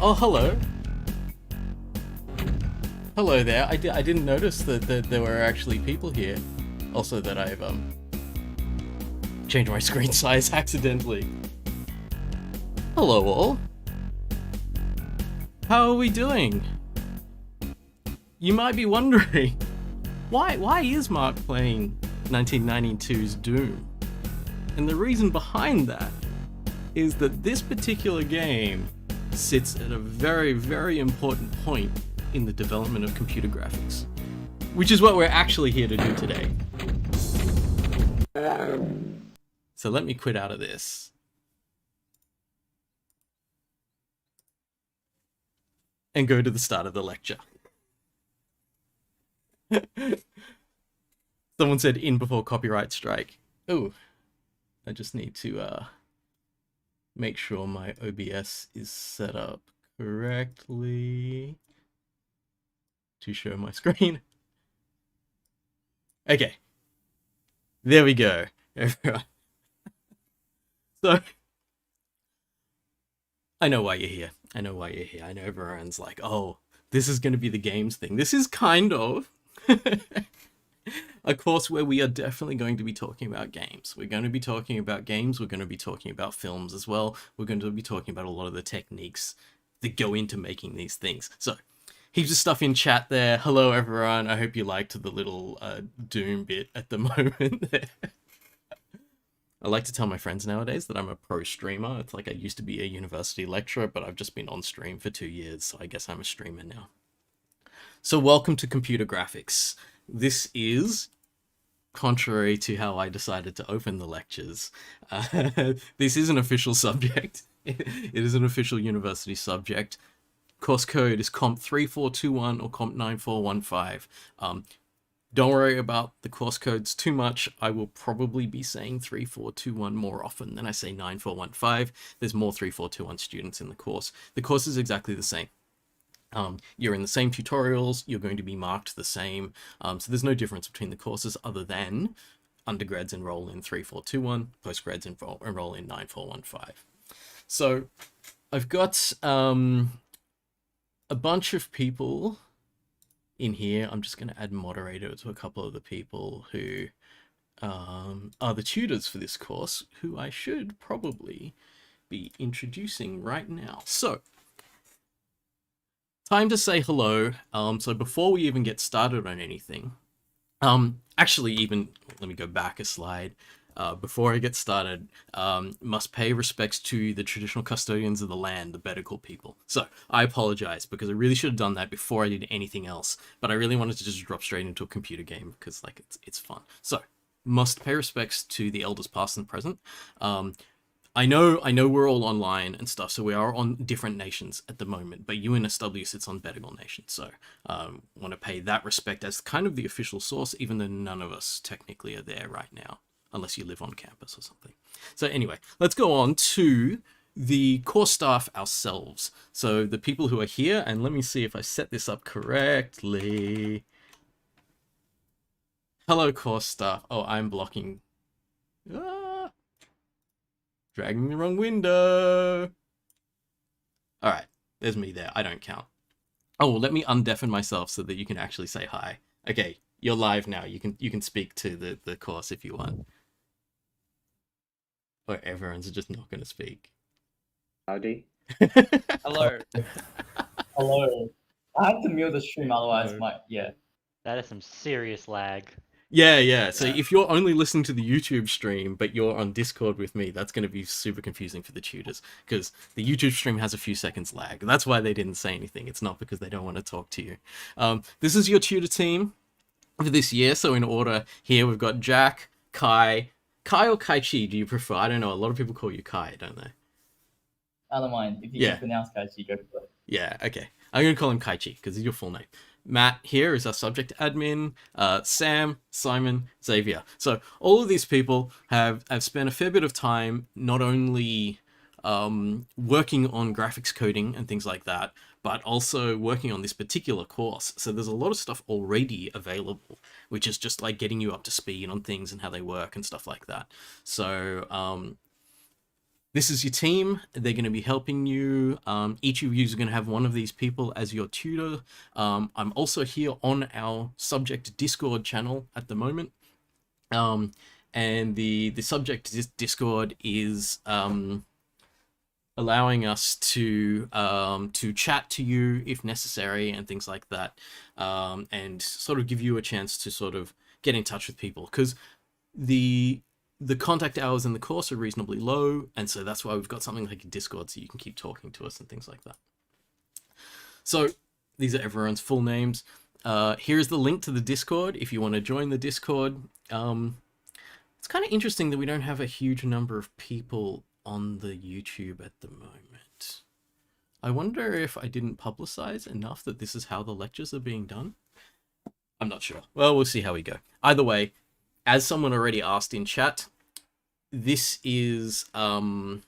Oh, hello. Hello there. I didn't notice that there were actually people here. Also that I've changed my screen size accidentally. Hello all. How are we doing? You might be wondering, why is Mark playing 1992's Doom? And the reason behind that is that this particular game sits at a very, very important point in the development of computer graphics, which is what we're actually here to do today. So let me quit out of this. And go to the start of the lecture. Someone said in before copyright strike. Oh, I just need to make sure my OBS is set up correctly to show my screen. Okay. There we go, everyone. So, I know why you're here. I know why you're here. I know everyone's like, oh, this is going to be the games thing. This is kind of a course where we are definitely going to be talking about games. We're going to be talking about games. We're going to be talking about films as well. We're going to be talking about a lot of the techniques that go into making these things. So, heaps of stuff in chat there. Hello, everyone. I hope you liked the little Doom bit at the moment there. I like to tell my friends nowadays that I'm a pro streamer. It's like I used to be a university lecturer, but I've just been on stream for 2 years, so I guess I'm a streamer now. So welcome to computer graphics. This is, contrary to how I decided to open the lectures, this is an official subject. It is an official university subject. Course code is Comp 3421 or Comp 9415. Don't worry about the course codes too much. I will probably be saying 3421 more often than I say 9415. There's more 3421 students in the course. The course is exactly the same. You're in the same tutorials, you're going to be marked the same. So there's no difference between the courses other than undergrads enroll in 3421, postgrads enroll in 9415. So I've got a bunch of people in here. I'm just going to add moderator to a couple of the people who are the tutors for this course, who I should probably be introducing right now. So, time to say hello. So before we even get started on anything, actually even, let me go back a slide. Before I get started, must pay respects to the traditional custodians of the land, the Bedecal people. So, I apologize, because I really should have done that before I did anything else, but I really wanted to just drop straight into a computer game, because, like, it's fun. So, must pay respects to the elders past and present. I know we're all online and stuff, so we are on different nations at the moment, but UNSW sits on Bedegal Nation, so want to pay that respect as kind of the official source, even though none of us technically are there right now, unless you live on campus or something. So anyway, let's go on to the course staff ourselves. So the people who are here, and let me see if I set this up correctly. Hello, course staff. Oh, I'm blocking. Dragging the wrong window. All right, there's me there. I don't count. Oh, well, let me undeafen myself so that you can actually say hi. Okay, you're live now. You can speak to the course if you want. Or everyone's just not going to speak. Howdy. Hello. Hello. I have to mute the stream, otherwise yeah. That is some serious lag. Yeah. So if you're only listening to the YouTube stream, but you're on Discord with me, that's going to be super confusing for the tutors, because the YouTube stream has a few seconds lag. That's why they didn't say anything. It's not because they don't want to talk to you. This is your tutor team for this year. So in order here, we've got Jack, Kai, Kai or Kai Chi, do you prefer? I don't know. A lot of people call you Kai, don't they? I don't mind. If you Yeah. can pronounce Kaichi, go for it. Yeah, okay. I'm going to call him Kai Chi because it's your full name. Matt here is our subject admin. Sam, Simon, Xavier. So all of these people have spent a fair bit of time not only working on graphics coding and things like that, but also working on this particular course. So there's a lot of stuff already available, which is just like getting you up to speed on things and how they work and stuff like that. So this is your team. They're going to be helping you. Each of you is going to have one of these people as your tutor. I'm also here on our subject Discord channel at the moment. And the subject Discord is allowing us to chat to you if necessary and things like that, and sort of give you a chance to sort of get in touch with people, because the contact hours in the course are reasonably low, and so that's why we've got something like a Discord so you can keep talking to us and things like that. So these are everyone's full names. Here's the link to the Discord if you want to join the Discord. It's kind of interesting that we don't have a huge number of people on the YouTube at the moment. I wonder if I didn't publicize enough that this is how the lectures are being done. I'm not sure. Well, we'll see how we go. Either way, as someone already asked in chat, this is, what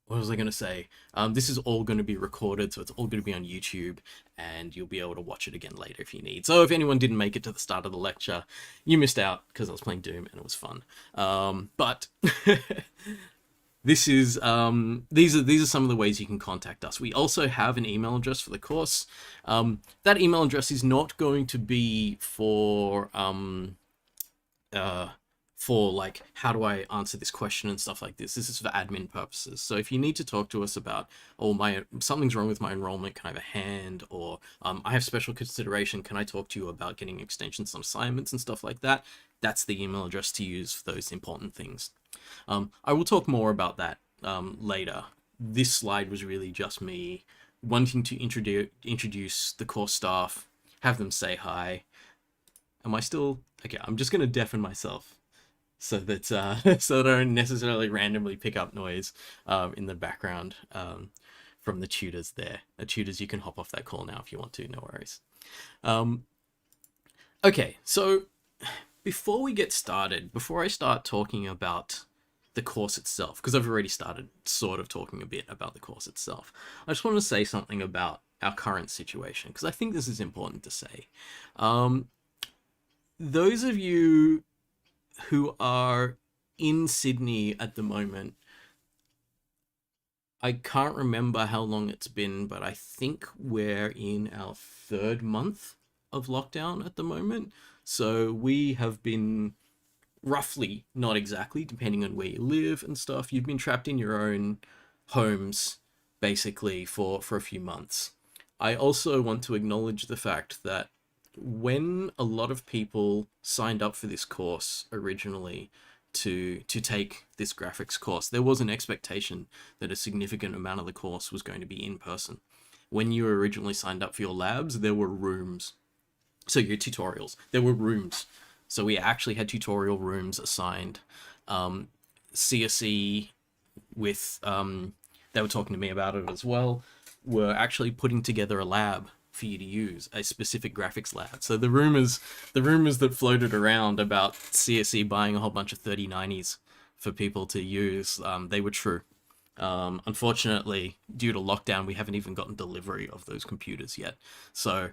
was I going to say? This is all going to be recorded, so it's all going to be on YouTube, and you'll be able to watch it again later if you need. So if anyone didn't make it to the start of the lecture, you missed out because I was playing Doom and it was fun. But this is, these are some of the ways you can contact us. We also have an email address for the course. That email address is not going to be for like, how do I answer this question and stuff like this. This is for admin purposes. So if you need to talk to us about, oh, something's wrong with my enrollment, can I have a hand? Or I have special consideration, can I talk to you about getting extensions on assignments and stuff like that? That's the email address to use for those important things. I will talk more about that later. This slide was really just me wanting to introduce the course staff, have them say hi. Am I still... Okay, I'm just going to deafen myself so that so that I don't necessarily randomly pick up noise in the background from the tutors there. The tutors, you can hop off that call now if you want to, no worries. Okay, so before we get started, before I start talking about the course itself, because I've already started sort of talking a bit about the course itself, I just want to say something about our current situation, because I think this is important to say. Those of you who are in Sydney at the moment, I can't remember how long it's been, but I think we're in our 3rd month of lockdown at the moment. So we have been roughly, not exactly, depending on where you live and stuff, you've been trapped in your own homes basically for a few months. I also want to acknowledge the fact that when a lot of people signed up for this course originally to take this graphics course, there was an expectation that a significant amount of the course was going to be in person. When you originally signed up for your labs, there were rooms. So your tutorials, there were rooms. So we actually had tutorial rooms assigned. CSE with, they were talking to me about it as well, were actually putting together a lab for you to use, a specific graphics lab. So the rumors that floated around about CSE buying a whole bunch of 3090s for people to use, they were true. Unfortunately, due to lockdown, we haven't even gotten delivery of those computers yet. So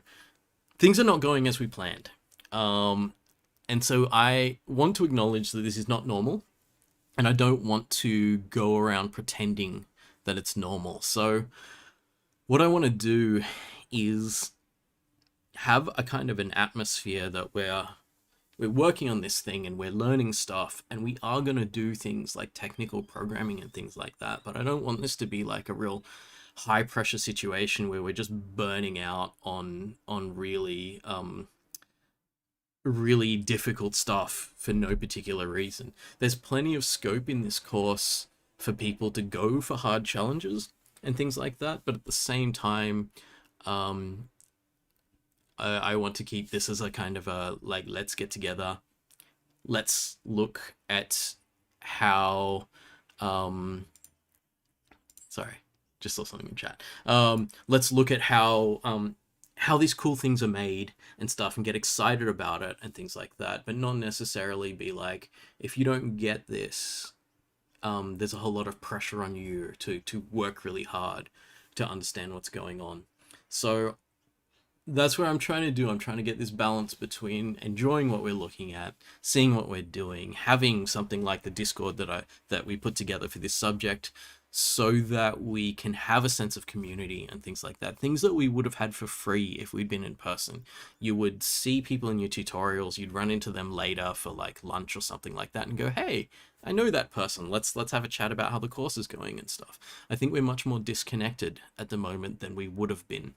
things are not going as we planned. And so I want to acknowledge that this is not normal, and I don't want to go around pretending that it's normal. So what I want to do is have a kind of an atmosphere that we're working on this thing and we're learning stuff, and we are going to do things like technical programming and things like that, but I don't want this to be like a real high pressure situation where we're just burning out on really really difficult stuff for no particular reason. There's plenty of scope in this course for people to go for hard challenges and things like that, but at the same time, I want to keep this as a kind of a, like, let's get together, let's look at how sorry, just saw something in chat. Let's look at how these cool things are made and stuff, and get excited about it and things like that, but not necessarily be like, if you don't get this, there's a whole lot of pressure on you to work really hard to understand what's going on. So that's what I'm trying to do. I'm trying to get this balance between enjoying what we're looking at, seeing what we're doing, having something like the Discord that we put together for this subject, so that we can have a sense of community and things like that. Things that we would have had for free if we'd been in person. You would see people in your tutorials, you'd run into them later for like lunch or something like that and go, hey, I know that person. Let's have a chat about how the course is going and stuff. I think we're much more disconnected at the moment than we would have been.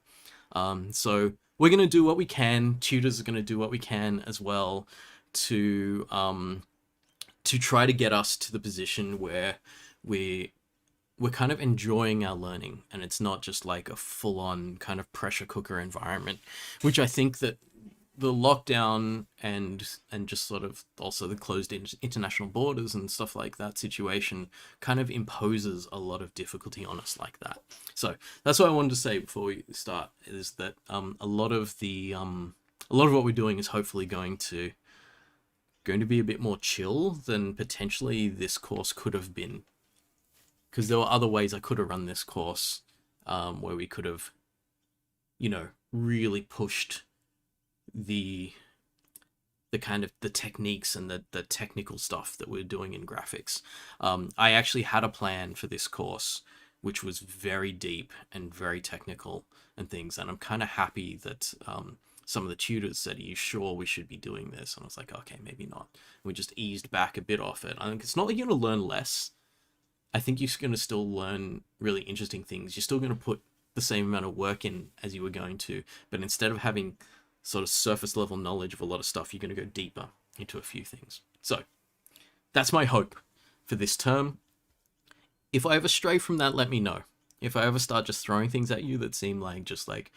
So we're going to do what we can. Tutors are going to do what we can as well to try to get us to the position where we're kind of enjoying our learning, and it's not just like a full-on kind of pressure cooker environment, which I think that the lockdown and just sort of also the closed international borders and stuff like that situation kind of imposes a lot of difficulty on us like that. So that's what I wanted to say before we start, is that a lot of what we're doing is hopefully going to be a bit more chill than potentially this course could have been. Because there were other ways I could have run this course, where we could have, really pushed the kind of the techniques and the technical stuff that we're doing in graphics. I actually had a plan for this course, which was very deep and very technical and things. And I'm kind of happy that some of the tutors said, are you sure we should be doing this? And I was like, okay, maybe not. We just eased back a bit off it. I think it's not like you're going to learn less. I think you're going to still learn really interesting things. You're still going to put the same amount of work in as you were going to, but instead of having sort of surface level knowledge of a lot of stuff, you're going to go deeper into a few things. So that's my hope for this term. If I ever stray from that, let me know. If I ever start just throwing things at you that seem like just like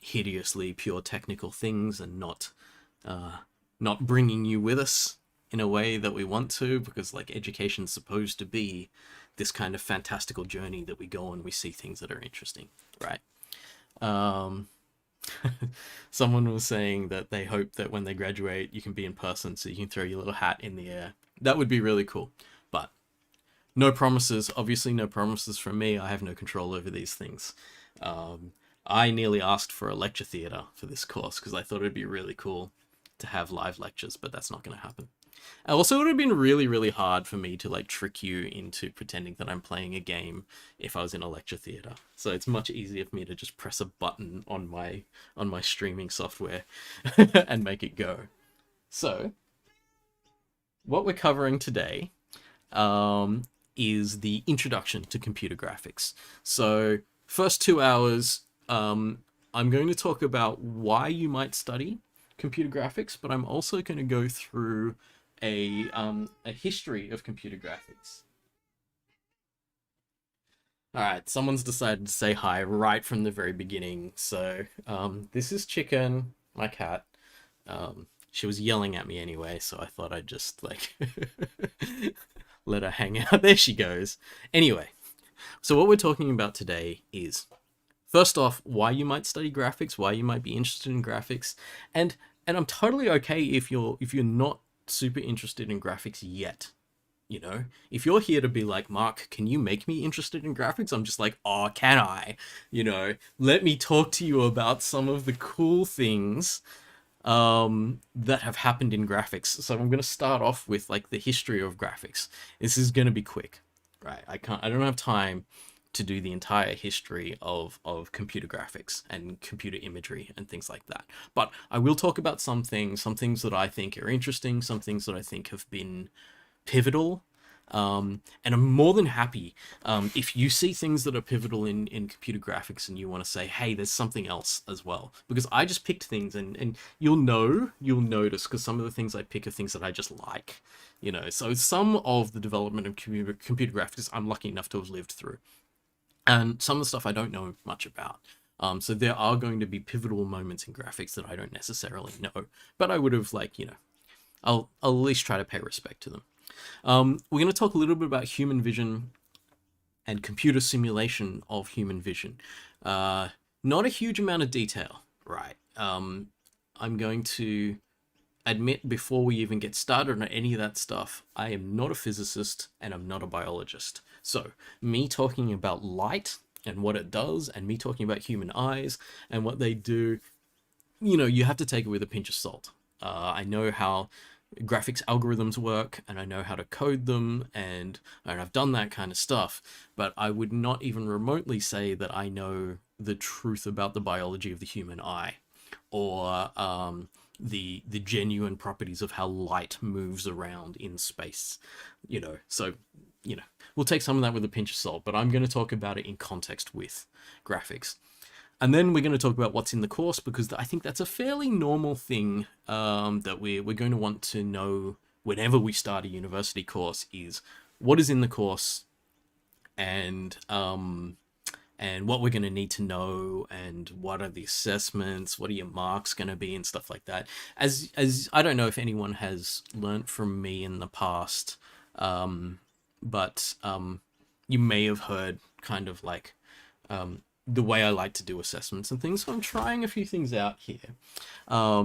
hideously pure technical things and not bringing you with us in a way that we want to, because like education's supposed to be this kind of fantastical journey that we go on, we see things that are interesting, right? Someone was saying that they hope that when they graduate, you can be in person so you can throw your little hat in the air. That would be really cool, but no promises. Obviously no promises from me. I have no control over these things. I nearly asked for a lecture theatre for this course because I thought it'd be really cool to have live lectures, but that's not going to happen. Also, it would have been really, really hard for me to like trick you into pretending that I'm playing a game if I was in a lecture theatre. So it's much easier for me to just press a button on my streaming software and make it go. So what we're covering today is the introduction to computer graphics. So first 2 hours, I'm going to talk about why you might study computer graphics, but I'm also going to go through a history of computer graphics. All right, someone's decided to say hi right from the very beginning. So this is Chicken, my cat. She was yelling at me anyway, so I thought I'd just like let her hang out. There she goes. Anyway, so what we're talking about today is, first off, why you might study graphics, why you might be interested in graphics, and I'm totally okay if you're not super interested in graphics yet. If you're here to be like, Mark, can you make me interested in graphics? I'm just like, oh, can I? Let me talk to you about some of the cool things that have happened in graphics. So I'm going to start off with like the history of graphics. This is going to be quick, right? I don't have time to do the entire history of computer graphics and computer imagery and things like that. But I will talk about some things that I think are interesting, some things that I think have been pivotal. And I'm more than happy if you see things that are pivotal in computer graphics and you want to say, hey, there's something else as well. Because I just picked things and you'll notice, because some of the things I pick are things that I just like. So some of the development of computer graphics I'm lucky enough to have lived through. And some of the stuff I don't know much about. So there are going to be pivotal moments in graphics that I don't necessarily know, but I would have I'll at least try to pay respect to them. We're going to talk a little bit about human vision and computer simulation of human vision. Not a huge amount of detail, right? I'm going to admit before we even get started on any of that stuff, I am not a physicist and I'm not a biologist. So me talking about light and what it does, and me talking about human eyes and what they do, you know, you have to take it with a pinch of salt. I know how graphics algorithms work, and I know how to code them, and I've done that kind of stuff, but I would not even remotely say that I know the truth about the biology of the human eye, or the genuine properties of how light moves around in space, you know. So, you know, we'll take some of that with a pinch of salt, but I'm going to talk about it in context with graphics. And then we're going to talk about what's in the course, because I think that's a fairly normal thing that we're going to want to know whenever we start a university course, is what is in the course, and what we're going to need to know, and what are the assessments, what are your marks going to be, and stuff like that. As I don't know if anyone has learnt from me in the past, but you may have heard kind of like the way I like to do assessments and things. So I'm trying a few things out here,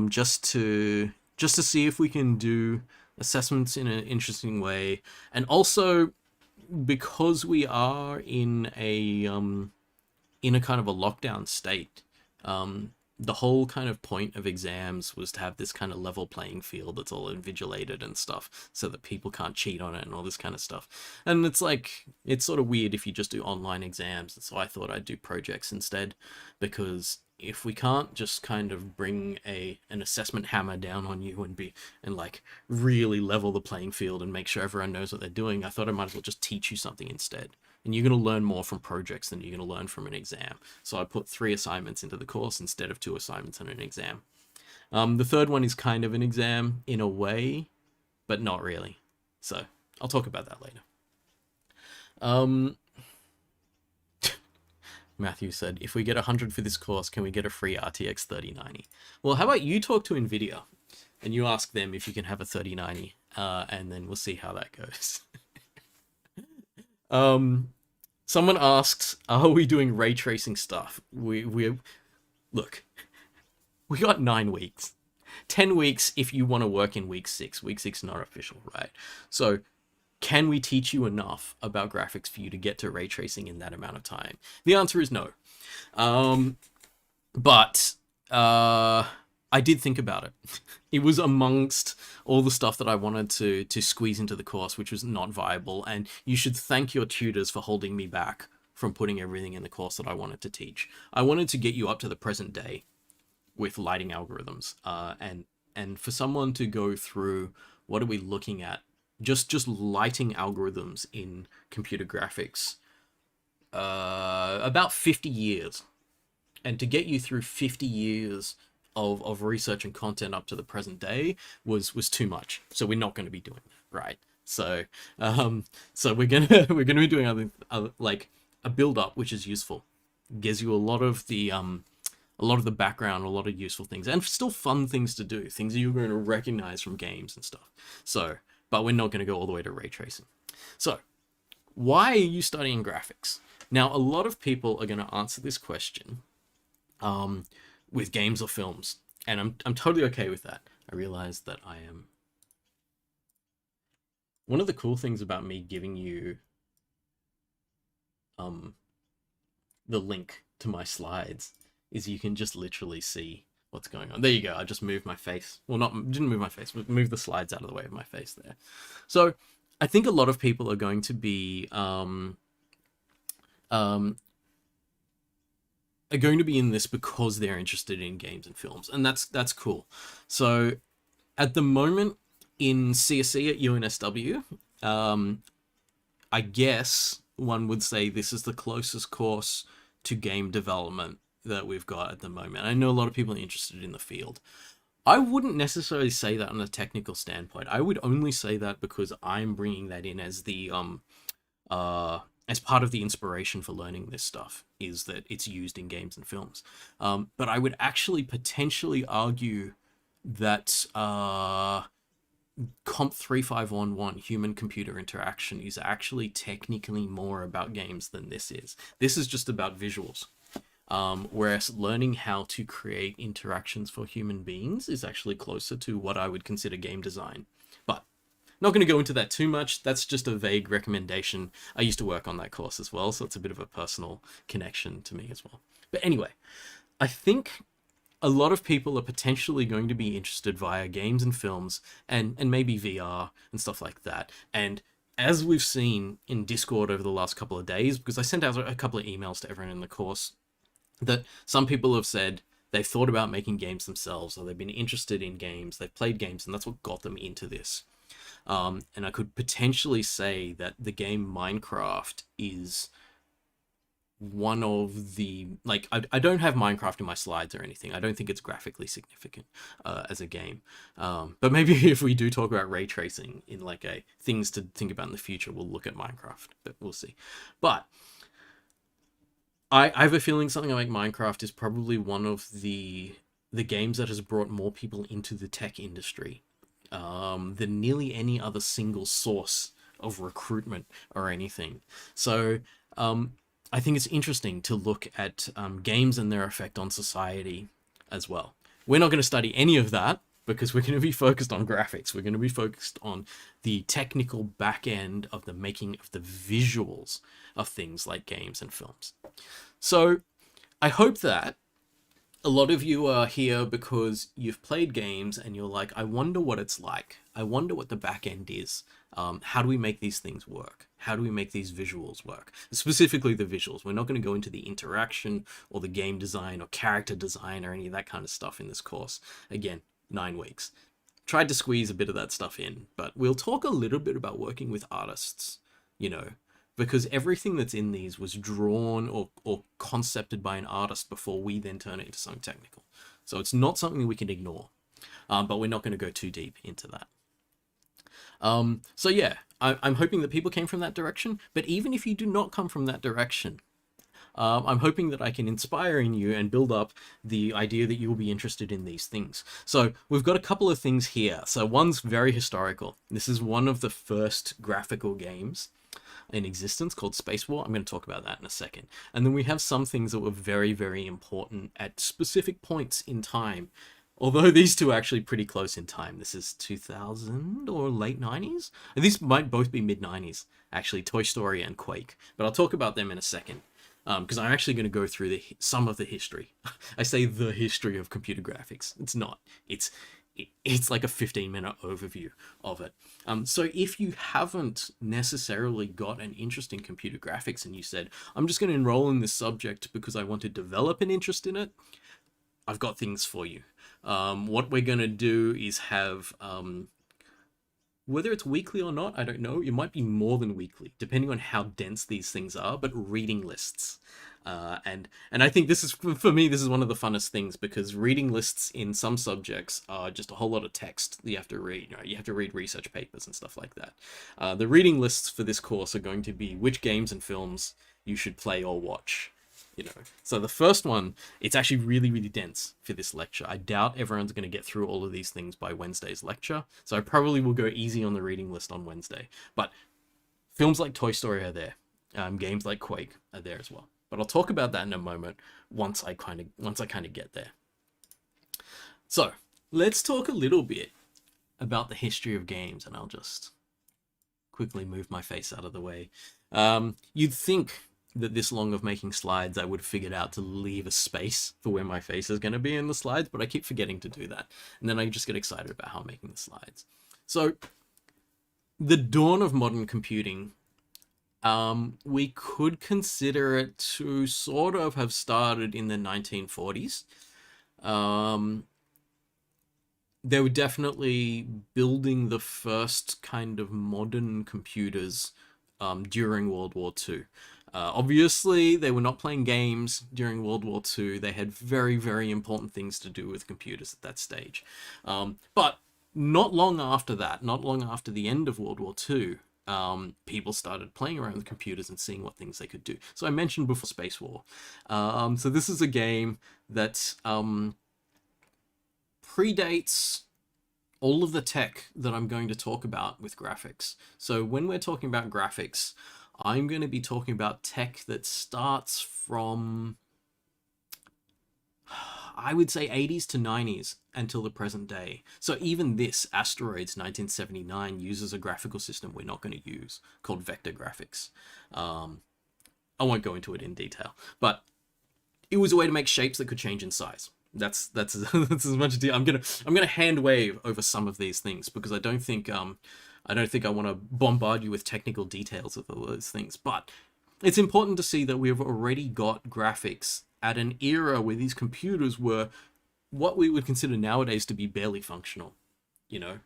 just to see if we can do assessments in an interesting way, and also because we are in a kind of a lockdown state. The whole kind of point of exams was to have this kind of level playing field that's all invigilated and stuff, so that people can't cheat on it and all this kind of stuff. And it's like, it's sort of weird if you just do online exams. And so I thought I'd do projects instead, because if we can't just kind of bring an assessment hammer down on you and like really level the playing field and make sure everyone knows what they're doing, I thought I might as well just teach you something instead. And you're going to learn more from projects than you're going to learn from an exam. So I put 3 assignments into the course instead of 2 assignments and an exam. The third one is kind of an exam in a way, but not really. So I'll talk about that later. Matthew said, if we get 100 for this course, can we get a free RTX 3090? Well, how about you talk to NVIDIA and you ask them if you can have a 3090, and then we'll see how that goes. Someone asks, are we doing ray tracing stuff? Look, we got 9 weeks. 10 weeks if you want to work in week 6. Week 6 not official, right? So can we teach you enough about graphics for you to get to ray tracing in that amount of time? The answer is no. But I did think about it. It was amongst all the stuff that I wanted to squeeze into the course, which was not viable. And you should thank your tutors for holding me back from putting everything in the course that I wanted to teach. I wanted to get you up to the present day with lighting algorithms. And for someone to go through, what are we looking at? Just lighting algorithms in computer graphics, about 50 years. And to get you through 50 years of research and content up to the present day was too much. So we're not going to be doing that, right? So we're gonna be doing other like a build up, which is useful. Gives you a lot of the background, a lot of useful things, and still fun things to do, things that you're going to recognize from games and stuff. So, but we're not going to go all the way to ray tracing. So, why are you studying graphics? Now, a lot of people are going to answer this question with games or films, and I'm totally okay with that. I realize that I am. One of the cool things about me giving you the link to my slides is you can just literally see what's going on. There you go. I just moved my face. Well, didn't move my face, but moved the slides out of the way of my face there. So I think a lot of people are going to be are going to be in this because they're interested in games and films, and that's cool. So at the moment in CSE at UNSW, I guess one would say this is the closest course to game development that we've got at the moment. I know a lot of people are interested in the field. I wouldn't necessarily say that on a technical standpoint. I would only say that because I'm bringing that in as the as part of the inspiration for learning this stuff, is that it's used in games and films. But I would actually potentially argue that Comp 3511 human computer interaction is actually technically more about games than this is. This is just about visuals. Whereas learning how to create interactions for human beings is actually closer to what I would consider game design. But not going to go into that too much. That's just a vague recommendation. I used to work on that course as well, so it's a bit of a personal connection to me as well. But anyway, I think a lot of people are potentially going to be interested via games and films and maybe VR and stuff like that. And as we've seen in Discord over the last couple of days, because I sent out a couple of emails to everyone in the course, that some people have said they've thought about making games themselves, or they've been interested in games, they've played games, and that's what got them into this. And I could potentially say that the game Minecraft is one of the, like, I don't have Minecraft in my slides or anything. I don't think it's graphically significant as a game. But maybe if we do talk about ray tracing in like a things to think about in the future, we'll look at Minecraft, but we'll see. But I have a feeling something like Minecraft is probably one of the games that has brought more people into the tech industry than nearly any other single source of recruitment or anything. So I think it's interesting to look at games and their effect on society as well. We're not going to study any of that because we're going to be focused on graphics. We're going to be focused on the technical back end of the making of the visuals of things like games and films. So I hope that a lot of you are here because you've played games and you're like, I wonder what it's like. I wonder what the back end is. How do we make these things work? How do we make these visuals work? Specifically the visuals. We're not going to go into the interaction or the game design or character design or any of that kind of stuff in this course. Again, 9 weeks. Tried to squeeze a bit of that stuff in, but we'll talk a little bit about working with artists, you know, because everything that's in these was drawn or concepted by an artist before we then turn it into something technical. So it's not something we can ignore, but we're not going to go too deep into that. So yeah, I'm hoping that people came from that direction, but even if you do not come from that direction, I'm hoping that I can inspire in you and build up the idea that you'll be interested in these things. So we've got a couple of things here. So one's very historical. This is one of the first graphical games in existence called Space War. I'm going to talk about that in a second. And then we have some things that were very, very important at specific points in time. Although these two are actually pretty close in time. This is 2000 or late 90s? And these might both be mid-90s, actually, Toy Story and Quake. But I'll talk about them in a second, because I'm actually going to go through some of the history. I say the history of computer graphics. It's not. It's like a 15-minute overview of it. So if you haven't necessarily got an interest in computer graphics and you said, I'm just going to enroll in this subject because I want to develop an interest in it, I've got things for you. What we're going to do is have, whether it's weekly or not, I don't know. It might be more than weekly, depending on how dense these things are, but reading lists. And I think this is, for me, this is one of the funnest things, because reading lists in some subjects are just a whole lot of text that you have to read. You know, you have to read research papers and stuff like that. The reading lists for this course are going to be which games and films you should play or watch. You know, so the first one, it's actually really, really dense for this lecture. I doubt everyone's going to get through all of these things by Wednesday's lecture, so I probably will go easy on the reading list on Wednesday. But films like Toy Story are there. Games like Quake are there as well. But I'll talk about that in a moment once I kind of get there. So let's talk a little bit about the history of games, and I'll just quickly move my face out of the way. You'd think that this long of making slides, I would have figured out to leave a space for where my face is going to be in the slides, but I keep forgetting to do that. And then I just get excited about how I'm making the slides. So the dawn of modern computing, we could consider it to sort of have started in the 1940s. They were definitely building the first kind of modern computers during World War II. Obviously, they were not playing games during World War II. They had very, very important things to do with computers at that stage. But not long after that, not long after the end of World War II, people started playing around with computers and seeing what things they could do. So I mentioned before Space War. So this is a game that predates all of the tech that I'm going to talk about with graphics. So when we're talking about graphics, I'm going to be talking about tech that starts from, I would say, 80s to 90s until the present day. So even this, Asteroids 1979, uses a graphical system we're not going to use called vector graphics. I won't go into it in detail, but it was a way to make shapes that could change in size. That's that's as much as I'm gonna hand wave over some of these things because I don't think I want to bombard you with technical details of all those things. But it's important to see that we've already got graphics at an era where these computers were what we would consider nowadays to be barely functional. You know,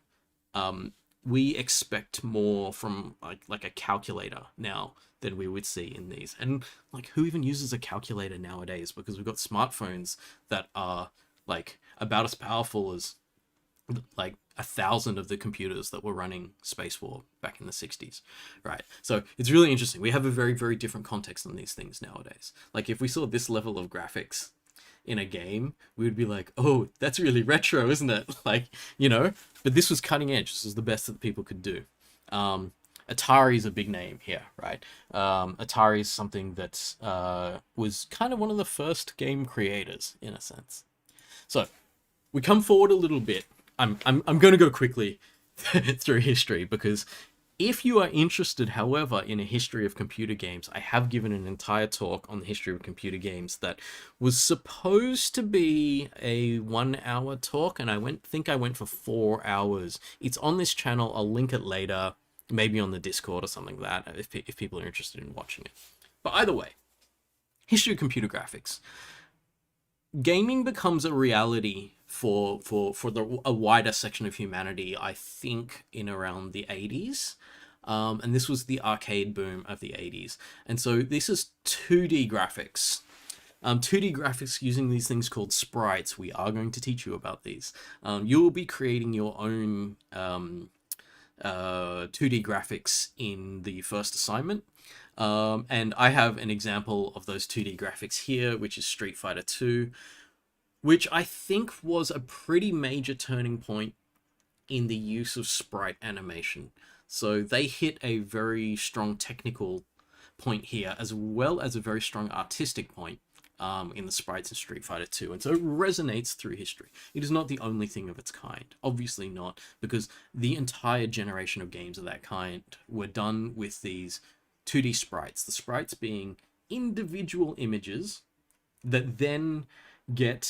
we expect more from like a calculator now than we would see in these. And like, who even uses a calculator nowadays? Because we've got smartphones that are like about as powerful as like 1,000 of the computers that were running Space War back in the 60s, right? So it's really interesting. We have a very, very different context on these things nowadays. Like if we saw this level of graphics in a game, we would be like, oh, that's really retro, isn't it? Like, you know, but this was cutting edge. This was the best that people could do. Atari is a big name here, right? Atari is something that was kind of one of the first game creators in a sense. So we come forward a little bit. I'm going to go quickly through history because if you are interested, however, in a history of computer games, I have given an entire talk on the history of computer games that was supposed to be a 1-hour talk, and I think I went for 4 hours. It's on this channel. I'll link it later, maybe on the Discord or something like that, if people are interested in watching it. But either way, history of computer graphics. Gaming becomes a reality for a wider section of humanity, I think, in around the 80s. And this was the arcade boom of the 80s. And so this is 2D graphics. 2D graphics using these things called sprites. We are going to teach you about these. You will be creating your own 2D graphics in the first assignment. And I have an example of those 2D graphics here, which is Street Fighter 2, which I think was a pretty major turning point in the use of sprite animation. So they hit a very strong technical point here, as well as a very strong artistic point in the sprites in Street Fighter 2. And so it resonates through history. It is not the only thing of its kind. Obviously not, because the entire generation of games of that kind were done with these 2D sprites. The sprites being individual images that then get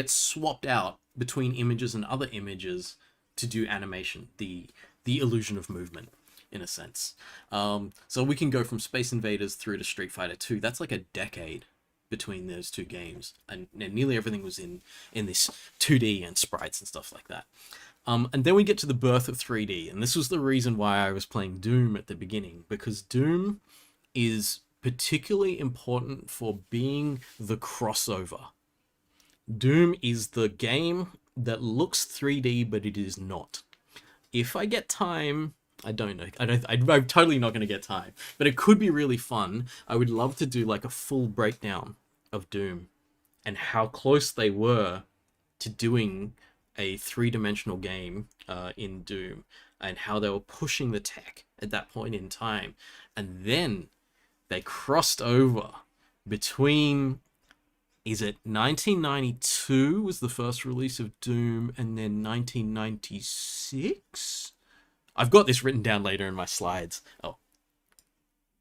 swapped out between images and other images to do animation, the illusion of movement, in a sense. So we can go from Space Invaders through to Street Fighter 2. That's like a decade between those two games, and nearly everything was in this 2D and sprites and stuff like that. And then we get to the birth of 3D, and this was the reason why I was playing Doom at the beginning, because Doom is particularly important for being the crossover. Doom is the game that looks 3D, but it is not. If I get time, I don't know. I'm totally not going to get time, but it could be really fun. I would love to do like a full breakdown of Doom and how close they were to doing a 3-dimensional game in Doom, and how they were pushing the tech at that point in time. And then they crossed over between, is it 1992 was the first release of Doom, and then 1996? I've got this written down later in my slides. Oh,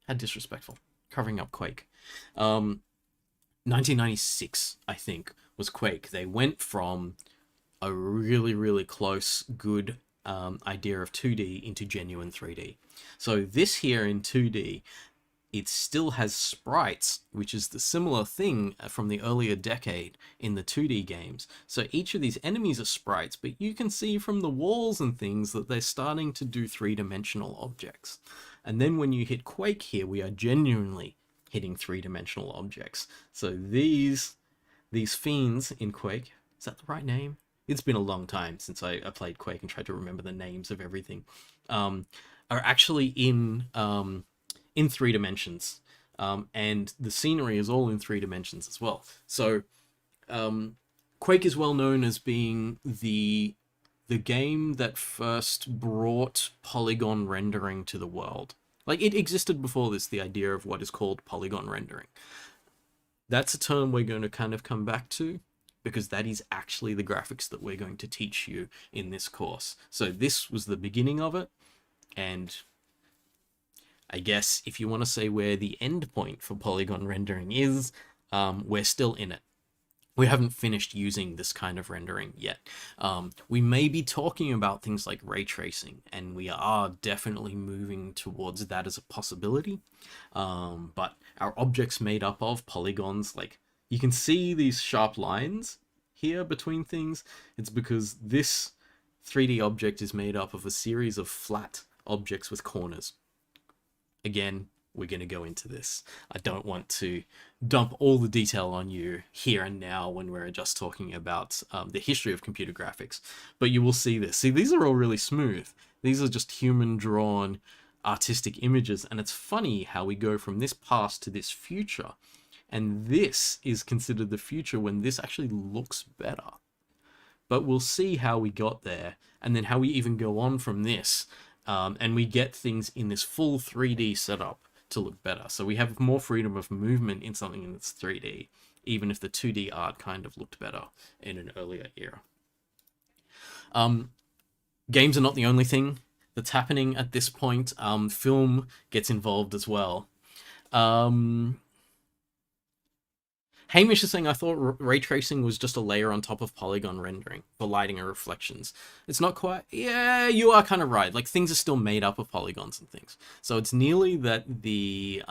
how disrespectful. Covering up Quake. 1996, I think, was Quake. They went from a really, really close, good idea of 2D into genuine 3D. So this here in 2D, it still has sprites, which is the similar thing from the earlier decade in the 2D games. So each of these enemies are sprites, but you can see from the walls and things that they're starting to do 3-dimensional objects. And then when you hit Quake here, we are genuinely hitting 3-dimensional objects. So these fiends in Quake, is that the right name? It's been a long time since I played Quake and tried to remember the names of everything, are actually in 3 dimensions, and the scenery is all in 3 dimensions as well. So Quake is well known as being the the game that first brought polygon rendering to the world. Like, it existed before this, the idea of what is called polygon rendering. That's a term we're going to kind of come back to, because that is actually the graphics that we're going to teach you in this course. So this was the beginning of it, and I guess if you want to say where the end point for polygon rendering is, we're still in it. We haven't finished using this kind of rendering yet. We may be talking about things like ray tracing, and we are definitely moving towards that as a possibility. But our object's made up of polygons. Like, you can see these sharp lines here between things. It's because this 3D object is made up of a series of flat objects with corners. Again, we're going to go into this. I don't want to dump all the detail on you here and now when we're just talking about the history of computer graphics, but you will see this. See, these are all really smooth. These are just human-drawn artistic images, and it's funny how we go from this past to this future, and this is considered the future when this actually looks better. But we'll see how we got there, and then how we even go on from this, and we get things in this full 3D setup to look better. So we have more freedom of movement in something that's 3D, even if the 2D art kind of looked better in an earlier era. Games are not the only thing that's happening at this point. Film gets involved as well. Hamish is saying, I thought ray tracing was just a layer on top of polygon rendering for lighting and reflections. It's not quite... Yeah, you are kind of right. Like, things are still made up of polygons and things. So it's nearly that the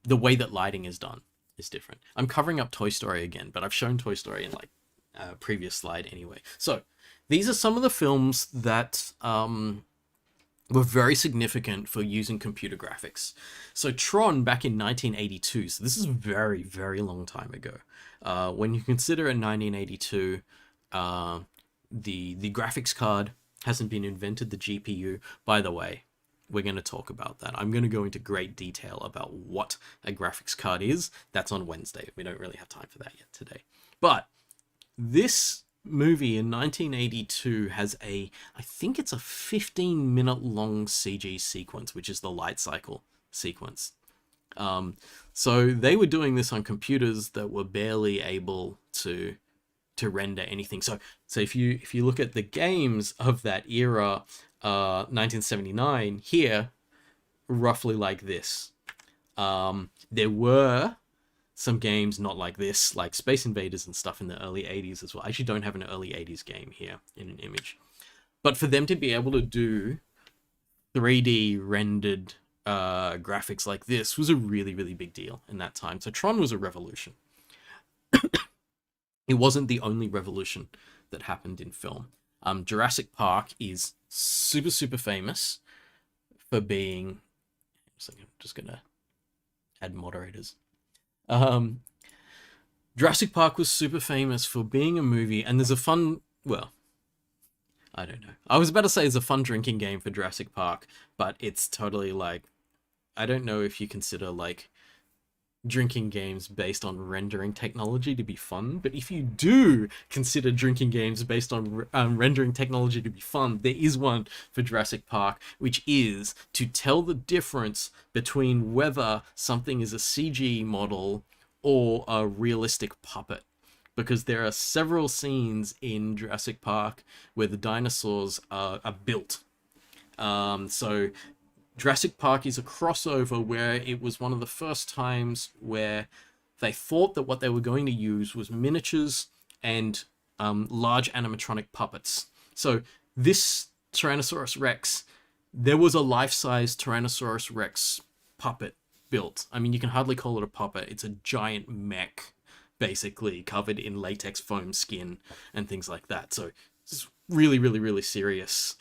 way that lighting is done is different. I'm covering up Toy Story again, but I've shown Toy Story in, like, a previous slide anyway. So these are some of the films that... were very significant for using computer graphics. So Tron back in 1982, so this is a very, very long time ago. When you consider in 1982, the graphics card hasn't been invented, the GPU. By the way, we're going to talk about that. I'm going to go into great detail about what a graphics card is. That's on Wednesday. We don't really have time for that yet today. But this movie in 1982 has I think it's a 15-minute long CG sequence, which is the light cycle sequence. So they were doing this on computers that were barely able to render anything. So if you look at the games of that era, 1979 here, roughly like this. There were some games not like this, like Space Invaders and stuff in the early 80s as well. I actually don't have an early 80s game here in an image. But for them to be able to do 3D rendered graphics like this was a really, really big deal in that time. So Tron was a revolution. It wasn't the only revolution that happened in film. Jurassic Park is super, super famous for being... So I'm just going to add moderators. Jurassic Park was super famous for being a movie, and there's a fun, well, I don't know. I was about to say it's a fun drinking game for Jurassic Park, but it's totally like, I don't know if you consider like drinking games based on rendering technology to be fun, but if you do consider drinking games based on rendering technology to be fun, there is one for Jurassic Park, which is to tell the difference between whether something is a CG model or a realistic puppet. Because there are several scenes in Jurassic Park where the dinosaurs are built. So Jurassic Park is a crossover where it was one of the first times where they thought that what they were going to use was miniatures and large animatronic puppets. So this Tyrannosaurus Rex, there was a life-size Tyrannosaurus Rex puppet built. I mean, you can hardly call it a puppet. It's a giant mech, basically, covered in latex foam skin and things like that. So it's really, really, really serious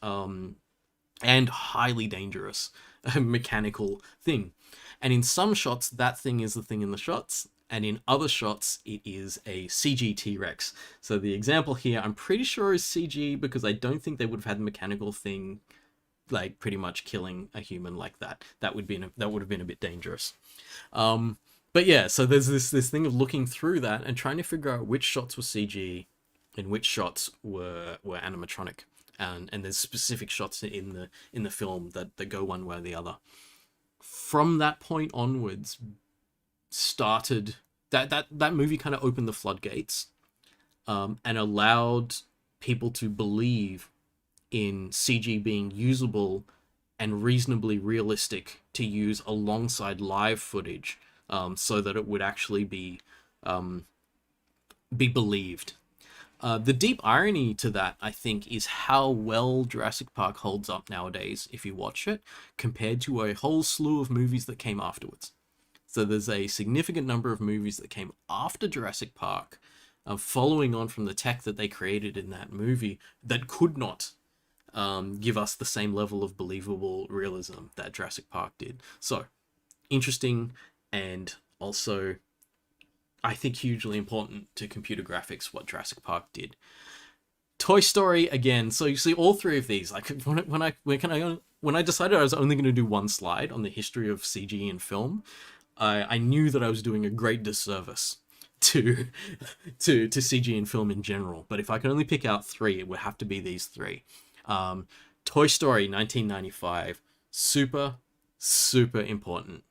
and highly dangerous mechanical thing. And in some shots, that thing is the thing in the shots, and in other shots, it is a CG T-Rex. So the example here, I'm pretty sure is CG because I don't think they would have had the mechanical thing like pretty much killing a human like that. That would have been a bit dangerous. But yeah, so there's this thing of looking through that and trying to figure out which shots were CG and which shots were animatronic, and there's specific shots in the film that go one way or the other. From that point onwards, started that movie kind of opened the floodgates, and allowed people to believe in CG being usable and reasonably realistic to use alongside live footage, so that it would actually be believed. The deep irony to that, I think, is how well Jurassic Park holds up nowadays if you watch it, compared to a whole slew of movies that came afterwards. So there's a significant number of movies that came after Jurassic Park, following on from the tech that they created in that movie, that could not give us the same level of believable realism that Jurassic Park did. So, interesting, and also, I think, hugely important to computer graphics what Jurassic Park did. Toy Story, again, so you see all three of these, like when I decided I was only going to do one slide on the history of CG in film, I knew that I was doing a great disservice to CG in film in general. But if I could only pick out three, it would have to be these three. Toy Story 1995, super important.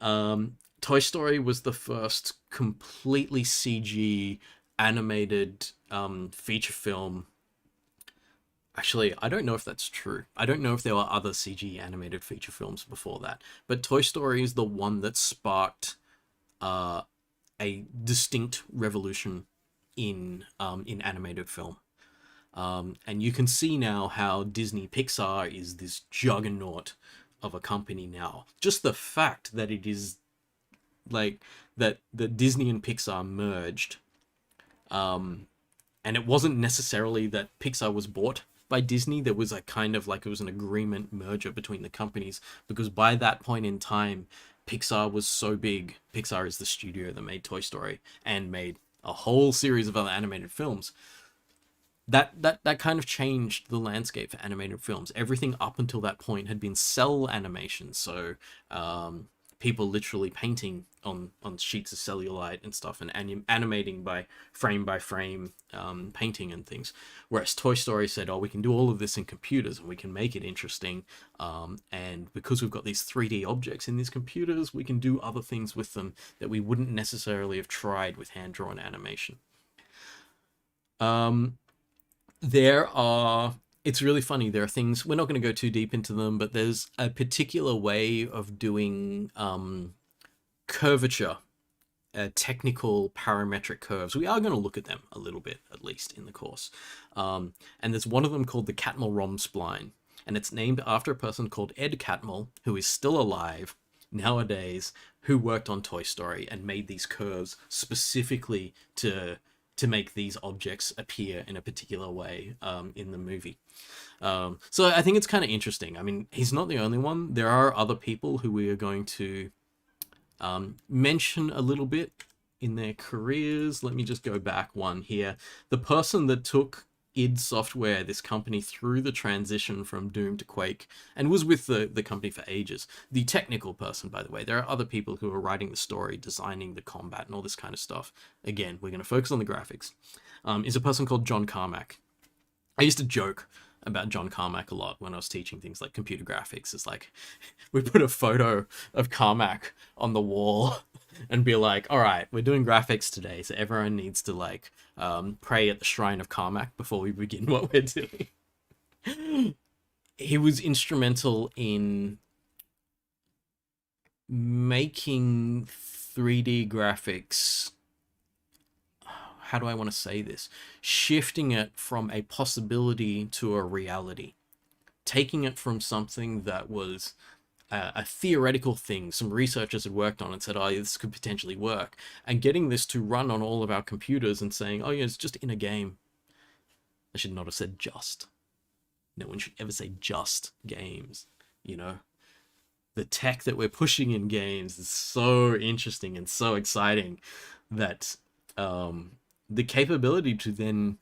Toy Story was the first completely CG animated feature film. Actually, I don't know if that's true. I don't know if there were other CG animated feature films before that. But Toy Story is the one that sparked a distinct revolution in animated film. And you can see now how Disney Pixar is this juggernaut of a company now. Just the fact that it is like that Disney and Pixar merged, and it wasn't necessarily that Pixar was bought by Disney. There was a kind of like, it was an agreement merger between the companies, because by that point in time, Pixar was so big. Pixar is the studio that made Toy Story and made a whole series of other animated films. That kind of changed the landscape for animated films. Everything up until that point had been cell animation, so people literally painting on sheets of cellulite and stuff, and animating by frame painting and things. Whereas Toy Story said, oh, we can do all of this in computers and we can make it interesting. And because we've got these 3D objects in these computers, we can do other things with them that we wouldn't necessarily have tried with hand-drawn animation. It's really funny. There are things, we're not going to go too deep into them, but there's a particular way of doing curvature, technical parametric curves. We are going to look at them a little bit, at least in the course. And there's one of them called the Catmull-Rom spline, and it's named after a person called Ed Catmull, who is still alive nowadays, who worked on Toy Story and made these curves specifically to make these objects appear in a particular way in the movie. So I think it's kind of interesting. I mean, he's not the only one. There are other people who we are going to mention a little bit in their careers. Let me just go back one here. The person that took id Software, this company, through the transition from Doom to Quake, and was with the company for ages. The technical person, by the way. There are other people who are writing the story, designing the combat, and all this kind of stuff. Again, we're going to focus on the graphics. Is a person called John Carmack. I used to joke about John Carmack a lot when I was teaching things like computer graphics. It's like, we put a photo of Carmack on the wall and be like, all right, we're doing graphics today, so everyone needs to like pray at the shrine of Carmack before we begin what we're doing. He was instrumental in making 3D graphics, how do I want to say this? Shifting it from a possibility to a reality. Taking it from something that was a theoretical thing, some researchers had worked on and said, oh, this could potentially work, and getting this to run on all of our computers and saying, oh yeah, it's just in a game. I should not have said just. No one should ever say just games, you know? The tech that we're pushing in games is so interesting and so exciting that the capability to then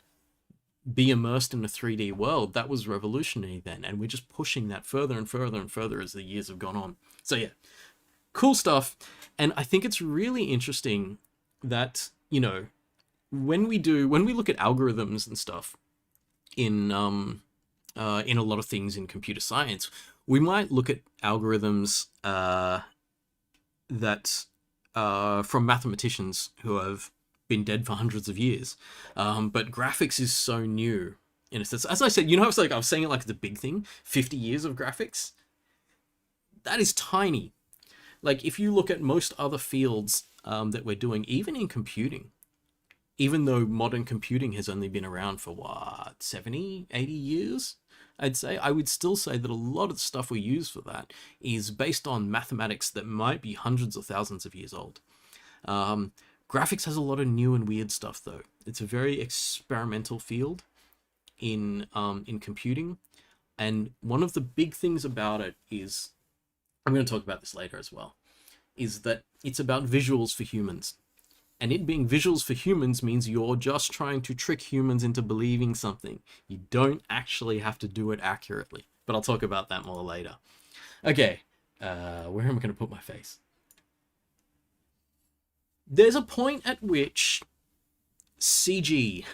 be immersed in a 3D world, that was revolutionary then, and we're just pushing that further and further and further as the years have gone on. So yeah, cool stuff. And I think it's really interesting that, you know, when we look at algorithms and stuff in a lot of things in computer science, we might look at algorithms that from mathematicians who have been dead for hundreds of years. But graphics is so new in a sense. As I said, I was saying it like it's a big thing. 50 years of graphics. That is tiny. Like, if you look at most other fields that we're doing, even in computing, even though modern computing has only been around for, 70, 80 years, I would still say that a lot of the stuff we use for that is based on mathematics that might be hundreds of thousands of years old. Graphics has a lot of new and weird stuff, though. It's a very experimental field in computing, and one of the big things about it is, I'm going to talk about this later as well, is that it's about visuals for humans. And it being visuals for humans means you're just trying to trick humans into believing something. You don't actually have to do it accurately. But I'll talk about that more later. Okay, where am I going to put my face? There's a point at which CG,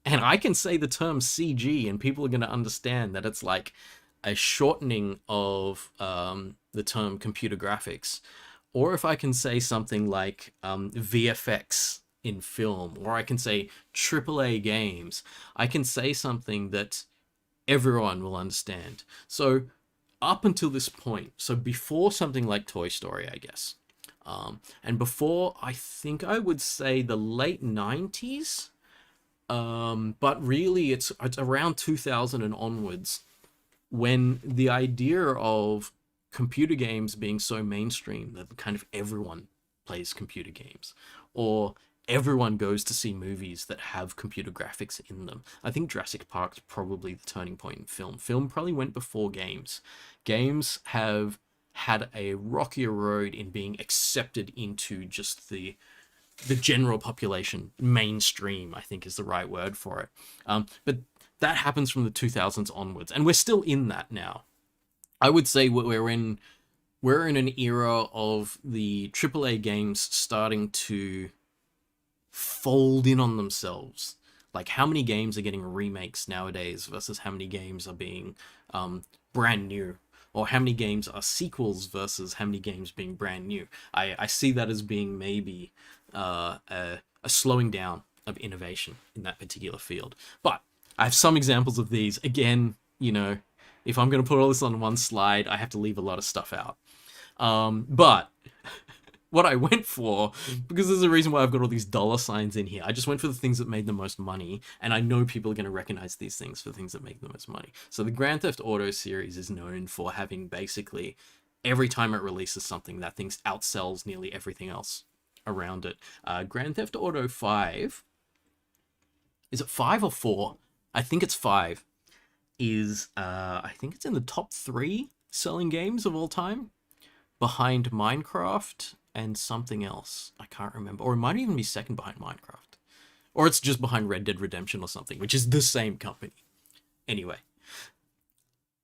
and I can say the term CG and people are going to understand that it's like a shortening of the term computer graphics. Or if I can say something like VFX in film, or I can say AAA games, I can say something that everyone will understand. So up until this point, so before something like Toy Story, I guess, and before, I think I would say the late 90s, but really it's around 2000 and onwards, when the idea of computer games being so mainstream that kind of everyone plays computer games, or everyone goes to see movies that have computer graphics in them. I think Jurassic Park's probably the turning point in film. Film probably went before games. Games have had a rockier road in being accepted into just the general population. Mainstream, I think, is the right word for it. But that happens from the 2000s onwards, and we're still in that now. I would say we're in an era of the AAA games starting to fold in on themselves. Like, how many games are getting remakes nowadays versus how many games are being brand new, or how many games are sequels versus how many games being brand new. I see that as being maybe a slowing down of innovation in that particular field. But I have some examples of these. Again, if I'm going to put all this on one slide, I have to leave a lot of stuff out. But what I went for, because there's a reason why I've got all these dollar signs in here, I just went for the things that made the most money, and I know people are going to recognize these things for the things that make the most money. So the Grand Theft Auto series is known for having basically, every time it releases something, that thing outsells nearly everything else around it. Grand Theft Auto 5, is it 5 or 4? I think it's 5. I think it's in the top 3 selling games of all time, behind Minecraft and something else. I can't remember. Or it might even be second behind Minecraft. Or it's just behind Red Dead Redemption or something, which is the same company. Anyway,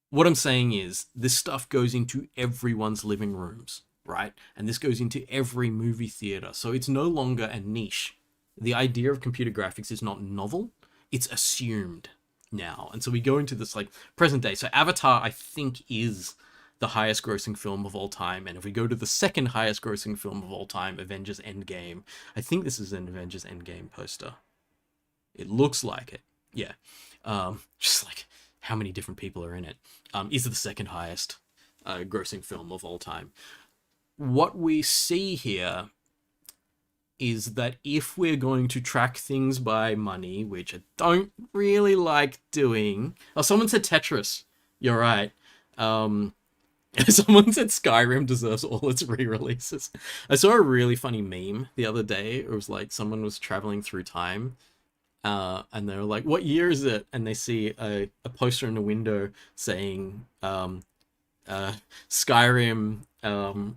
what I'm saying is, this stuff goes into everyone's living rooms, right? And this goes into every movie theater. So it's no longer a niche. The idea of computer graphics is not novel. It's assumed now. And so we go into this, like, present day. So Avatar, I think, is the highest grossing film of all time. And if we go to the second highest grossing film of all time, Avengers Endgame, I think this is an Avengers Endgame poster. It looks like it. Yeah. Just like how many different people are in it. Is the second highest grossing film of all time. What we see here is that if we're going to track things by money, which I don't really like doing... Oh, someone said Tetris. You're right. Someone said Skyrim deserves all its re-releases. I saw a really funny meme the other day. It was like someone was traveling through time, and they were like, what year is it? And they see a poster in the window saying Skyrim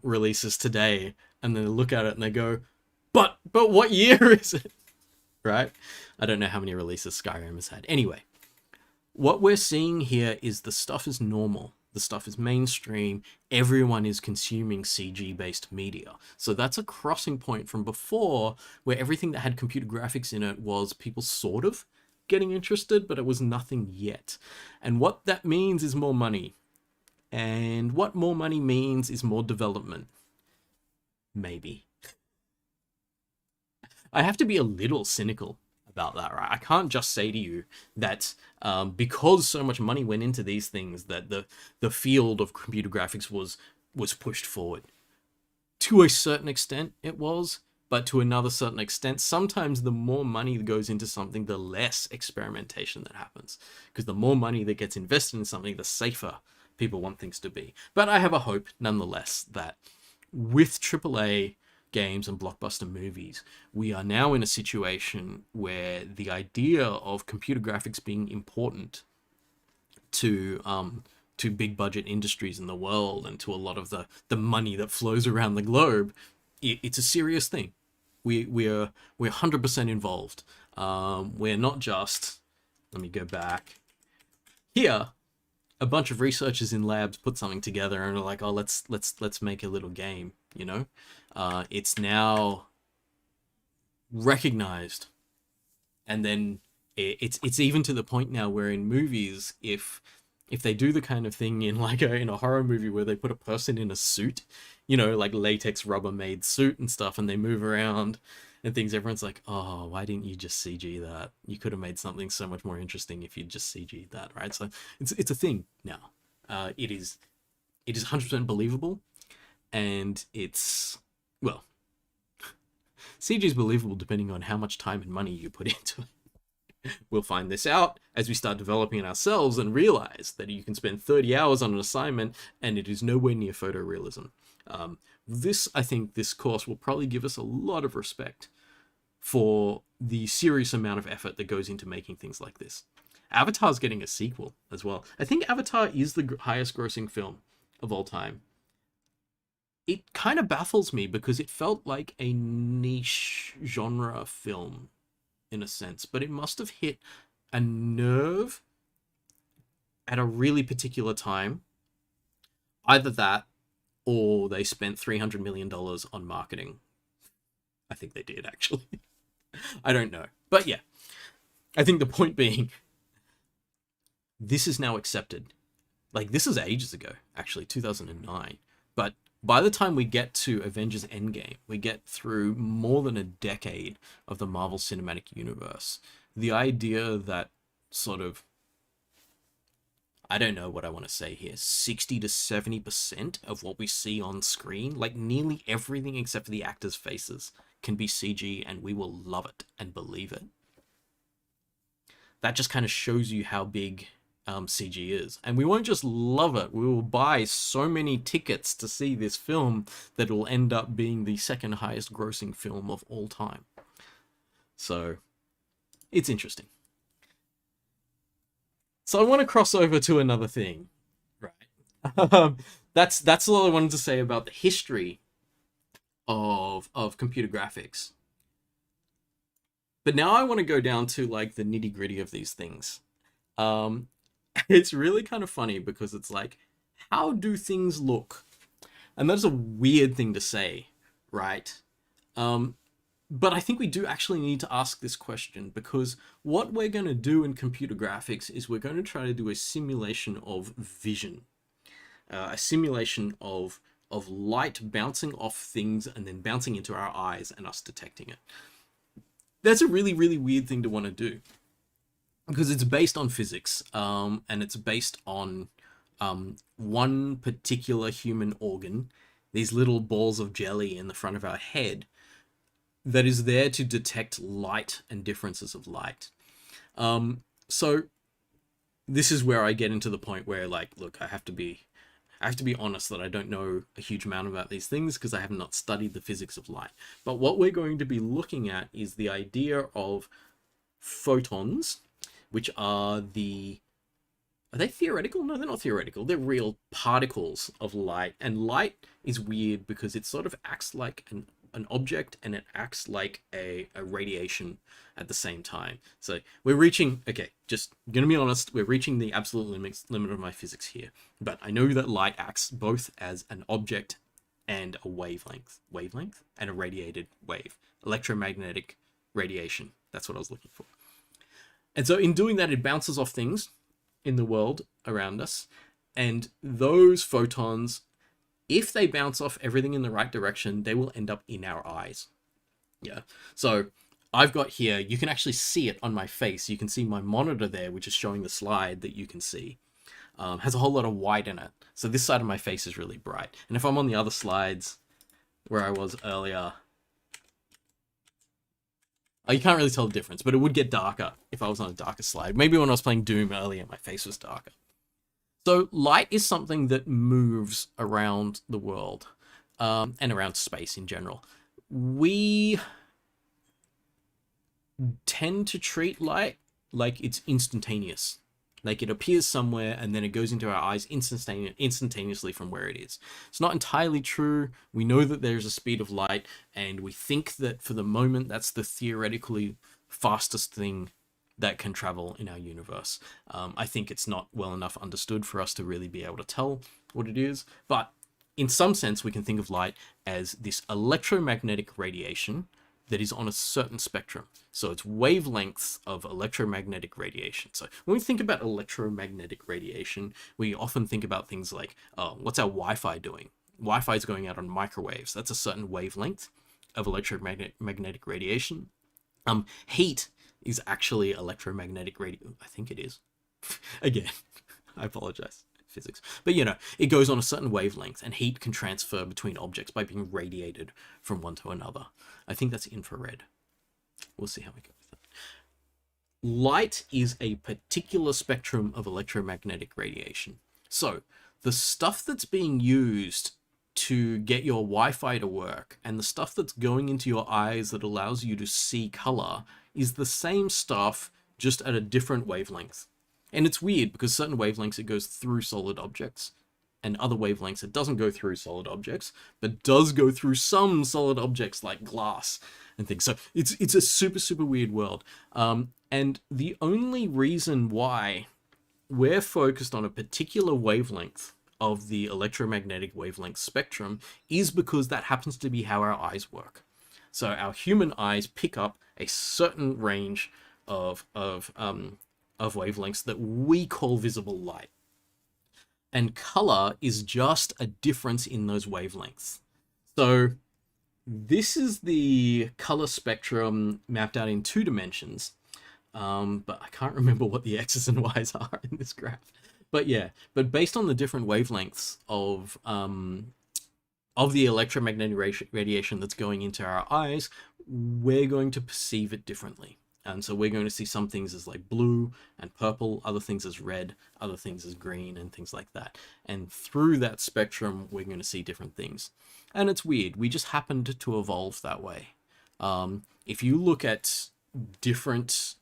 releases today, and then they look at it and they go, but what year is it? Right? I don't know how many releases Skyrim has had. Anyway, what we're seeing here is the stuff is normal. the stuff is mainstream, everyone is consuming CG-based media. So that's a crossing point from before, where everything that had computer graphics in it was people sort of getting interested, but it was nothing yet. And what that means is more money. And what more money means is more development. Maybe. I have to be a little cynical about that, right? I can't just say to you that because so much money went into these things, that the field of computer graphics was pushed forward. To a certain extent, it was, but to another certain extent, sometimes the more money that goes into something, the less experimentation that happens. Because the more money that gets invested in something, the safer people want things to be. But I have a hope, nonetheless, that with AAA games and blockbuster movies, we are now in a situation where the idea of computer graphics being important to big budget industries in the world and to a lot of the money that flows around the globe, it's a serious thing. We're 100% involved. We're not just, let me go back here. A bunch of researchers in labs put something together and are like, oh, let's make a little game, you know? It's now recognized, and then it's even to the point now where in movies, if they do the kind of thing in in a horror movie where they put a person in a suit, you know, like latex Rubbermaid suit and stuff, and they move around and things, everyone's like, oh, why didn't you just CG that? You could have made something so much more interesting if you just CG'd that, right? So it's a thing now. It is 100% believable, and it's, well, CG is believable depending on how much time and money you put into it. We'll find this out as we start developing it ourselves and realize that you can spend 30 hours on an assignment and it is nowhere near photorealism. I think this course will probably give us a lot of respect for the serious amount of effort that goes into making things like this. Avatar's getting a sequel as well. I think Avatar is the highest grossing film of all time. It kind of baffles me because it felt like a niche genre film in a sense, but it must have hit a nerve at a really particular time. Either that, or they spent $300 million on marketing. I think they did, actually. I don't know. But yeah, I think the point being, this is now accepted. Like, this is ages ago, actually, 2009. But by the time we get to Avengers Endgame, we get through more than a decade of the Marvel Cinematic Universe. The idea that sort of, I don't know what I want to say here, 60 to 70% of what we see on screen, like nearly everything except for the actors' faces, can be CG, and we will love it and believe it. That just kind of shows you how big CG is. And we won't just love it, we will buy so many tickets to see this film that it will end up being the second highest grossing film of all time. So, it's interesting. So I want to cross over to another thing, right? That's all I wanted to say about the history of computer graphics. But now I want to go down to like the nitty gritty of these things. It's really kind of funny because it's like, how do things look? And that's a weird thing to say, right? But I think we do actually need to ask this question, because what we're going to do in computer graphics is we're going to try to do a simulation of vision, a simulation of light bouncing off things and then bouncing into our eyes and us detecting it. That's a really, really weird thing to want to do, because it's based on physics, and it's based on one particular human organ, these little balls of jelly in the front of our head, that is there to detect light and differences of light. So this is where I get into the point where, like, look, I have to be honest that I don't know a huge amount about these things because I have not studied the physics of light. But what we're going to be looking at is the idea of photons, which are they theoretical? No, they're not theoretical. They're real particles of light. And light is weird because it sort of acts like an object and it acts like a radiation at the same time. So we're reaching, okay, just gonna be honest, we're reaching the absolute limit of my physics here. But I know that light acts both as an object and a wavelength, and a radiated wave, electromagnetic radiation. That's what I was looking for. And so in doing that, it bounces off things in the world around us, and those photons, if they bounce off everything in the right direction, they will end up in our eyes. Yeah. So I've got here, you can actually see it on my face. You can see my monitor there, which is showing the slide that you can see. Has a whole lot of white in it. So this side of my face is really bright. And if I'm on the other slides where I was earlier, you can't really tell the difference, but it would get darker if I was on a darker slide. Maybe when I was playing Doom earlier, my face was darker. So light is something that moves around the world, and around space in general. We tend to treat light like it's instantaneous. Like it appears somewhere and then it goes into our eyes instantaneously from where it is. It's not entirely true. We know that there's a speed of light, and we think that for the moment that's the theoretically fastest thing that can travel in our universe. I think it's not well enough understood for us to really be able to tell what it is, but in some sense we can think of light as this electromagnetic radiation that is on a certain spectrum. So it's wavelengths of electromagnetic radiation. So when we think about electromagnetic radiation, we often think about things like, what's our Wi-Fi doing? Wi-Fi is going out on microwaves. That's a certain wavelength of electromagnetic radiation. Heat is actually electromagnetic radiation. I think it is. Again, I apologize. Physics. But you know, it goes on a certain wavelength, and heat can transfer between objects by being radiated from one to another. I think that's infrared. We'll see how we go with that. Light is a particular spectrum of electromagnetic radiation. So the stuff that's being used to get your Wi-Fi to work and the stuff that's going into your eyes that allows you to see color is the same stuff, just at a different wavelength. And it's weird because certain wavelengths it goes through solid objects, and other wavelengths it doesn't go through solid objects, but does go through some solid objects like glass and things. So it's a super, super weird world. And the only reason why we're focused on a particular wavelength of the electromagnetic wavelength spectrum is because that happens to be how our eyes work. So our human eyes pick up a certain range of wavelengths that we call visible light. And color is just a difference in those wavelengths. So this is the color spectrum mapped out in 2 dimensions. But I can't remember what the X's and Y's are in this graph. But yeah, but based on the different wavelengths of the electromagnetic radiation that's going into our eyes, we're going to perceive it differently. And so we're going to see some things as like blue and purple, other things as red, other things as green, and things like that. And through that spectrum, we're going to see different things. And it's weird. We just happened to evolve that way. If you look at different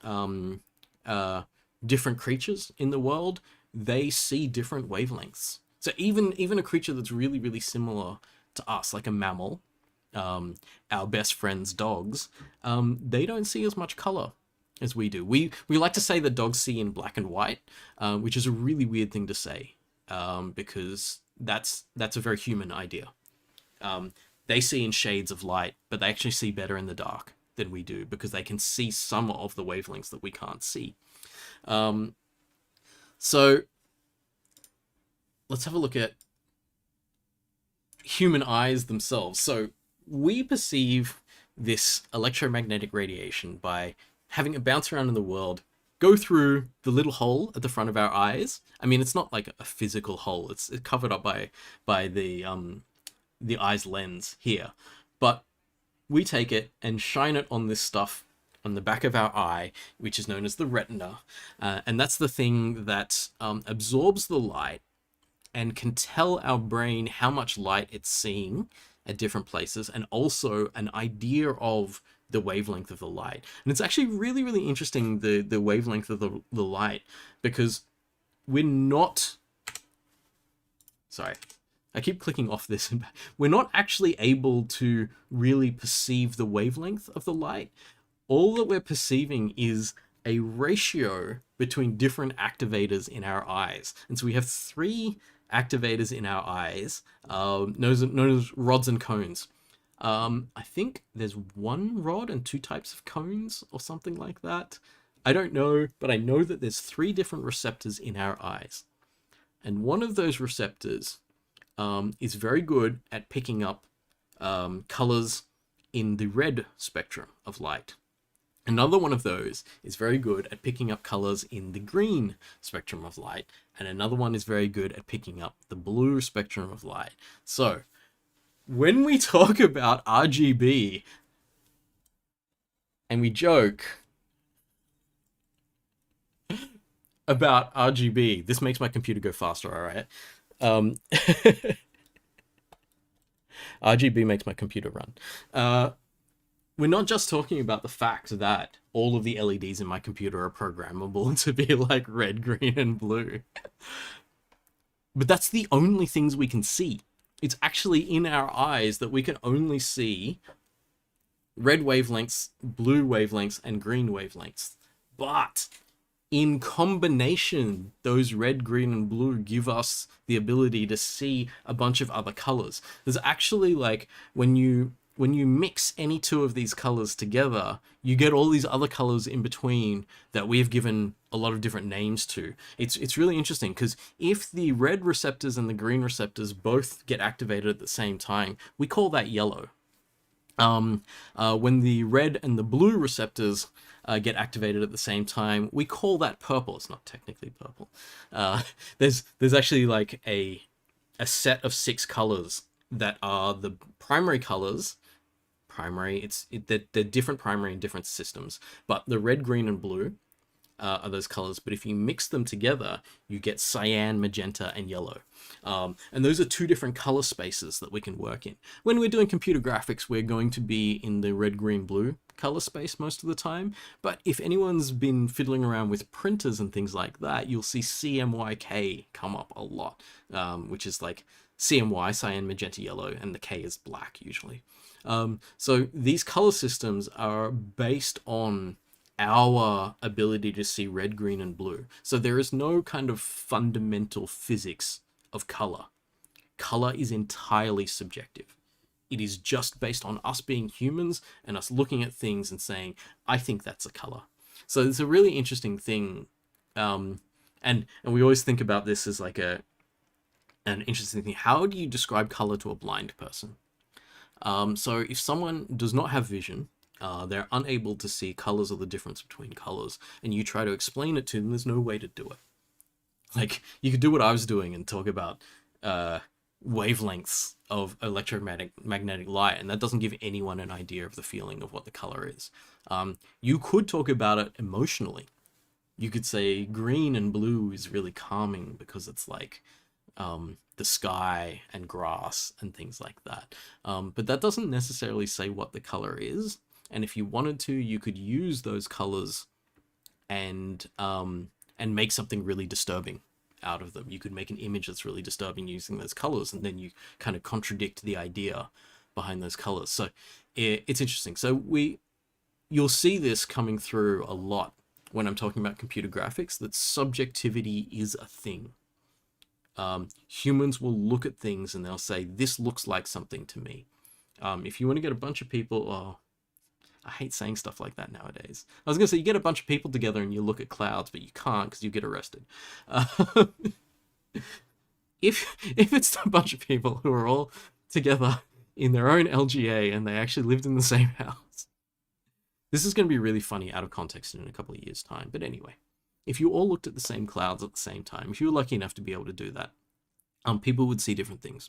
creatures in the world, they see different wavelengths. So even a creature that's really, really similar to us, like a mammal, our best friends dogs, they don't see as much color as we do. We like to say that dogs see in black and white, which is a really weird thing to say, because that's a very human idea. They see in shades of light, but they actually see better in the dark than we do because they can see some of the wavelengths that we can't see. So let's have a look at human eyes themselves. So we perceive this electromagnetic radiation by having it bounce around in the world, go through the little hole at the front of our eyes. I mean, it's not like a physical hole. It's covered up by the eye's lens here. But we take it and shine it on this stuff on the back of our eye, which is known as the retina. And that's the thing that absorbs the light and can tell our brain how much light it's seeing at different places, and also an idea of the wavelength of the light. And it's actually really, really interesting, the wavelength of the light, because we're not... Sorry. I keep clicking off this, and we're not actually able to really perceive the wavelength of the light. All that we're perceiving is a ratio between different activators in our eyes. And so we have 3 activators in our eyes, known as rods and cones. I think there's 1 rod and 2 types of cones or something like that. I don't know, but I know that there's 3 different receptors in our eyes. And one of those receptors is very good at picking up colors in the red spectrum of light. Another one of those is very good at picking up colors in the green spectrum of light. And another one is very good at picking up the blue spectrum of light. So when we talk about RGB and we joke about RGB, this makes my computer go faster, all right? RGB makes my computer run. We're not just talking about the fact that all of the LEDs in my computer are programmable to be like red, green, and blue. But that's the only things we can see. It's actually in our eyes that we can only see red wavelengths, blue wavelengths, and green wavelengths. But in combination, those red, green, and blue give us the ability to see a bunch of other colors. There's actually, like, when you mix any 2 of these colors together, you get all these other colors in between that we've given a lot of different names to. It's really interesting, because if the red receptors and the green receptors both get activated at the same time, we call that yellow. When the red and the blue receptors get activated at the same time, we call that purple. It's not technically purple. There's actually like a set of 6 colors that are the primary colors. They're different primary in different systems, but the red, green, and blue are those colors. But if you mix them together, you get cyan, magenta, and yellow. And those are 2 different color spaces that we can work in. When we're doing computer graphics, we're going to be in the red, green, blue color space most of the time. But if anyone's been fiddling around with printers and things like that, you'll see CMYK come up a lot, which is like CMY, cyan, magenta, yellow, and the K is black usually. So these color systems are based on our ability to see red, green, and blue. So there is no kind of fundamental physics of color. Color is entirely subjective. It is just based on us being humans and us looking at things and saying, I think that's a color. So it's a really interesting thing. And we always think about this as like an interesting thing. How do you describe color to a blind person? So if someone does not have vision, they're unable to see colors or the difference between colors, and you try to explain it to them, there's no way to do it. Like, you could do what I was doing and talk about wavelengths of electromagnetic light, and that doesn't give anyone an idea of the feeling of what the color is. You could talk about it emotionally. You could say green and blue is really calming because it's like the sky and grass and things like that. But that doesn't necessarily say what the color is. And if you wanted to, you could use those colors and make something really disturbing out of them. You could make an image that's really disturbing using those colors, and then you kind of contradict the idea behind those colors. So it's interesting. So you'll see this coming through a lot when I'm talking about computer graphics, that subjectivity is a thing. Humans will look at things and they'll say, this looks like something to me. If you want to get a bunch of people, I hate saying stuff like that nowadays. I was going to say, you get a bunch of people together and you look at clouds, but you can't because you get arrested. If it's a bunch of people who are all together in their own LGA and they actually lived in the same house, this is going to be really funny out of context in a couple of years' time. But anyway, if you all looked at the same clouds at the same time, if you were lucky enough to be able to do that, people would see different things.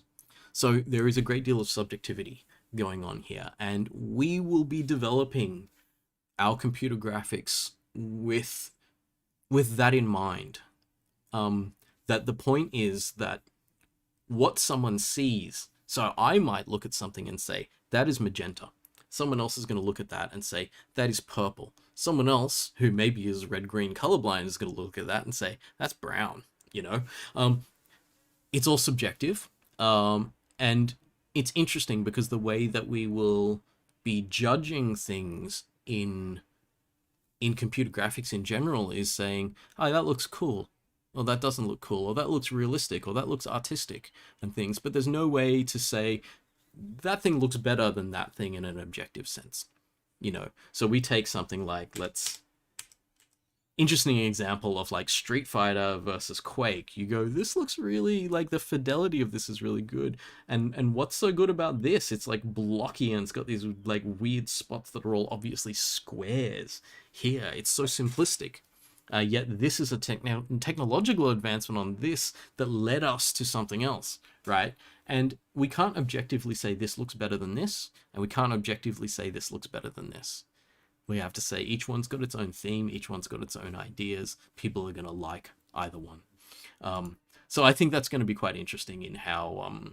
So there is a great deal of subjectivity going on here, and we will be developing our computer graphics with that in mind. That the point is that what someone sees, so I might look at something and say, that is magenta. Someone else is going to look at that and say, that is purple. Someone else, who maybe is red-green colorblind, is going to look at that and say, that's brown, you know? It's all subjective. And it's interesting because the way that we will be judging things in computer graphics in general is saying, oh, that looks cool, or that doesn't look cool, or that looks realistic, or that looks artistic and things. But there's no way to say that thing looks better than that thing in an objective sense, you know? So we take something like, interesting example of like Street Fighter versus Quake. You go, this looks really, like, the fidelity of this is really good. And what's so good about this? It's like blocky and it's got these like weird spots that are all obviously squares. Here, it's so simplistic. Yet this is a technological advancement on this that led us to something else, right? And we can't objectively say this looks better than this, and we can't objectively say this looks better than this. We have to say each one's got its own theme, each one's got its own ideas. People are going to like either one. So I think that's going to be quite interesting in how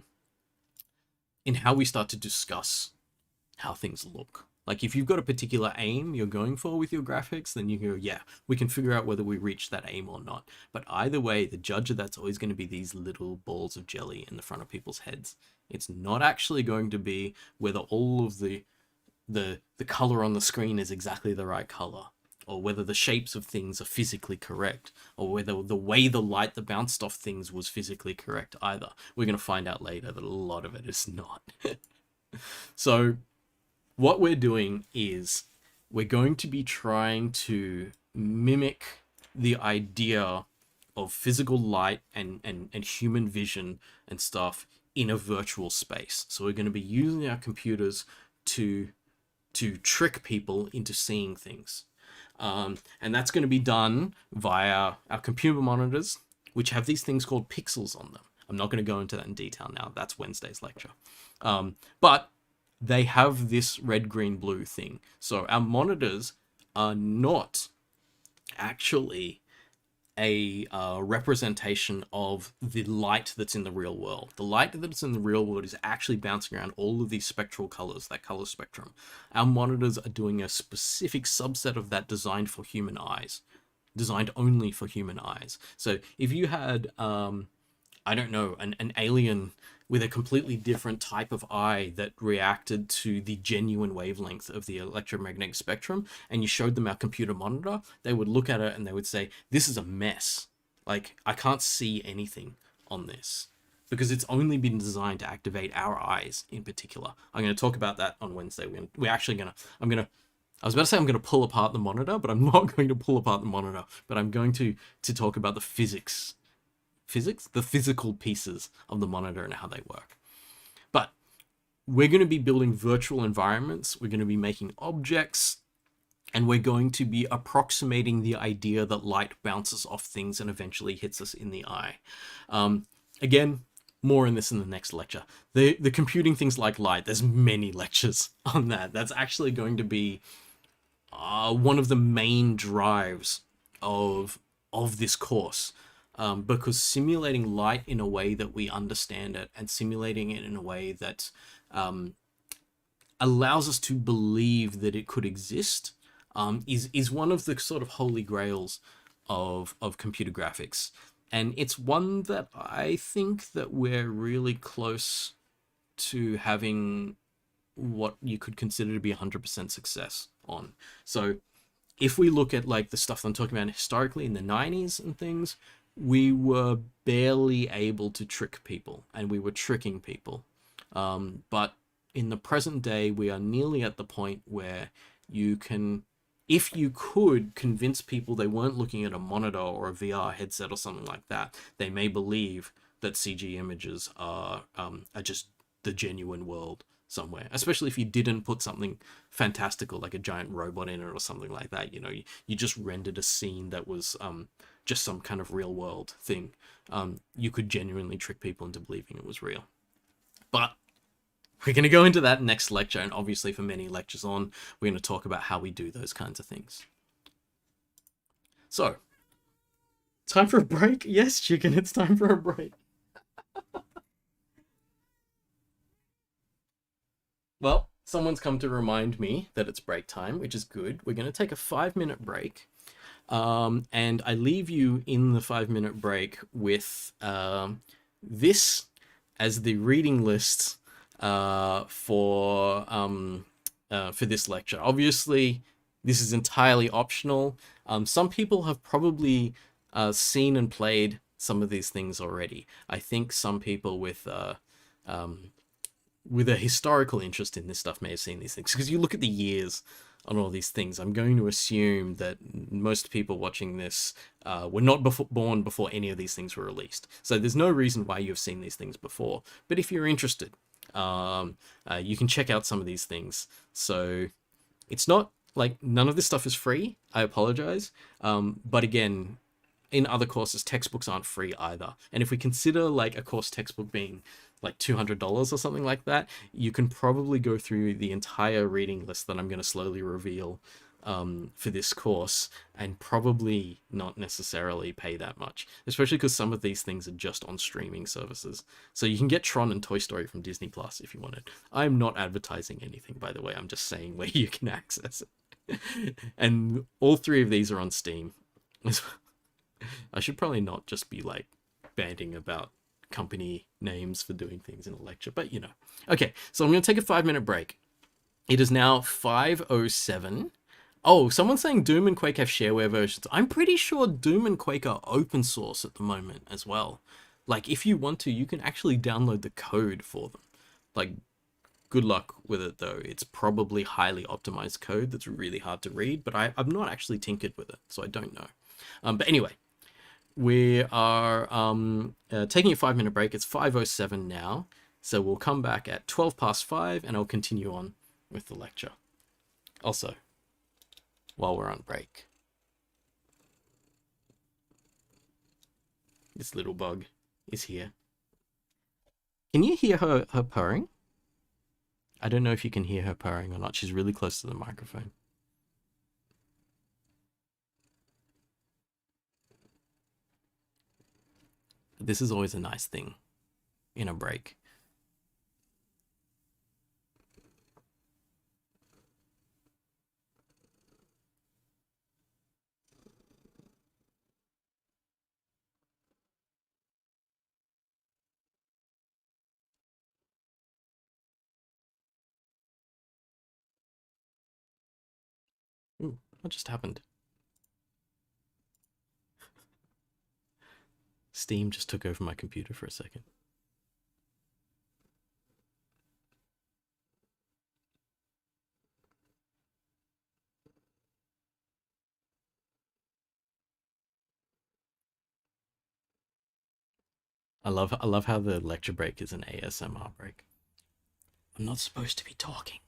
we start to discuss how things look. Like, if you've got a particular aim you're going for with your graphics, then you go, yeah, we can figure out whether we reach that aim or not. But either way, the judge of that's always going to be these little balls of jelly in the front of people's heads. It's not actually going to be whether all of the color on the screen is exactly the right color, or whether the shapes of things are physically correct, or whether the way the light that bounced off things was physically correct either. We're going to find out later that a lot of it is not. So what we're doing is we're going to be trying to mimic the idea of physical light and human vision and stuff in a virtual space. So we're going to be using our computers to trick people into seeing things. And that's going to be done via our computer monitors, which have these things called pixels on them. I'm not going to go into that in detail now. That's Wednesday's lecture. But they have this red, green, blue thing. So our monitors are not actually a representation of the light that's in the real world. The light that's in the real world is actually bouncing around all of these spectral colors, that color spectrum. Our monitors are doing a specific subset of that designed for human eyes, designed only for human eyes. So if you had, I don't know, an alien with a completely different type of eye that reacted to the genuine wavelength of the electromagnetic spectrum, and you showed them our computer monitor, they would look at it and they would say, this is a mess. Like, I can't see anything on this. Because it's only been designed to activate our eyes in particular. I'm going to talk about that on Wednesday. I was about to say I'm going to pull apart the monitor, but I'm not going to pull apart the monitor. But I'm going to talk about the physics, the physical pieces of the monitor and how they work. But we're going to be building virtual environments. We're going to be making objects, and we're going to be approximating the idea that light bounces off things and eventually hits us in the eye. Again, more in this in the next lecture. The computing things like light, there's many lectures on that. That's actually going to be one of the main drives of this course. Because simulating light in a way that we understand it, and simulating it in a way that allows us to believe that it could exist, is one of the sort of holy grails of computer graphics. And it's one that I think that we're really close to having what you could consider to be 100% success on. So if we look at like the stuff I'm talking about historically in the 90s and things, we were barely able to trick people, and we were tricking people. But in the present day, we are nearly at the point where you can, if you could convince people they weren't looking at a monitor or a VR headset or something like that, they may believe that CG images are just the genuine world somewhere, especially if you didn't put something fantastical like a giant robot in it or something like that. You know, you just rendered a scene that was just some kind of real world thing. You could genuinely trick people into believing it was real. But we're going to go into that next lecture, and obviously for many lectures on, we're going to talk about how we do those kinds of things. So, time for a break? Yes, chicken, it's time for a break. Well, someone's come to remind me that it's break time, which is good. We're going to take a 5-minute break. And I leave you in the 5-minute break with this as the reading list for this lecture. Obviously, this is entirely optional. Some people have probably seen and played some of these things already. I think some people with a historical interest in this stuff may have seen these things, because you look at the years on all these things. I'm going to assume that most people watching this were not born before any of these things were released. So there's no reason why you've seen these things before. But if you're interested, you can check out some of these things. So it's not like none of this stuff is free. I apologize. But again, in other courses, textbooks aren't free either. And if we consider like a course textbook being like $200 or something like that, you can probably go through the entire reading list that I'm going to slowly reveal for this course and probably not necessarily pay that much, especially because some of these things are just on streaming services. So you can get Tron and Toy Story from Disney Plus if you wanted. I'm not advertising anything, by the way. I'm just saying where you can access it. And all three of these are on Steam. I should probably not just be like banting about company names for doing things in a lecture, but you know. Okay, so I'm going to take a 5-minute break. It is now 5:07. Oh, someone's saying Doom and Quake have shareware versions. I'm pretty sure Doom and Quake are open source at the moment as well. Like, if you want to, you can actually download the code for them. Like, good luck with it though. It's probably highly optimized code that's really hard to read, but I've not actually tinkered with it, so I don't know. But anyway, we are taking a 5-minute break. It's 5:07 now, so we'll come back at 5:12 and I'll continue on with the lecture. Also, while we're on break, this little bug is here. Can you hear her purring? I don't know if you can hear her purring or not. She's really close to the microphone. This is always a nice thing in a break. Ooh, what just happened? Steam just took over my computer for a second. I love how the lecture break is an ASMR break. I'm not supposed to be talking.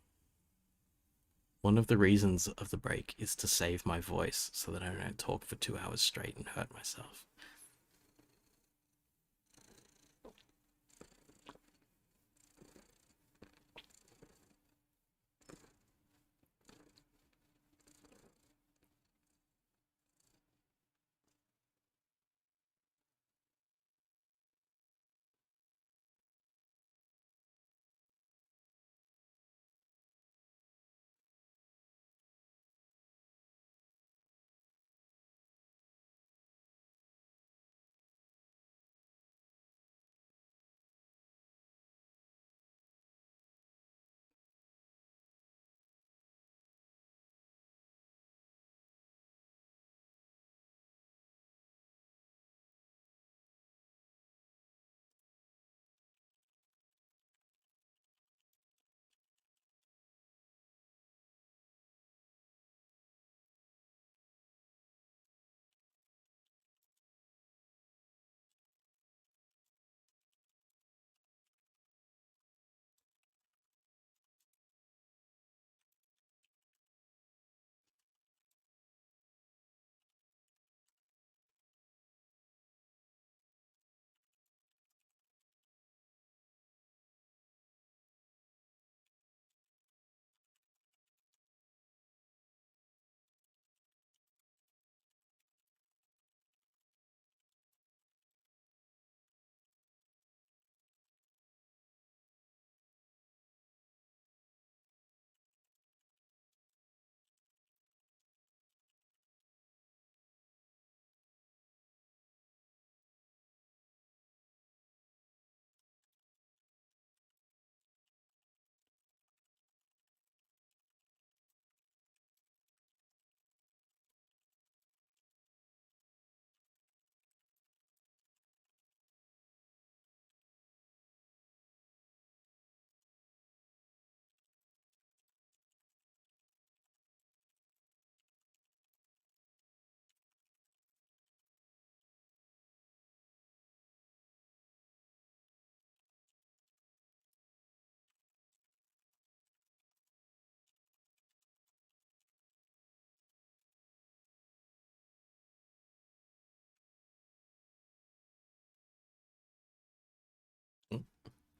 One of the reasons of the break is to save my voice so that I don't talk for 2 hours straight and hurt myself.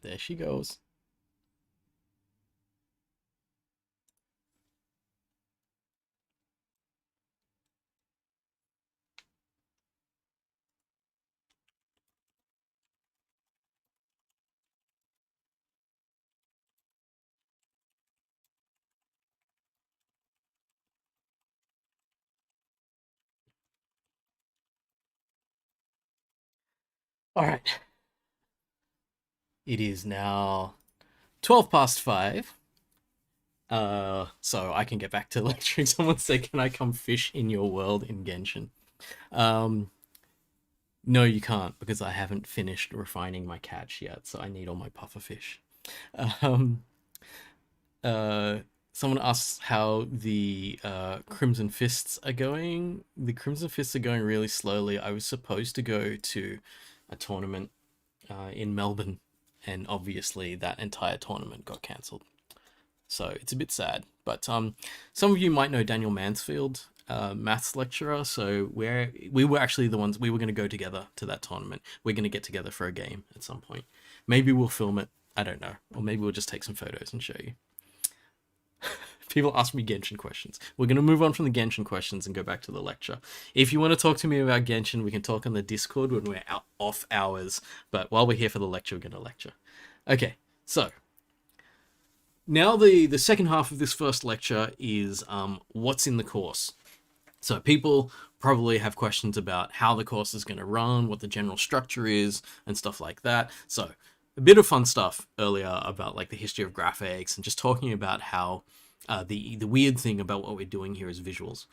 There she goes. All right. It is now 12 past 5. So I can get back to lecturing. Someone said, can I come fish in your world in Genshin? No, you can't, because I haven't finished refining my catch yet, so I need all my pufferfish. Someone asks how the Crimson Fists are going. The Crimson Fists are going really slowly. I was supposed to go to a tournament in Melbourne, and obviously that entire tournament got cancelled. So it's a bit sad. But some of you might know Daniel Mansfield, maths lecturer. So we were actually the ones, we were going to go together to that tournament. We're going to get together for a game at some point. Maybe we'll film it. I don't know. Or maybe we'll just take some photos and show you. People ask me Genshin questions. We're going to move on from the Genshin questions and go back to the lecture. If you want to talk to me about Genshin, we can talk on the Discord when we're out off hours. But while we're here for the lecture, we're going to lecture. Okay, so now the second half of this first lecture is what's in the course. So people probably have questions about how the course is going to run, what the general structure is, and stuff like that. So a bit of fun stuff earlier about like the history of graphics and just talking about how the weird thing about what we're doing here is visuals.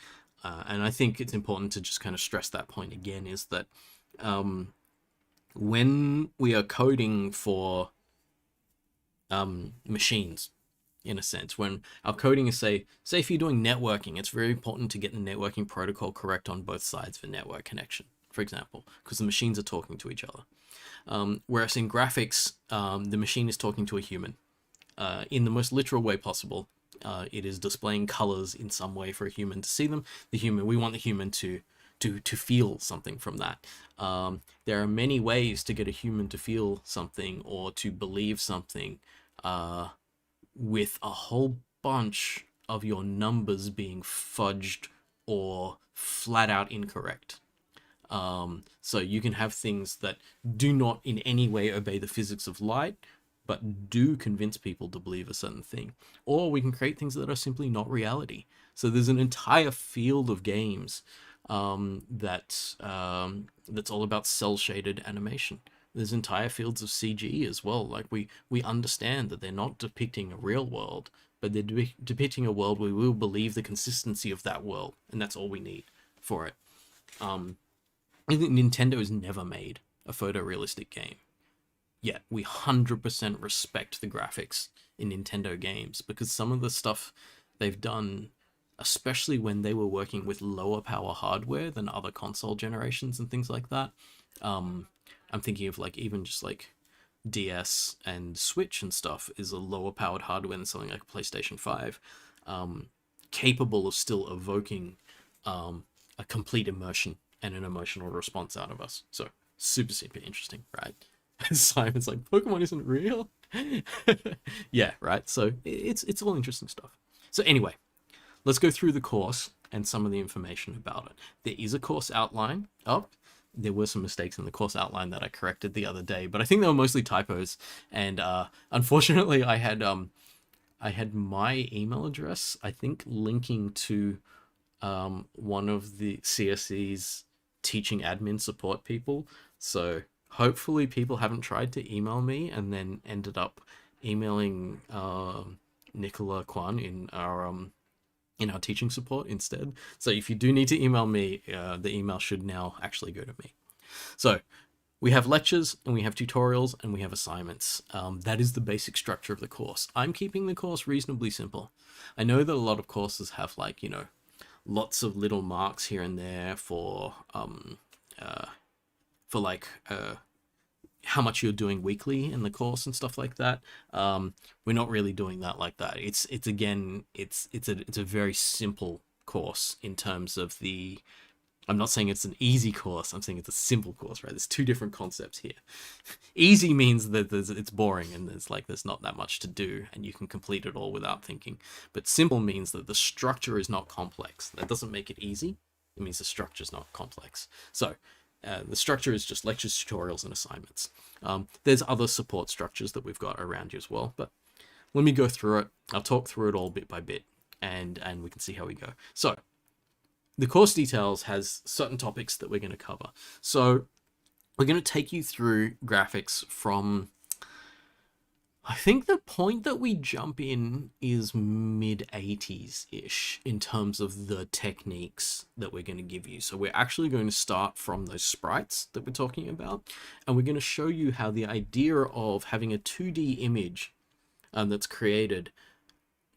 And I think it's important to just kind of stress that point again, is that when we are coding for machines, in a sense, when our coding is say if you're doing networking, it's very important to get the networking protocol correct on both sides of a network connection, for example, because the machines are talking to each other. Whereas in graphics, the machine is talking to a human in the most literal way possible. It is displaying colors in some way for a human to see them. We want the human to feel something from that. There are many ways to get a human to feel something or to believe something with a whole bunch of your numbers being fudged or flat out incorrect. So you can have things that do not in any way obey the physics of light, but do convince people to believe a certain thing. Or we can create things that are simply not reality. So there's an entire field of games that's all about cel-shaded animation. There's entire fields of CG as well. Like we understand that they're not depicting a real world, but they're depicting a world where we will believe the consistency of that world, and that's all we need for it. I think Nintendo has never made a photorealistic game. Yet we 100% respect the graphics in Nintendo games, because some of the stuff they've done, especially when they were working with lower power hardware than other console generations and things like that. I'm thinking of like even just like DS and Switch and stuff is a lower powered hardware than something like PlayStation 5, capable of still evoking a complete immersion and an emotional response out of us. So super interesting, right? Simon's like, Pokemon isn't real. Yeah, right. So it's all interesting stuff. So anyway, let's go through the course and some of the information about it. There is a course outline up. There were some mistakes in the course outline that I corrected the other day, but I think they were mostly typos. And unfortunately, I had my email address, I think, linking to one of the CSE's teaching admin support people. So hopefully people haven't tried to email me and then ended up emailing Nicola Kwan in our teaching support instead. So if you do need to email me, the email should now actually go to me. So we have lectures and we have tutorials and we have assignments. That is the basic structure of the course. I'm keeping the course reasonably simple. I know that a lot of courses have like, lots of little marks here and there for like how much you're doing weekly in the course and stuff like that. We're not really doing that like that. It's a very simple course in terms of the I'm not saying it's an easy course. I'm saying it's a simple course, right? There's two different concepts here. Easy means that it's boring and there's not that much to do and you can complete it all without thinking. But simple means that the structure is not complex. That doesn't make it easy. It means the structure is not complex. So the structure is just lectures, tutorials, and assignments. There's other support structures that we've got around you as well, but let me go through it. I'll talk through it all bit by bit, and we can see how we go. So the course details has certain topics that we're going to cover. So we're going to take you through graphics from, I think the point that we jump in is mid-80s-ish in terms of the techniques that we're going to give you. So we're actually going to start from those sprites that we're talking about, and we're going to show you how the idea of having a 2D image that's created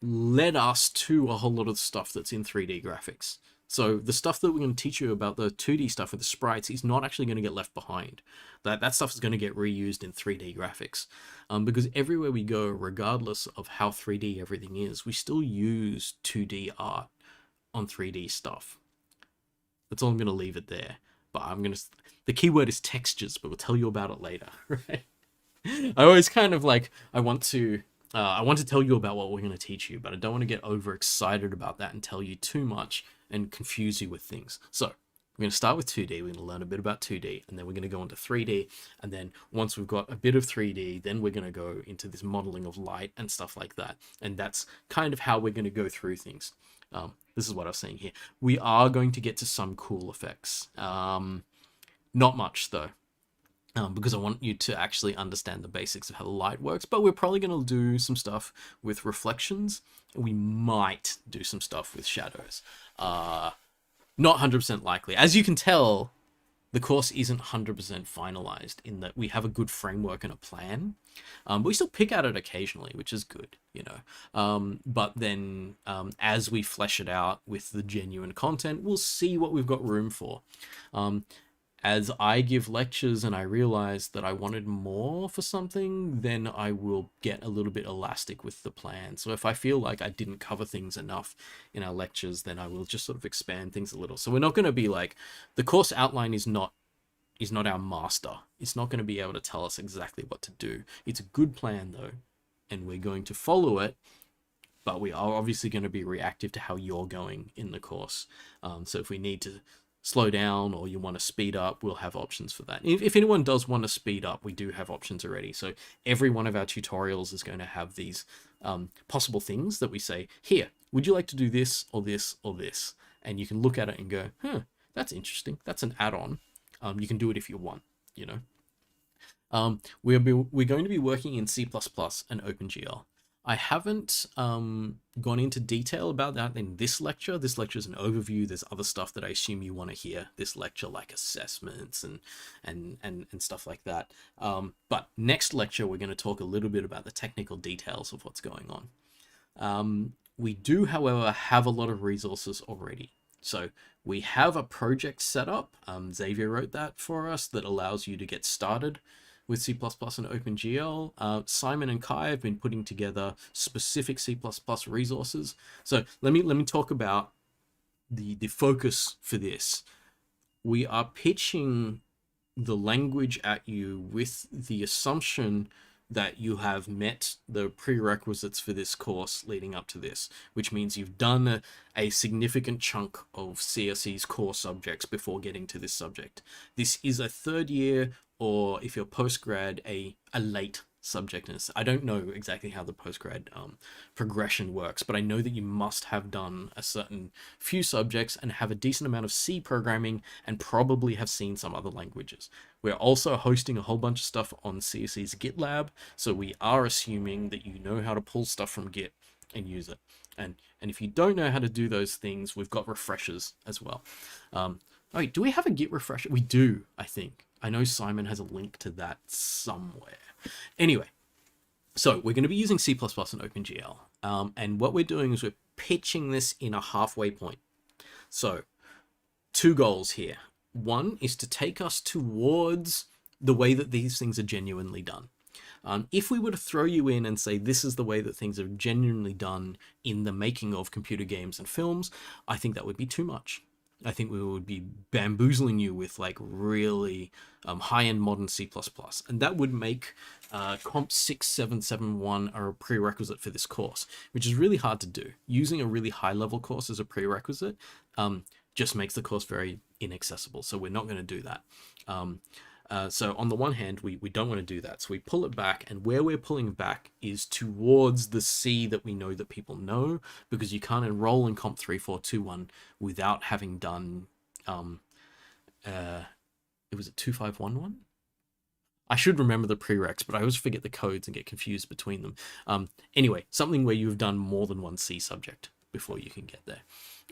led us to a whole lot of stuff that's in 3D graphics. So the stuff that we're going to teach you about the 2D stuff with the sprites is not actually going to get left behind. That stuff is going to get reused in 3D graphics. Because everywhere we go, regardless of how 3D everything is, we still use 2D art on 3D stuff. That's all I'm going to leave it there. But the keyword is textures, but we'll tell you about it later, right? I always kind of I want to tell you about what we're going to teach you, but I don't want to get overexcited about that and tell you too much and confuse you with things. So we're going to start with 2D. We're going to learn a bit about 2D, and then we're going to go into 3D. And then once we've got a bit of 3D, then we're going to go into this modeling of light and stuff like that. And that's kind of how we're going to go through things. This is what I was saying here. We are going to get to some cool effects. Not much though. Because I want you to actually understand the basics of how the light works, but we're probably going to do some stuff with reflections. We might do some stuff with shadows. Not 100% likely. As you can tell, the course isn't 100% finalized in that we have a good framework and a plan, but we still pick at it occasionally, which is good, you know. But then as we flesh it out with the genuine content, we'll see what we've got room for. As I give lectures and I realize that I wanted more for something, then I will get a little bit elastic with the plan. So if I feel like I didn't cover things enough in our lectures, then I will just sort of expand things a little. So we're not going to be like, the course outline is not our master. It's not going to be able to tell us exactly what to do. It's a good plan though, and we're going to follow it, but we are obviously going to be reactive to how you're going in the course. So if we need to slow down or you want to speed up, we'll have options for that. If anyone does want to speed up, we do have options already. So every one of our tutorials is going to have these possible things that we say, here, would you like to do this or this or this? And you can look at it and go, that's interesting. That's an add-on. You can do it if you want, you know. We're going to be working in C++ and OpenGL. I haven't gone into detail about that in this lecture. This lecture is an overview. There's other stuff that I assume you want to hear this lecture, like assessments and stuff like that. But next lecture, we're going to talk a little bit about the technical details of what's going on. We do, however, have a lot of resources already. So we have a project set up. Xavier wrote that for us that allows you to get started with C++ and OpenGL. Simon and Kai have been putting together specific C++ resources. So let me talk about the focus for this. We are pitching the language at you with the assumption that you have met the prerequisites for this course leading up to this, which means you've done a significant chunk of CSE's core subjects before getting to this subject. This is a third year, or if you're postgrad, a late subject. I don't know exactly how the postgrad progression works, but I know that you must have done a certain few subjects and have a decent amount of C programming and probably have seen some other languages. We're also hosting a whole bunch of stuff on CSE's GitLab, so we are assuming that you know how to pull stuff from Git and use it. And if you don't know how to do those things, we've got refreshers as well. Wait, do we have a Git refresher? We do, I think. I know Simon has a link to that somewhere. Anyway, so we're going to be using C++ and OpenGL. And what we're doing is we're pitching this in a halfway point. So, two goals here. One is to take us towards the way that these things are genuinely done. If we were to throw you in and say this is the way that things are genuinely done in the making of computer games and films, I think that would be too much. I think we would be bamboozling you with like really high-end modern C++, and that would make Comp 6771 a prerequisite for this course, which is really hard to do. Using a really high-level course as a prerequisite just makes the course very inaccessible, so we're not going to do that. So on the one hand, we don't want to do that. So we pull it back, and where we're pulling back is towards the C that we know that people know, because you can't enroll in Comp 3421 without having done, it was a 2511? I should remember the prereqs, but I always forget the codes and get confused between them. Anyway, something where you've done more than one C subject before you can get there.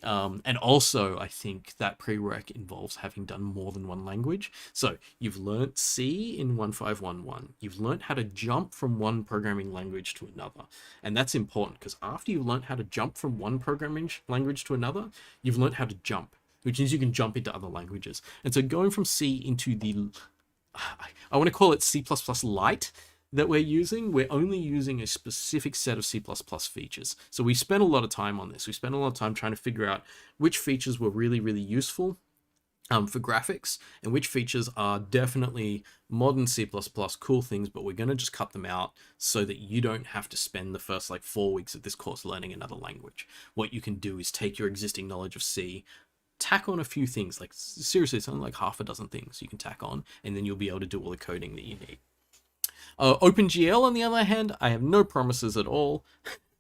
And also, I think that prereq involves having done more than one language. So you've learnt C in 1511. You've learnt how to jump from one programming language to another. And that's important, because after you've learnt how to jump from one programming language to another, you've learnt how to jump, which means you can jump into other languages. And so going from C into the, I want to call it C++ Lite, that we're only using a specific set of C++ features. So we spent a lot of time on this. We spent a lot of time trying to figure out which features were really, really useful for graphics, and which features are definitely modern C++ cool things, but we're going to just cut them out so that you don't have to spend the first like 4 weeks of this course learning another language. What you can do is take your existing knowledge of C, tack on a few things, like seriously, something like half a dozen things you can tack on, and then you'll be able to do all the coding that you need. OpenGL, on the other hand, I have no promises at all,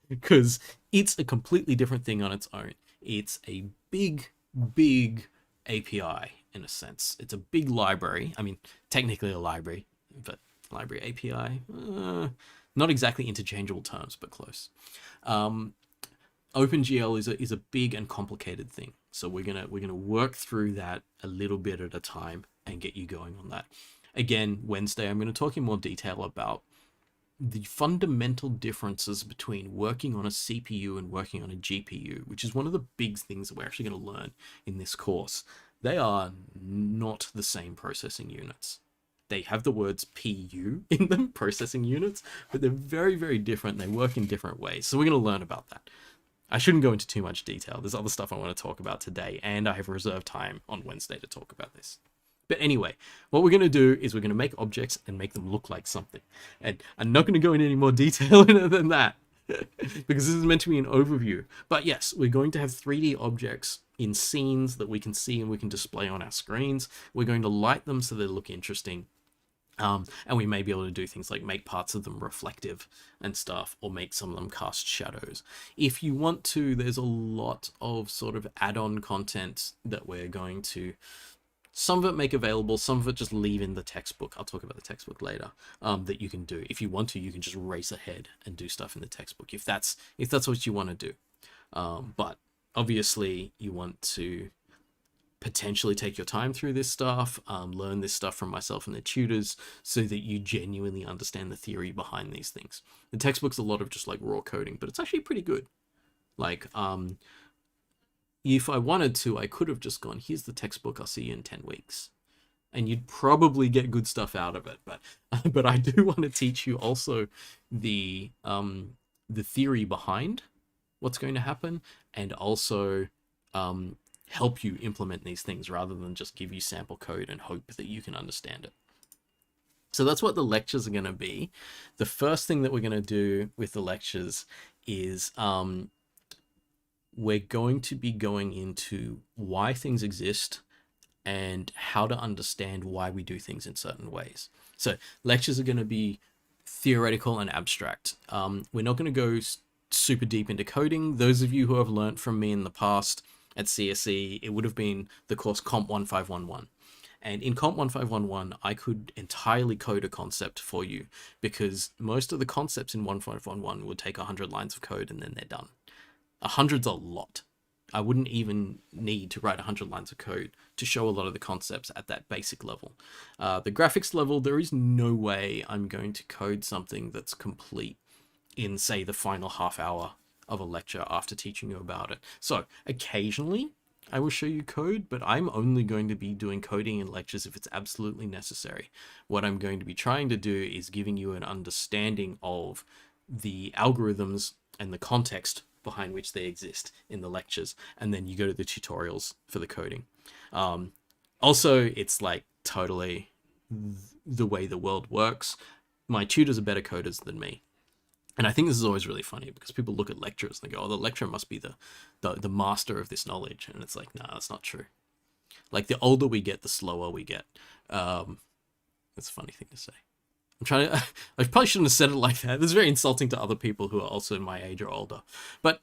because it's a completely different thing on its own. It's a big, big API, in a sense. It's a big library. I mean, technically a library, but library API, not exactly interchangeable terms, but close. OpenGL is a big and complicated thing. So we're gonna work through that a little bit at a time and get you going on that. Again, Wednesday, I'm going to talk in more detail about the fundamental differences between working on a CPU and working on a GPU, which is one of the big things that we're actually going to learn in this course. They are not the same processing units. They have the words PU in them, processing units, but they're very, very different. They work in different ways. So we're going to learn about that. I shouldn't go into too much detail. There's other stuff I want to talk about today, and I have reserved time on Wednesday to talk about this. But anyway, what we're going to do is we're going to make objects and make them look like something. And I'm not going to go into any more detail than that, because this is meant to be an overview. But yes, we're going to have 3D objects in scenes that we can see and we can display on our screens. We're going to light them so they look interesting. And we may be able to do things like make parts of them reflective and stuff, or make some of them cast shadows. If you want to, there's a lot of sort of add-on content that we're going to, some of it make available, some of it just leave in the textbook. I'll talk about the textbook later, that you can do. If you want to, you can just race ahead and do stuff in the textbook, if that's what you want to do. But obviously you want to potentially take your time through this stuff, learn this stuff from myself and the tutors, so that you genuinely understand the theory behind these things. The textbook's a lot of just like raw coding, but it's actually pretty good. Like, if I wanted to, I could have just gone, here's the textbook, I'll see you in 10 weeks. And you'd probably get good stuff out of it. But I do want to teach you also the theory behind what's going to happen, and also help you implement these things rather than just give you sample code and hope that you can understand it. So that's what the lectures are going to be. The first thing that we're going to do with the lectures is we're going to be going into why things exist and how to understand why we do things in certain ways. So lectures are going to be theoretical and abstract. We're not going to go super deep into coding. Those of you who have learnt from me in the past at CSE, it would have been the course Comp 1511. And in Comp 1511, I could entirely code a concept for you, because most of the concepts in 1511 would take 100 lines of code and then they're done. 100's a lot. I wouldn't even need to write 100 lines of code to show a lot of the concepts at that basic level. The graphics level, there is no way I'm going to code something that's complete in, say, the final half hour of a lecture after teaching you about it. So occasionally I will show you code, but I'm only going to be doing coding in lectures if it's absolutely necessary. What I'm going to be trying to do is giving you an understanding of the algorithms and the context behind which they exist in the lectures, and then you go to the tutorials for the coding. Also, it's like totally the way the world works. My tutors are better coders than me. And I think this is always really funny because people look at lecturers and they go, oh, the lecturer must be the master of this knowledge. And it's like, no, that's not true. Like, the older we get, the slower we get. That's a funny thing to say. I'm trying to, I probably shouldn't have said it like that. This is very insulting to other people who are also my age or older. But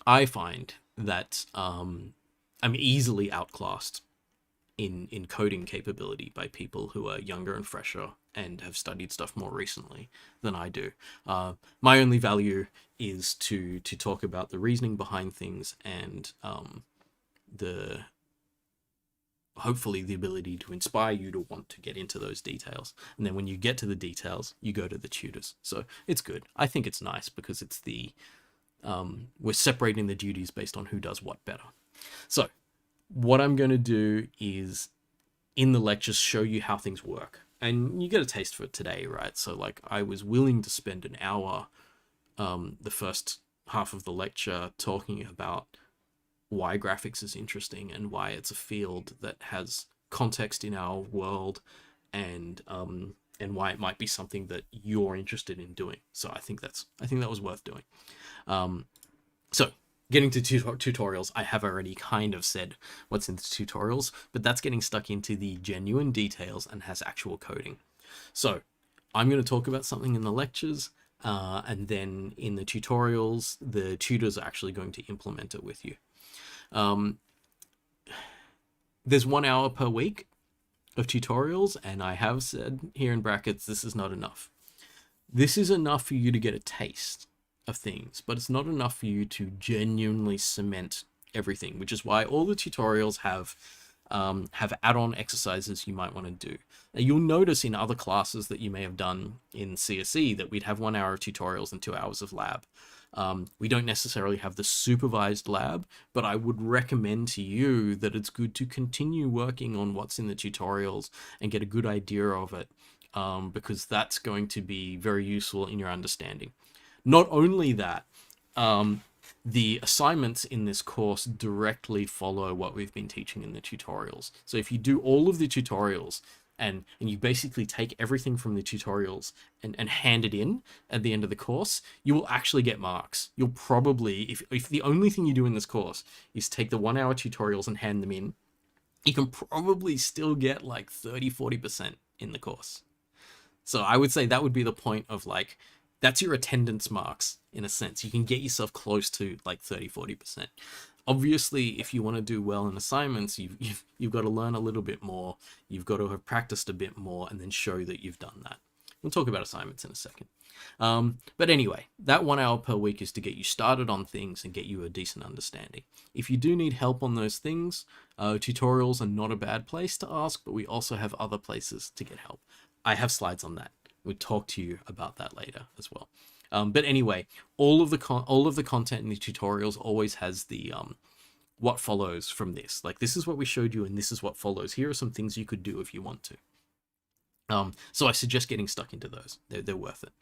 I find that I'm easily outclassed in coding capability by people who are younger and fresher and have studied stuff more recently than I do. My only value is to talk about the reasoning behind things and hopefully the ability to inspire you to want to get into those details. And then when you get to the details, you go to the tutors. So it's good. I think it's nice because it's we're separating the duties based on who does what better. So what I'm going to do is in the lectures show you how things work. And you get a taste for it today, right? So like I was willing to spend an hour, the first half of the lecture talking about why graphics is interesting and why it's a field that has context in our world, and why it might be something that you're interested in doing. So I think that was worth doing. So getting to tutorials, I have already kind of said what's in the tutorials, but that's getting stuck into the genuine details and has actual coding. So I'm going to talk about something in the lectures, and then in the tutorials, the tutors are actually going to implement it with you. There's 1 hour per week of tutorials, and I have said here in brackets, this is not enough. This is enough for you to get a taste of things, but it's not enough for you to genuinely cement everything, which is why all the tutorials have add-on exercises you might want to do. Now, you'll notice in other classes that you may have done in CSE that we'd have 1 hour of tutorials and 2 hours of lab. We don't necessarily have the supervised lab, but I would recommend to you that it's good to continue working on what's in the tutorials and get a good idea of it, because that's going to be very useful in your understanding. Not only that, the assignments in this course directly follow what we've been teaching in the tutorials. So if you do all of the tutorials and you basically take everything from the tutorials and hand it in at the end of the course, you will actually get marks. You'll probably, if the only thing you do in this course is take the 1 hour tutorials and hand them in, you can probably still get like 30-40% in the course. So I would say that would be the point of like, that's your attendance marks in a sense. You can get yourself close to like 30-40%. Obviously, if you want to do well in assignments, you've got to learn a little bit more. You've got to have practiced a bit more and then show that you've done that. We'll talk about assignments in a second. But anyway, that 1 hour per week is to get you started on things and get you a decent understanding. If you do need help on those things, tutorials are not a bad place to ask, but we also have other places to get help. I have slides on that. We'll talk to you about that later as well. But anyway, all of the content in the tutorials always has the what follows from this. Like, this is what we showed you and this is what follows. Here are some things you could do if you want to. So I suggest getting stuck into those. They're worth it.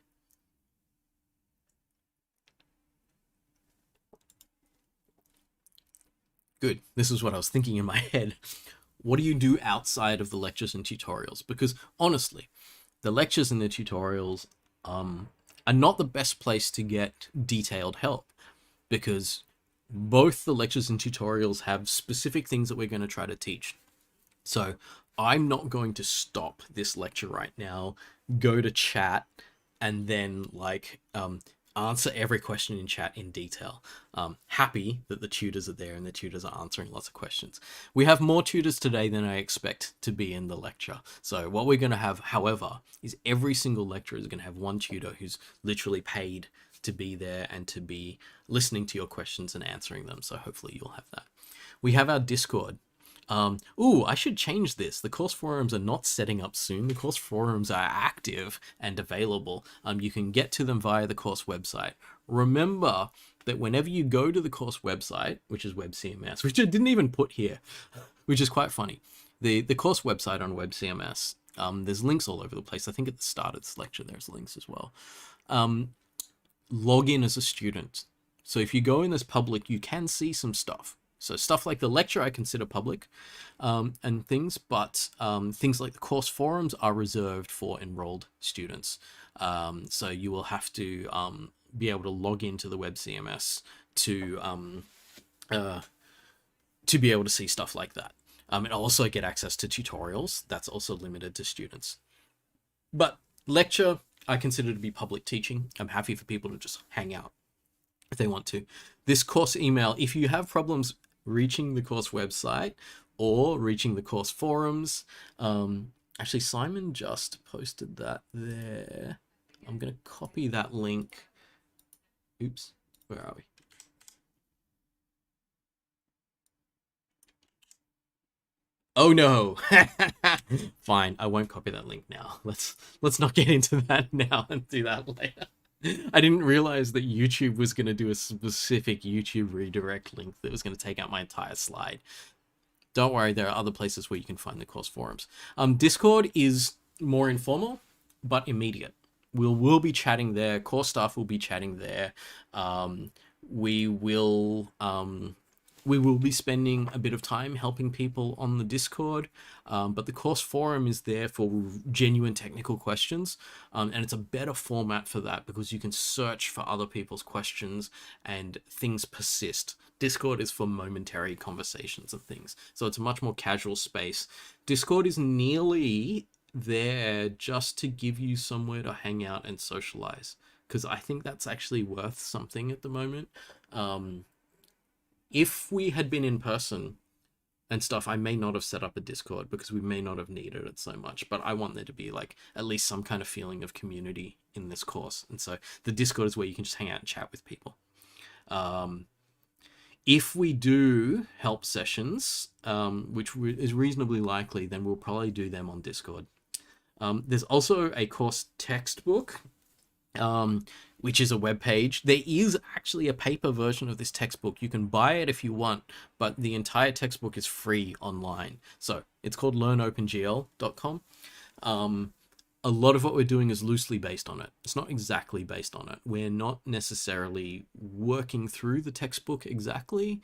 Good. This is what I was thinking in my head. What do you do outside of the lectures and tutorials? Because honestly, the lectures and the tutorials are not the best place to get detailed help, because both the lectures and tutorials have specific things that we're going to try to teach. So I'm not going to stop this lecture right now, go to chat, and then like answer every question in chat in detail. Happy that the tutors are there and the tutors are answering lots of questions. We have more tutors today than I expect to be in the lecture. So what we're going to have, however, is every single lecturer is going to have one tutor who's literally paid to be there and to be listening to your questions and answering them. So hopefully you'll have that. We have our Discord. I should change this. The course forums are not setting up soon. The course forums are active and available. You can get to them via the course website. Remember that whenever you go to the course website, which is WebCMS, which I didn't even put here, which is quite funny. The course website on WebCMS, there's links all over the place. I think at the start of this lecture, there's links as well. Log in as a student So if you go in as public, you can see some stuff. So stuff like the lecture I consider public, and things, but things like the course forums are reserved for enrolled students. So you will have to be able to log into the web CMS to be able to see stuff like that. And also get access to tutorials. That's also limited to students. But lecture, I consider to be public teaching. I'm happy for people to just hang out if they want to. This course email, if you have problems reaching the course website or reaching the course forums, actually Simon just posted that there. I'm going to copy that link. Oops, where are we? Oh no. Fine, I won't copy that link now. Let's not get into that now and do that later. I didn't realize that YouTube was going to do a specific YouTube redirect link that was going to take out my entire slide. Don't worry, there are other places where you can find the course forums. Discord is more informal, but immediate. We'll be chatting there. Course staff will be chatting there. We will be spending a bit of time helping people on the Discord, but the course forum is there for genuine technical questions, and it's a better format for that because you can search for other people's questions and things persist. Discord is for momentary conversations and things, so it's a much more casual space. Discord is nearly there just to give you somewhere to hang out and socialize, because I think that's actually worth something at the moment. If we had been in person and stuff, I may not have set up a Discord because we may not have needed it so much, but I want there to be like at least some kind of feeling of community in this course. And so the Discord is where you can just hang out and chat with people. If we do help sessions, which is reasonably likely, then we'll probably do them on Discord. There's also a course textbook, which is a web page. There is actually a paper version of this textbook. You can buy it if you want, but the entire textbook is free online. So it's called learnopengl.com. A lot of what we're doing is loosely based on it. It's not exactly based on it. We're not necessarily working through the textbook exactly,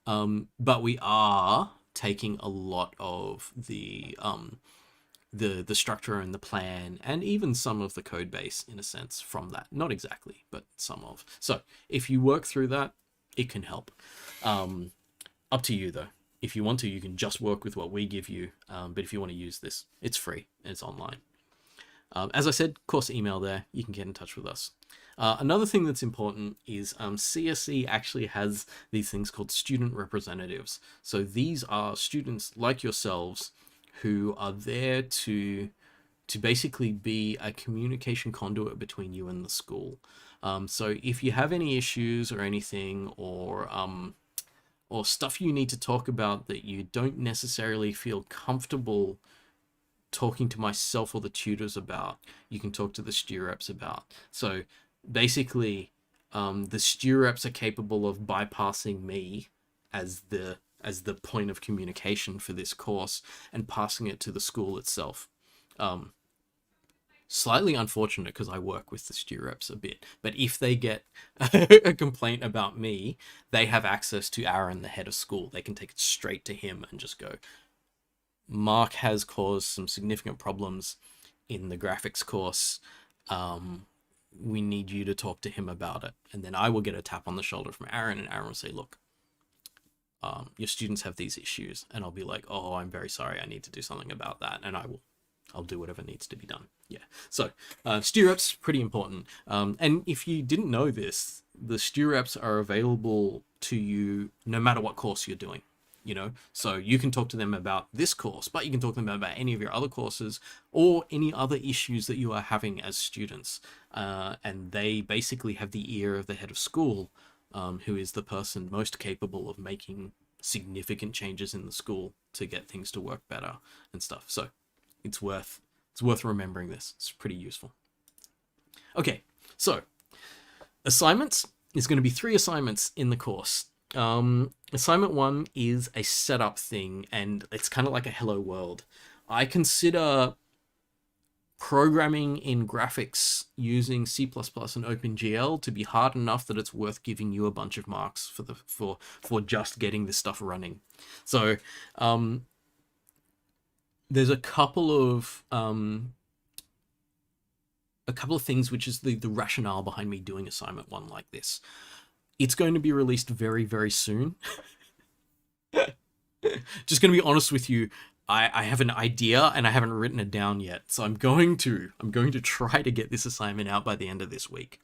but we are taking a lot of the structure and the plan and even some of the code base in a sense from that. Not exactly, but some of. So if you work through that, it can help. Up to you though. If you want to, you can just work with what we give you. But if you want to use this, it's free and it's online. As I said, course email there. You can get in touch with us. Another thing that's important is CSE actually has these things called student representatives. So these are students like yourselves who are there to basically be a communication conduit between you and the school. So if you have any issues or anything, or stuff you need to talk about that you don't necessarily feel comfortable talking to myself or the tutors about, you can talk to the StuReps about. So basically, the StuReps are capable of bypassing me as the point of communication for this course and passing it to the school itself. Slightly unfortunate because I work with the StuReps a bit, but if they get a complaint about me, they have access to Aaron, the head of school. They can take it straight to him and just go, Mark has caused some significant problems in the graphics course. We need you to talk to him about it. And then I will get a tap on the shoulder from Aaron, and Aaron will say, look, your students have these issues. And I'll be like, oh, I'm very sorry. I need to do something about that. And I'll do whatever needs to be done. Yeah. So StuReps, pretty important. And if you didn't know this, the StuReps are available to you no matter what course you're doing. You know, so you can talk to them about this course, but you can talk to them about any of your other courses or any other issues that you are having as students. And they basically have the ear of the head of school, who is the person most capable of making significant changes in the school to get things to work better and stuff. So it's worth remembering this. It's pretty useful. Okay, so assignments. There's going to be 3 assignments in the course. Assignment 1 is a setup thing, and it's kind of like a hello world. I consider programming in graphics using C++ and OpenGL to be hard enough that it's worth giving you a bunch of marks for just getting this stuff running. So there's a couple of things, which is the rationale behind me doing assignment 1 like this. It's going to be released very, very soon. Just going to be honest with you, I have an idea and I haven't written it down yet. So I'm going to try to get this assignment out by the end of this week.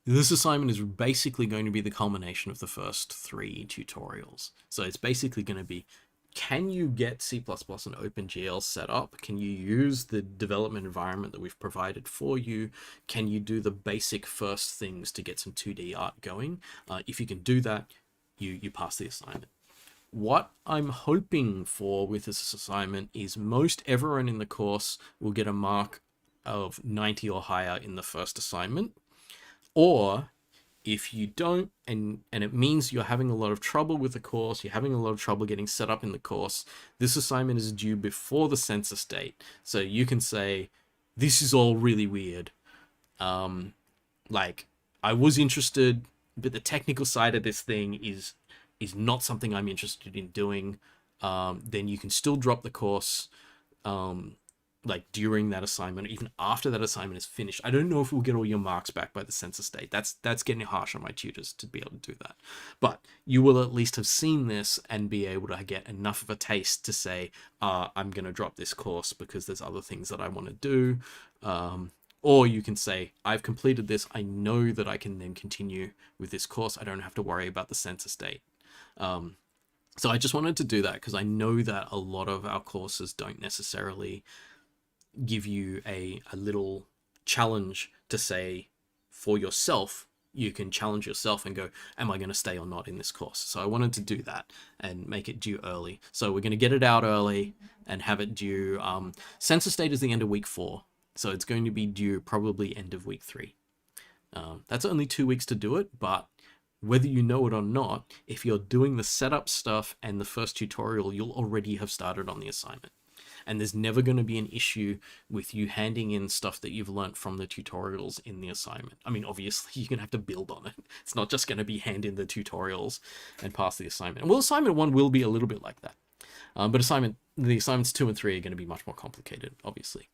This assignment is basically going to be the culmination of the first 3 tutorials. So it's basically going to be, can you get C++ and OpenGL set up? Can you use the development environment that we've provided for you? Can you do the basic first things to get some 2D art going? If you can do that, you pass the assignment. What I'm hoping for with this assignment is most everyone in the course will get a mark of 90 or higher in the first assignment. Or if you don't, and it means you're having a lot of trouble with the course, you're having a lot of trouble getting set up in the course, this assignment is due before the census date. So you can say, this is all really weird. Like, I was interested, but the technical side of this thing is not something I'm interested in doing. Then you can still drop the course, like during that assignment, or even after that assignment is finished. I don't know if we'll get all your marks back by the census date. That's getting harsh on my tutors to be able to do that. But you will at least have seen this and be able to get enough of a taste to say, I'm going to drop this course because there's other things that I want to do. Or you can say, I've completed this. I know that I can then continue with this course. I don't have to worry about the census date. So I just wanted to do that because I know that a lot of our courses don't necessarily give you a little challenge to say for yourself. You can challenge yourself and go, am I going to stay or not in this course? So I wanted to do that and make it due early. So we're going to get it out early and have it due. Census date is the end of week 4. So it's going to be due probably end of week 3. That's only 2 weeks to do it, but whether you know it or not, if you're doing the setup stuff and the first tutorial, you'll already have started on the assignment. And there's never going to be an issue with you handing in stuff that you've learnt from the tutorials in the assignment. I mean, obviously, you're going to have to build on it. It's not just going to be hand in the tutorials and pass the assignment. And well, assignment 1 will be a little bit like that. But the assignments 2 and 3 are going to be much more complicated, obviously.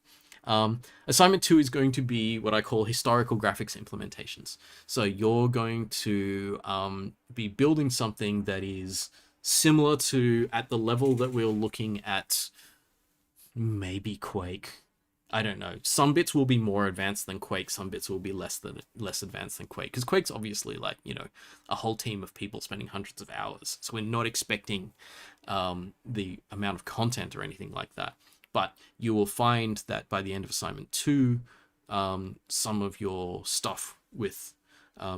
Assignment 2 is going to be what I call historical graphics implementations. So you're going to be building something that is similar to, at the level that we're looking at, maybe Quake. I don't know. Some bits will be more advanced than Quake. Some bits will be less advanced than Quake. Because Quake's obviously like, a whole team of people spending hundreds of hours. So we're not expecting the amount of content or anything like that. But you will find that by the end of assignment 2, some of your stuff with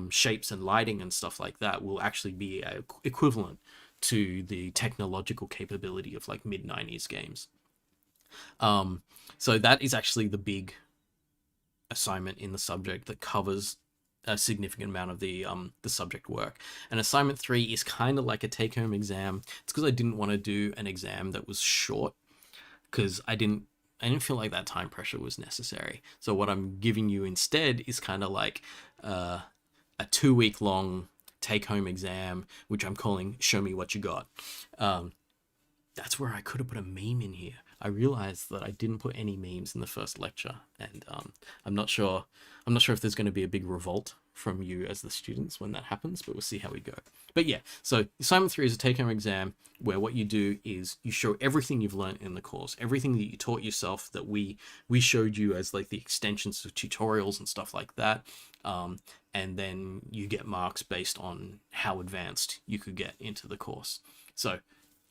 shapes and lighting and stuff like that will actually be equivalent to the technological capability of like mid-90s games. So that is actually the big assignment in the subject that covers a significant amount of the subject work. And assignment 3 is kind of like a take-home exam. It's because I didn't want to do an exam that was short, because I didn't feel like that time pressure was necessary. So what I'm giving you instead is kind of like a 2-week long take-home exam, which I'm calling Show Me What You Got. That's where I could have put a meme in here. I realized that I didn't put any memes in the first lecture, and I'm not sure if there's going to be a big revolt from you as the students when that happens, but we'll see how we go. But yeah, so assignment 3 is a take-home exam where what you do is you show everything you've learned in the course, everything that you taught yourself that we showed you as like the extensions of tutorials and stuff like that. And then you get marks based on how advanced you could get into the course. So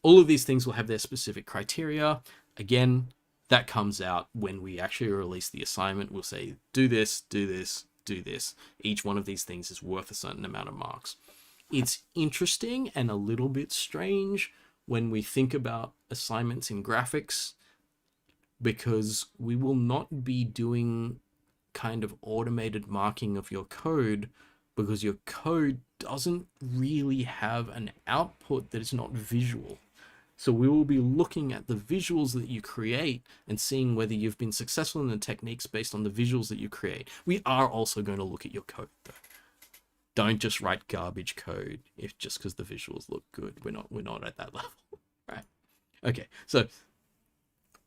all of these things will have their specific criteria. Again, that comes out when we actually release the assignment. We'll say, do this, do this, do this. Each one of these things is worth a certain amount of marks. It's interesting and a little bit strange when we think about assignments in graphics, because we will not be doing kind of automated marking of your code, because your code doesn't really have an output that is not visual. So we will be looking at the visuals that you create and seeing whether you've been successful in the techniques based on the visuals that you create. We are also going to look at your code though. Don't just write garbage code if just because the visuals look good. We're not at that level, right? Okay, so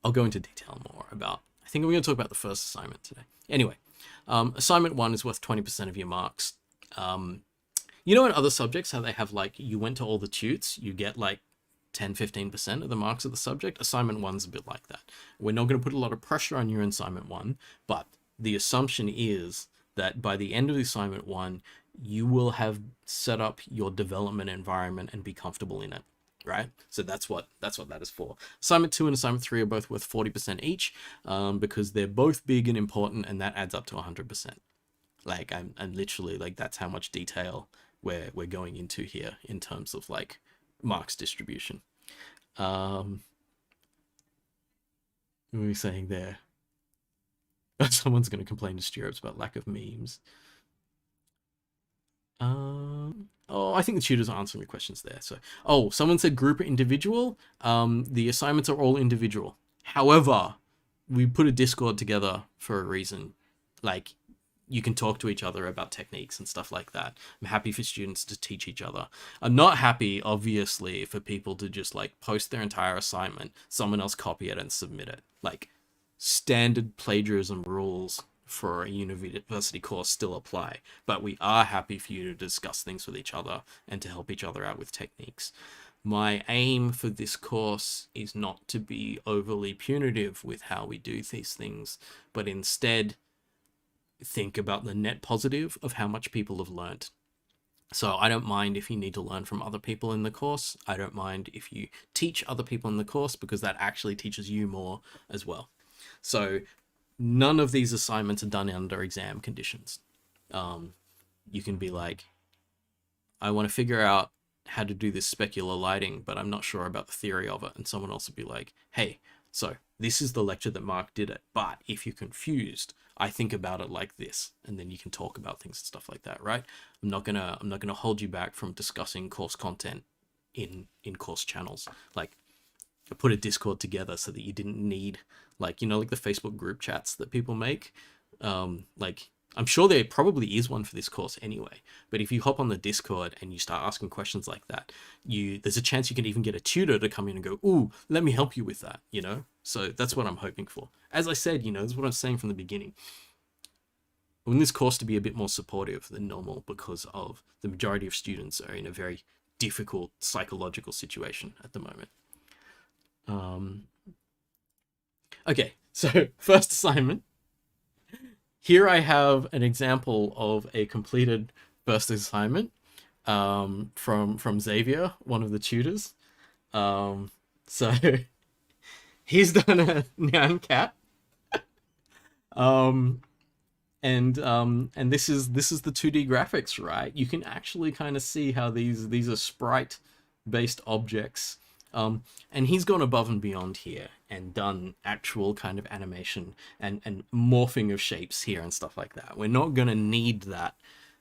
I'll go into detail more about, I think we're going to talk about the first assignment today. Anyway, assignment 1 is worth 20% of your marks. You know in other subjects how they have like, you went to all the tutes, you get like 10-15% of the marks of the subject. Assignment 1's a bit like that. We're not going to put a lot of pressure on you in assignment 1, but the assumption is that by the end of the assignment 1, you will have set up your development environment and be comfortable in it, right? So that's what that is for. Assignment 2 and assignment 3 are both worth 40% each, because they're both big and important, and that adds up to 100%. Like I'm literally like, that's how much detail we're going into here in terms of like marks distribution. What were we saying there? Someone's going to complain to Stirrups about lack of memes. Oh, I think the tutors are answering the questions there. So, oh, someone said group or individual. The assignments are all individual. However, we put a Discord together for a reason. Like, you can talk to each other about techniques and stuff like that. I'm happy for students to teach each other. I'm not happy, obviously, for people to just like post their entire assignment, someone else copy it and submit it. Like, standard plagiarism rules for a university course still apply, but we are happy for you to discuss things with each other and to help each other out with techniques. My aim for this course is not to be overly punitive with how we do these things, but instead think about the net positive of how much people have learned. So I don't mind if you need to learn from other people in the course. I don't mind if you teach other people in the course, because that actually teaches you more as well. So none of these assignments are done under exam conditions. You can be like, I want to figure out how to do this specular lighting, but I'm not sure about the theory of it. And someone else would be like, hey, so this is the lecture that Mark did it, but if you're confused, I think about it like this, and then you can talk about things and stuff like that, right? I'm not gonna hold you back from discussing course content in course channels. Like, I put a Discord together so that you didn't need, like, you know, like the Facebook group chats that people make. Like, I'm sure there probably is one for this course anyway, but if you hop on the Discord and you start asking questions like that, there's a chance you can even get a tutor to come in and go, ooh, let me help you with that, you know? So that's what I'm hoping for. As I said, you know, this is what I was saying from the beginning. I want this course to be a bit more supportive than normal, because of the majority of students are in a very difficult psychological situation at the moment. Okay, so first assignment. Here I have an example of a completed first assignment from Xavier, one of the tutors. So he's done a Nyan Cat. And this is the 2D graphics, right? You can actually kind of see how these are sprite based objects. And he's gone above and beyond here and done actual kind of animation and morphing of shapes here and stuff like that. We're not going to need that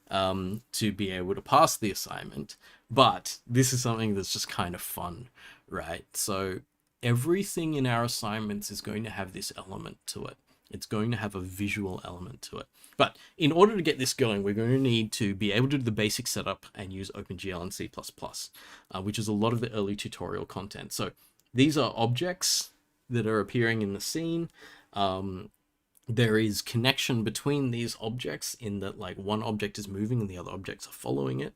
to be able to pass the assignment, but this is something that's just kind of fun, right? So everything in our assignments is going to have this element to it. It's going to have a visual element to it. But in order to get this going, we're going to need to be able to do the basic setup and use OpenGL and C++, which is a lot of the early tutorial content. So these are objects that are appearing in the scene. There is connection between these objects in that, like, one object is moving and the other objects are following it.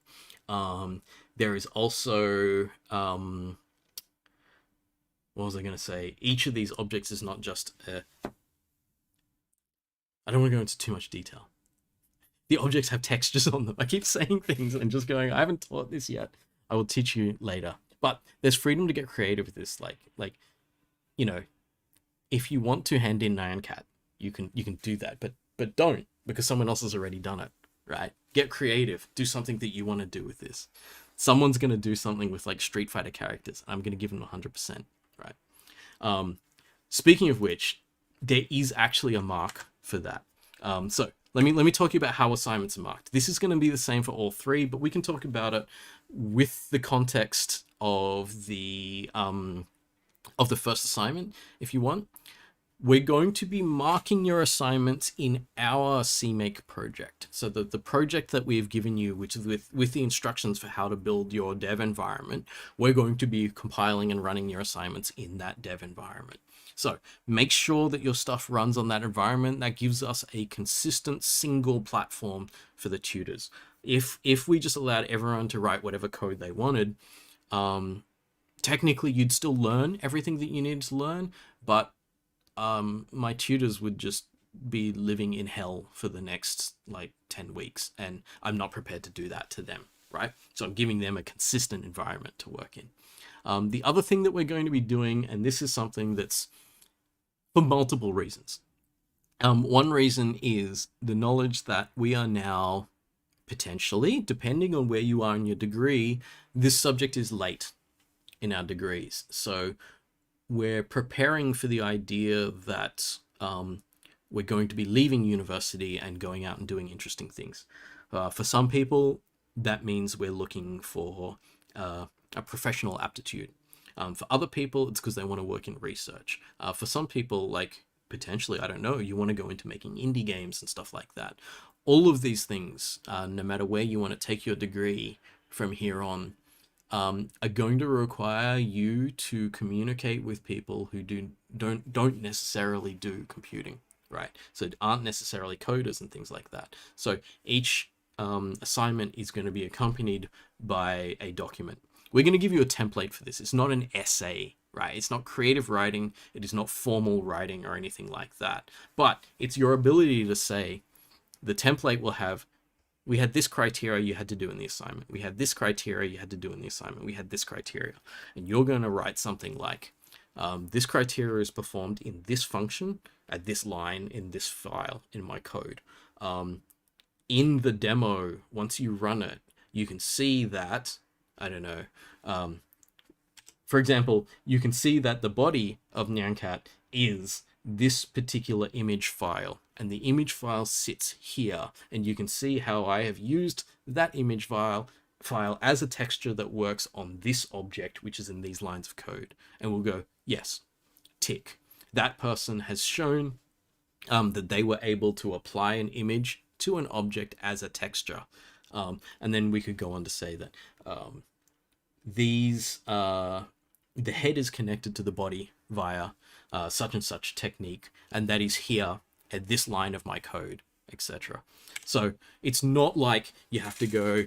There is also, what was I going to say? Each of these objects is not just I don't want to go into too much detail. The objects have textures on them. I keep saying things and just going, I haven't taught this yet. I will teach you later. But there's freedom to get creative with this. Like, you know, if you want to hand in Nyan Cat, you can do that, but don't, because someone else has already done it, right? Get creative. Do something that you want to do with this. Someone's going to do something with like Street Fighter characters. I'm going to give them 100%, right? Speaking of which, there is actually a mark for that. So let me talk to you about how assignments are marked. This is going to be the same for all three, but we can talk about it with the context of the first assignment, if you want. We're going to be marking your assignments in our CMake project. So the project that we've given you, which is with the instructions for how to build your dev environment, we're going to be compiling and running your assignments in that dev environment. So make sure that your stuff runs on that environment. That gives us a consistent single platform for the tutors. If we just allowed everyone to write whatever code they wanted, technically you'd still learn everything that you needed to learn, but my tutors would just be living in hell for the next like 10 weeks, and I'm not prepared to do that to them, right? So I'm giving them a consistent environment to work in. The other thing that we're going to be doing, and this is something that's for multiple reasons. One reason is the knowledge that we are now potentially, depending on where you are in your degree, this subject is late in our degrees. So we're preparing for the idea that we're going to be leaving university and going out and doing interesting things. For some people, that means we're looking for a professional aptitude. For other people, it's because they want to work in research. For some people, like potentially, I don't know, you want to go into making indie games and stuff like that. All of these things, no matter where you want to take your degree from here on, are going to require you to communicate with people who don't necessarily do computing, right? So aren't necessarily coders and things like that. So each assignment is going to be accompanied by a document. We're going to give you a template for this. It's not an essay, right? It's not creative writing. It is not formal writing or anything like that. But it's your ability to say, the template will have, we had this criteria you had to do in the assignment. We had this criteria you had to do in the assignment. We had this criteria. And you're going to write something like, this criteria is performed in this function, at this line, in this file, in my code. In the demo, once you run it, you can see that, I don't know, for example, you can see that the body of Nyancat is this particular image file, and the image file sits here, and you can see how I have used that image file as a texture that works on this object, which is in these lines of code. And we'll go, yes, tick. That person has shown that they were able to apply an image to an object as a texture. And then we could go on to say that the head is connected to the body via such and such technique, and that is here at this line of my code, etc. So it's not like you have to go,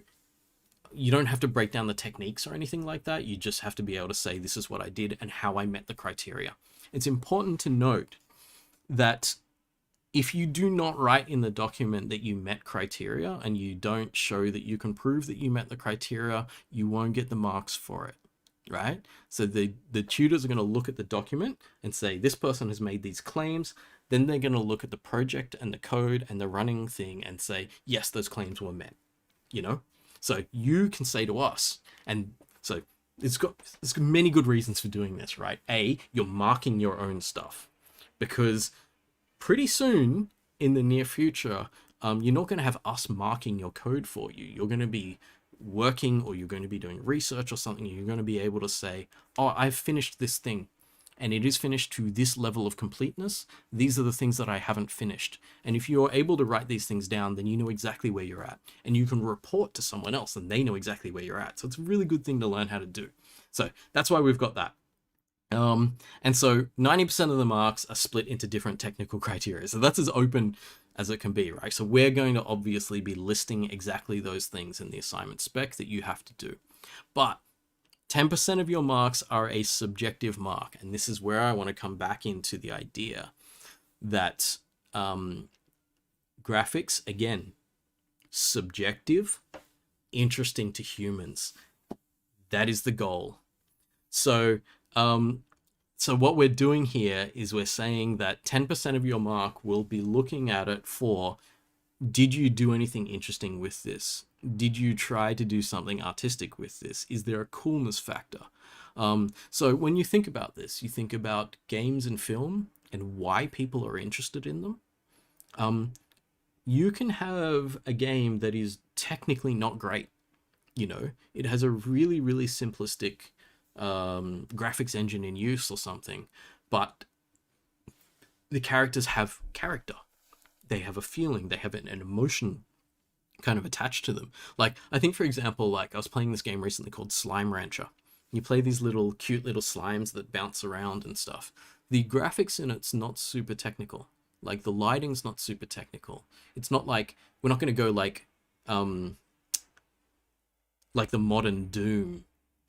you don't have to break down the techniques or anything like that. You just have to be able to say, this is what I did and how I met the criteria. It's important to note that if you do not write in the document that you met criteria and you don't show that you can prove that you met the criteria, you won't get the marks for it, right? So the tutors are going to look at the document and say, this person has made these claims. Then they're going to look at the project and the code and the running thing and say, yes, those claims were met, you know? So you can say to us, and so it's got many good reasons for doing this, right? A, you're marking your own stuff, because pretty soon in the near future, you're not going to have us marking your code for you. You're going to be working, or you're going to be doing research or something. You're going to be able to say, oh, I've finished this thing, and it is finished to this level of completeness. These are the things that I haven't finished. And if you're able to write these things down, then you know exactly where you're at, and you can report to someone else and they know exactly where you're at. So it's a really good thing to learn how to do. So that's why we've got that. And so 90% of the marks are split into different technical criteria. So that's as open as it can be, right? So we're going to obviously be listing exactly those things in the assignment spec that you have to do. But 10% of your marks are a subjective mark. And this is where I want to come back into the idea that graphics, again, subjective, interesting to humans. That is the goal. So what we're doing here is we're saying that 10% of your mark will be looking at it for, did you do anything interesting with this? Did you try to do something artistic with this? Is there a coolness factor? So when you think about this, you think about games and film and why people are interested in them. You can have a game that is technically not great. You know, it has a really, really simplistic graphics engine in use or something, but the characters have character. They have a feeling, they have an emotion kind of attached to them. Like, I think, for example, like I was playing this game recently called Slime Rancher. You play these little cute little slimes that bounce around and stuff. The graphics in it's not super technical. Like, the lighting's not super technical. It's not like, we're not going to go like the modern Doom,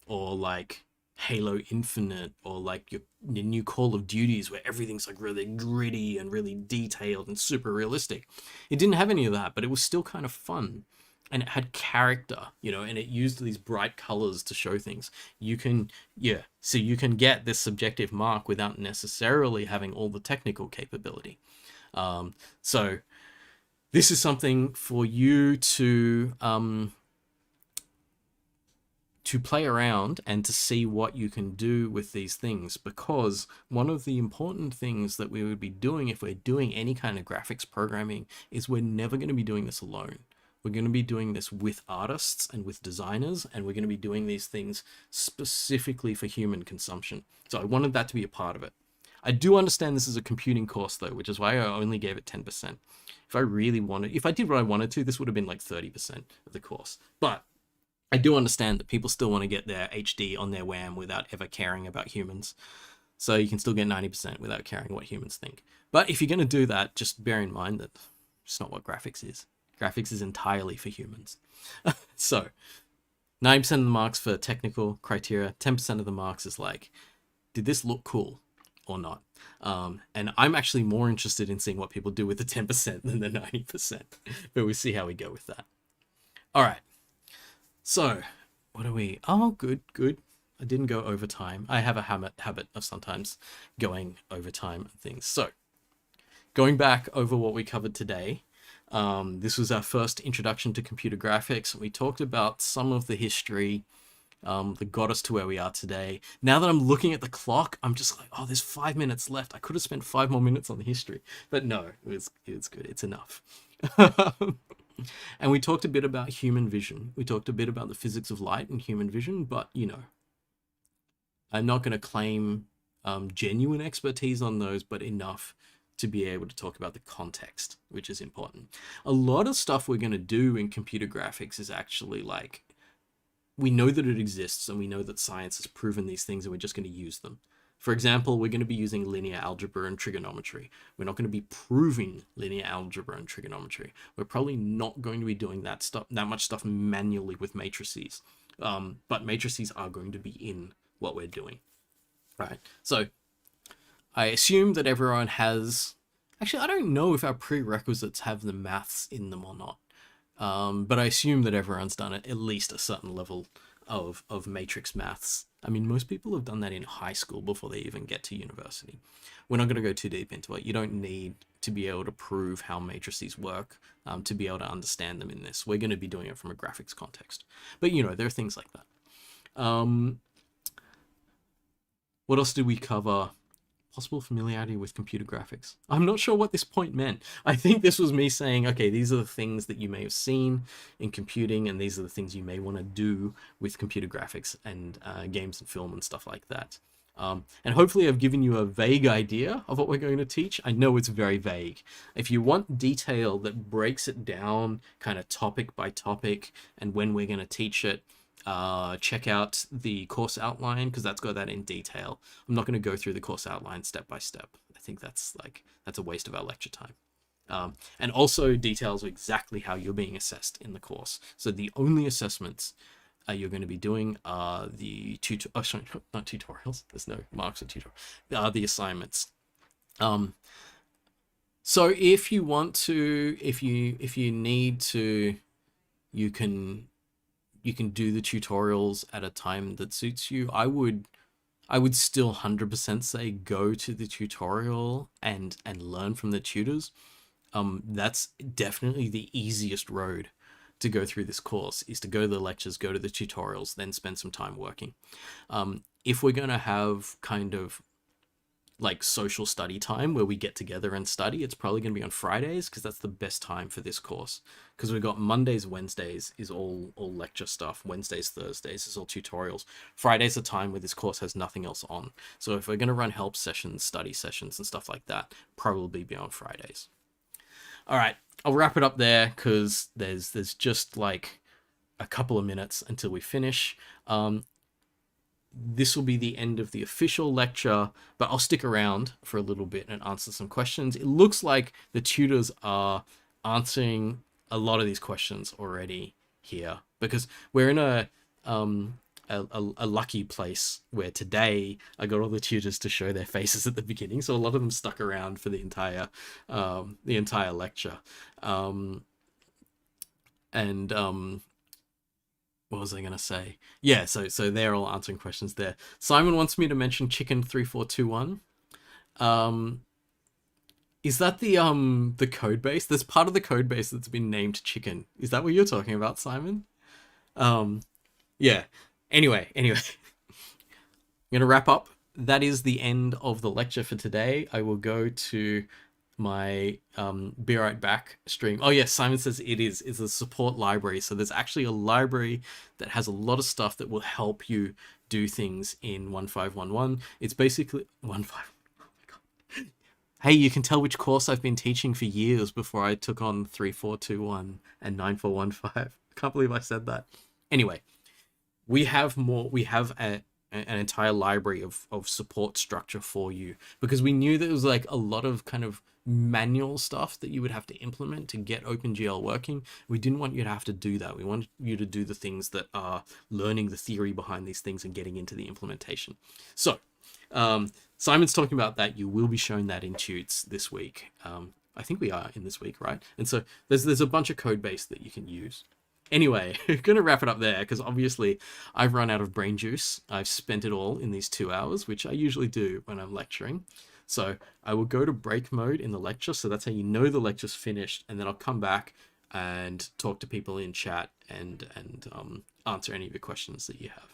or like Halo Infinite, or like your new Call of Duties where everything's like really gritty and really detailed and super realistic. It didn't have any of that, but it was still kind of fun. And it had character, you know, and it used these bright colors to show things. You can, so you can get this subjective mark without necessarily having all the technical capability. So this is something for you to play around and to see what you can do with these things, because one of the important things that we would be doing if we're doing any kind of graphics programming is we're never going to be doing this alone. We're going to be doing this with artists and with designers, and we're going to be doing these things specifically for human consumption. So I wanted that to be a part of it. I do understand this is a computing course though, which is why I only gave it 10%. If I did what I wanted to, this would have been like 30% of the course. But I do understand that people still want to get their HD on their WAM without ever caring about humans. So you can still get 90% without caring what humans think. But if you're going to do that, just bear in mind that it's not what graphics is. Graphics is entirely for humans. So 90% of the marks for technical criteria, 10% of the marks is like, did this look cool or not? And I'm actually more interested in seeing what people do with the 10% than the 90%. But we'll see how we go with that. All right. So, what are we? Oh, good. I didn't go overtime. I have a habit of sometimes going overtime and things. So, going back over what we covered today, this was our first introduction to computer graphics. We talked about some of the history that got us to where we are today. Now that I'm looking at the clock, I'm just like, oh, there's 5 minutes left. I could have spent 5 more minutes on the history. But no, it was good. It's enough. And we talked a bit about human vision. We talked a bit about the physics of light and human vision, but, you know, I'm not going to claim genuine expertise on those, but enough to be able to talk about the context, which is important. A lot of stuff we're going to do in computer graphics is actually like, we know that it exists and we know that science has proven these things and we're just going to use them. For example, we're going to be using linear algebra and trigonometry. We're not going to be proving linear algebra and trigonometry. We're probably not going to be doing that much stuff manually with matrices. But matrices are going to be in what we're doing. Right. So I assume that everyone has, actually, I don't know if our prerequisites have the maths in them or not. But I assume that everyone's done at least a certain level of matrix maths. I mean, most people have done that in high school before they even get to university. We're not going to go too deep into it. You don't need to be able to prove how matrices work to be able to understand them in this. We're going to be doing it from a graphics context. But, you know, there are things like that. What else did we cover? Possible familiarity with computer graphics. I'm not sure what this point meant. I think this was me saying, okay, these are the things that you may have seen in computing, and these are the things you may want to do with computer graphics and games and film and stuff like that. And hopefully I've given you a vague idea of what we're going to teach. I know it's very vague. If you want detail that breaks it down kind of topic by topic and when we're going to teach it, check out the course outline, because that's got that in detail. I'm not going to go through the course outline step by step. I think that's a waste of our lecture time. And also details exactly how you're being assessed in the course. So the only assessments you're going to be doing are the not tutorials. There's no marks or tutorial. The assignments. So if you want to, if you need to, you can do the tutorials at a time that suits you. I would still 100% say go to the tutorial and learn from the tutors. That's definitely the easiest road to go through this course, is to go to the lectures, go to the tutorials, then spend some time working. If we're going to have kind of like social study time where we get together and study. It's probably going to be on Fridays because that's the best time for this course, because we've got Mondays, Wednesdays is all lecture stuff. Wednesdays, Thursdays is all tutorials. Fridays a time where this course has nothing else on. So if we're going to run help sessions, study sessions and stuff like that, probably be on Fridays. All right, I'll wrap it up there because there's just like a couple of minutes until we finish. This will be the end of the official lecture, but I'll stick around for a little bit and answer some questions. It looks like the tutors are answering a lot of these questions already here, because we're in a lucky place where today I got all the tutors to show their faces at the beginning, so a lot of them stuck around for the entire lecture. What was I going to say? Yeah, so they're all answering questions there. Simon wants me to mention Chicken3421. Is that the code base? There's part of the code base that's been named Chicken. Is that what you're talking about, Simon? Yeah. Anyway. I'm going to wrap up. That is the end of the lecture for today. I will go to my Be Right Back stream. Oh yes, Simon says it's a support library. So there's actually a library that has a lot of stuff that will help you do things in 1511. It's basically 15. Oh my god. Hey, you can tell which course I've been teaching for years before I took on 3421 and 9415. I can't believe I said that. Anyway, we have an entire library of support structure for you, because we knew there was like a lot of kind of manual stuff that you would have to implement to get OpenGL working. We didn't want you to have to do that. We wanted you to do the things that are learning the theory behind these things and getting into the implementation. So Simon's talking about that. You will be shown that in Tutes this week. I think we are in this week, right? And so there's a bunch of code base that you can use. Anyway, gonna wrap it up there, because obviously I've run out of brain juice. I've spent it all in these 2 hours, which I usually do when I'm lecturing. So I will go to break mode in the lecture, so that's how you know the lecture's finished, and then I'll come back and talk to people in chat and answer any of your questions that you have.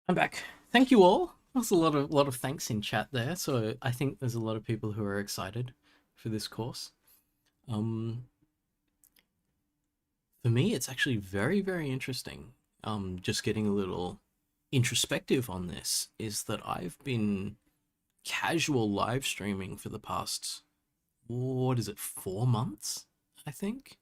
I'm back. Thank you all. There's a lot of thanks in chat there. So I think there's a lot of people who are excited for this course. For me, it's actually very, very interesting. Just getting a little introspective on this is that I've been casual live streaming for the past, what is it, 4 months, I think?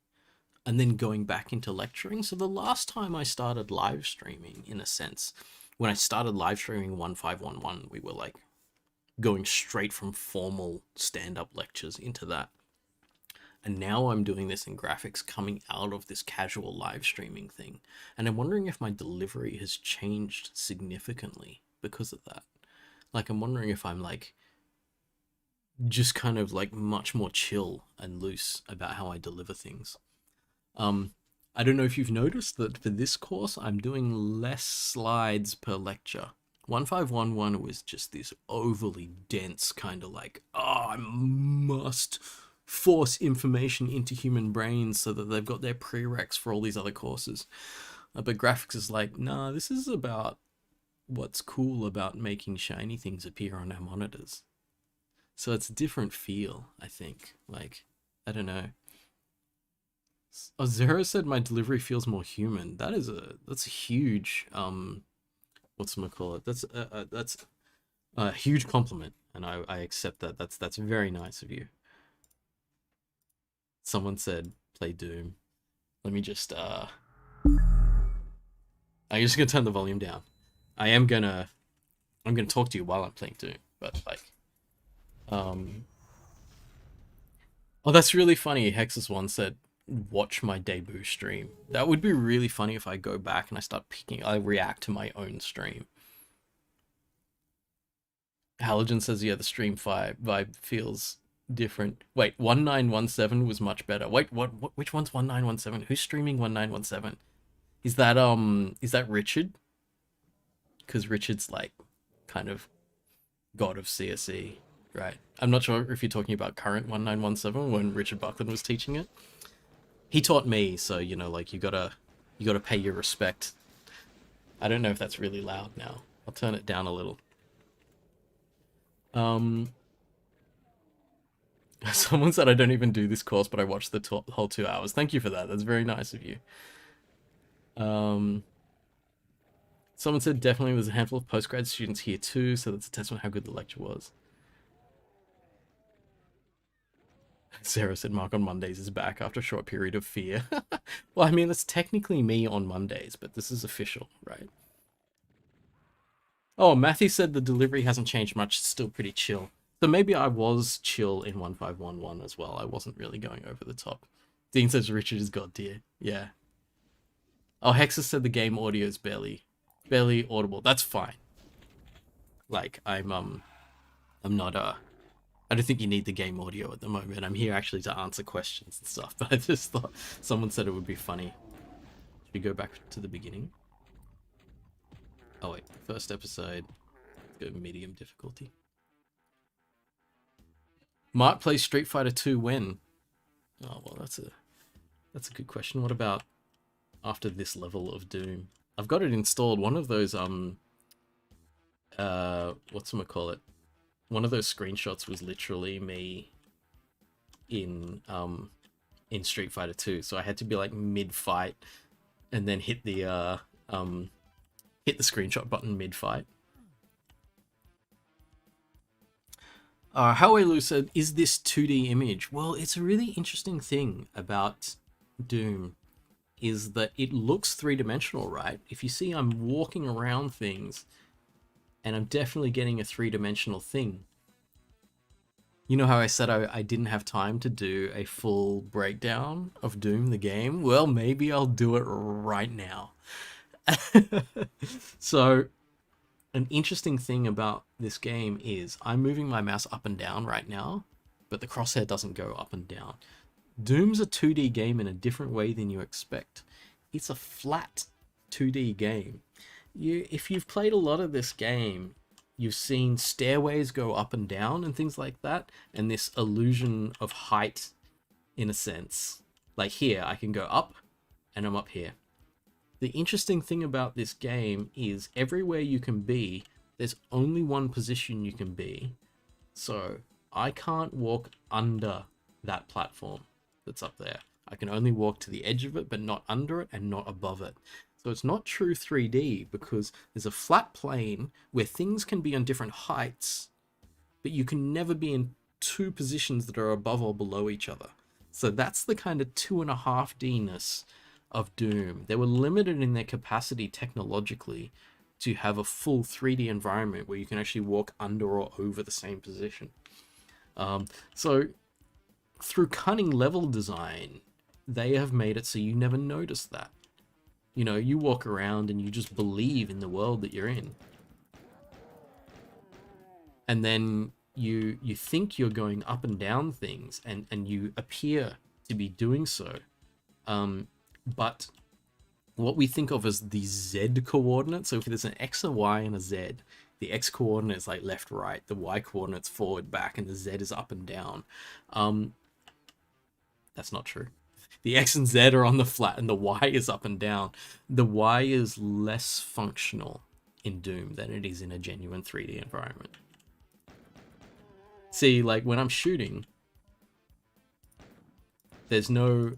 And then going back into lecturing. So the last time I started live streaming, in a sense, when I started live streaming 1511, we were like going straight from formal stand-up lectures into that. And now I'm doing this in graphics coming out of this casual live streaming thing. And I'm wondering if my delivery has changed significantly because of that. Like, I'm wondering if I'm like just kind of like much more chill and loose about how I deliver things. I don't know if you've noticed that for this course, I'm doing less slides per lecture. 1511 was just this overly dense kind of like, oh, I must force information into human brains so that they've got their prereqs for all these other courses. But graphics is like, nah, this is about what's cool about making shiny things appear on our monitors. So it's a different feel, I think. Like, I don't know. Oh, Zero said my delivery feels more human. That's a huge whatchamacallit? That's a huge compliment, and I accept that. That's very nice of you. Someone said play Doom. Let me just I'm just gonna turn the volume down. I'm gonna talk to you while I'm playing Doom, but like, oh, that's really funny. Hexus1 said, "Watch my debut stream." That would be really funny if I go back and I react to my own stream. Halogen says, "Yeah, the stream vibe feels different." Wait, 1917 was much better. Wait, what? Which one's 1917? Who's streaming 1917? Is that Richard? Because Richard's like kind of god of CSE, right? I'm not sure if you're talking about current 1917 when Richard Buckland was teaching it. He taught me, so you know, like you gotta pay your respect. I don't know if that's really loud now. I'll turn it down a little. Someone said I don't even do this course, but I watched the whole 2 hours. Thank you for that. That's very nice of you. Someone said definitely there's a handful of postgrad students here too, so that's a testament how good the lecture was. Sarah said Mark on Mondays is back after a short period of fear. Well, I mean, it's technically me on Mondays, but this is official, right? Oh, Matthew said the delivery hasn't changed much. It's still pretty chill. So maybe I was chill in 1511 as well. I wasn't really going over the top. Dean says Richard is god tier. Yeah. Oh, Hexus said the game audio is barely audible. That's fine. Like, I'm not, I don't think you need the game audio at the moment. I'm here actually to answer questions and stuff, but I just thought someone said it would be funny. Should we go back to the beginning? Oh wait, first episode. Let's go medium difficulty. Mark plays Street Fighter 2 when? Oh well, that's a good question. What about after this level of Doom? I've got it installed. One of those whatchamacallit? One of those screenshots was literally me in Street Fighter 2. So I had to be like mid-fight and then hit the screenshot button mid-fight. Howelu said, is this 2D image? Well, it's a really interesting thing about Doom is that it looks three-dimensional, right? If you see I'm walking around things and I'm definitely getting a three-dimensional thing. You know how I said I didn't have time to do a full breakdown of Doom, the game? Well, maybe I'll do it right now. So, an interesting thing about this game is I'm moving my mouse up and down right now, but the crosshair doesn't go up and down. Doom's a 2D game in a different way than you expect. It's a flat 2D game. If you've played a lot of this game, you've seen stairways go up and down and things like that, and this illusion of height, in a sense. Like here, I can go up, and I'm up here. The interesting thing about this game is everywhere you can be, there's only one position you can be. So I can't walk under that platform that's up there. I can only walk to the edge of it, but not under it and not above it. So it's not true 3D because there's a flat plane where things can be on different heights, but you can never be in two positions that are above or below each other. So that's the kind of 2.5D-ness of Doom. They were limited in their capacity technologically to have a full 3D environment where you can actually walk under or over the same position. So through cunning level design, they have made it so you never notice that. You know, you walk around and you just believe in the world that you're in. And then you think you're going up and down things and you appear to be doing so. But what we think of as the Z coordinate, so if there's an X, a Y, and a Z, the X coordinate is like left, right, the Y coordinate's forward, back, and the Z is up and down. That's not true. The X and Z are on the flat and the Y is up and down. The Y is less functional in Doom than it is in a genuine 3D environment. See, like when I'm shooting, there's no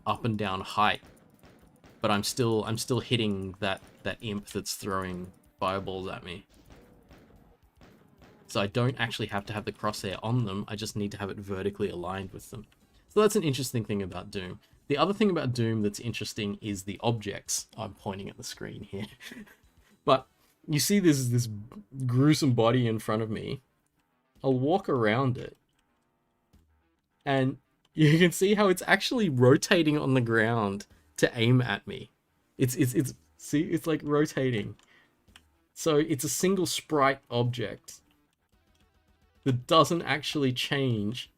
up and down height, but I'm still hitting that imp that's throwing fireballs at me. So I don't actually have to have the crosshair on them, I just need to have it vertically aligned with them. So that's an interesting thing about Doom. The other thing about Doom that's interesting is the objects. I'm pointing at the screen here. But you see this gruesome body in front of me. I'll walk around it. And you can see how it's actually rotating on the ground to aim at me. It's see, it's like rotating. So it's a single sprite object that doesn't actually change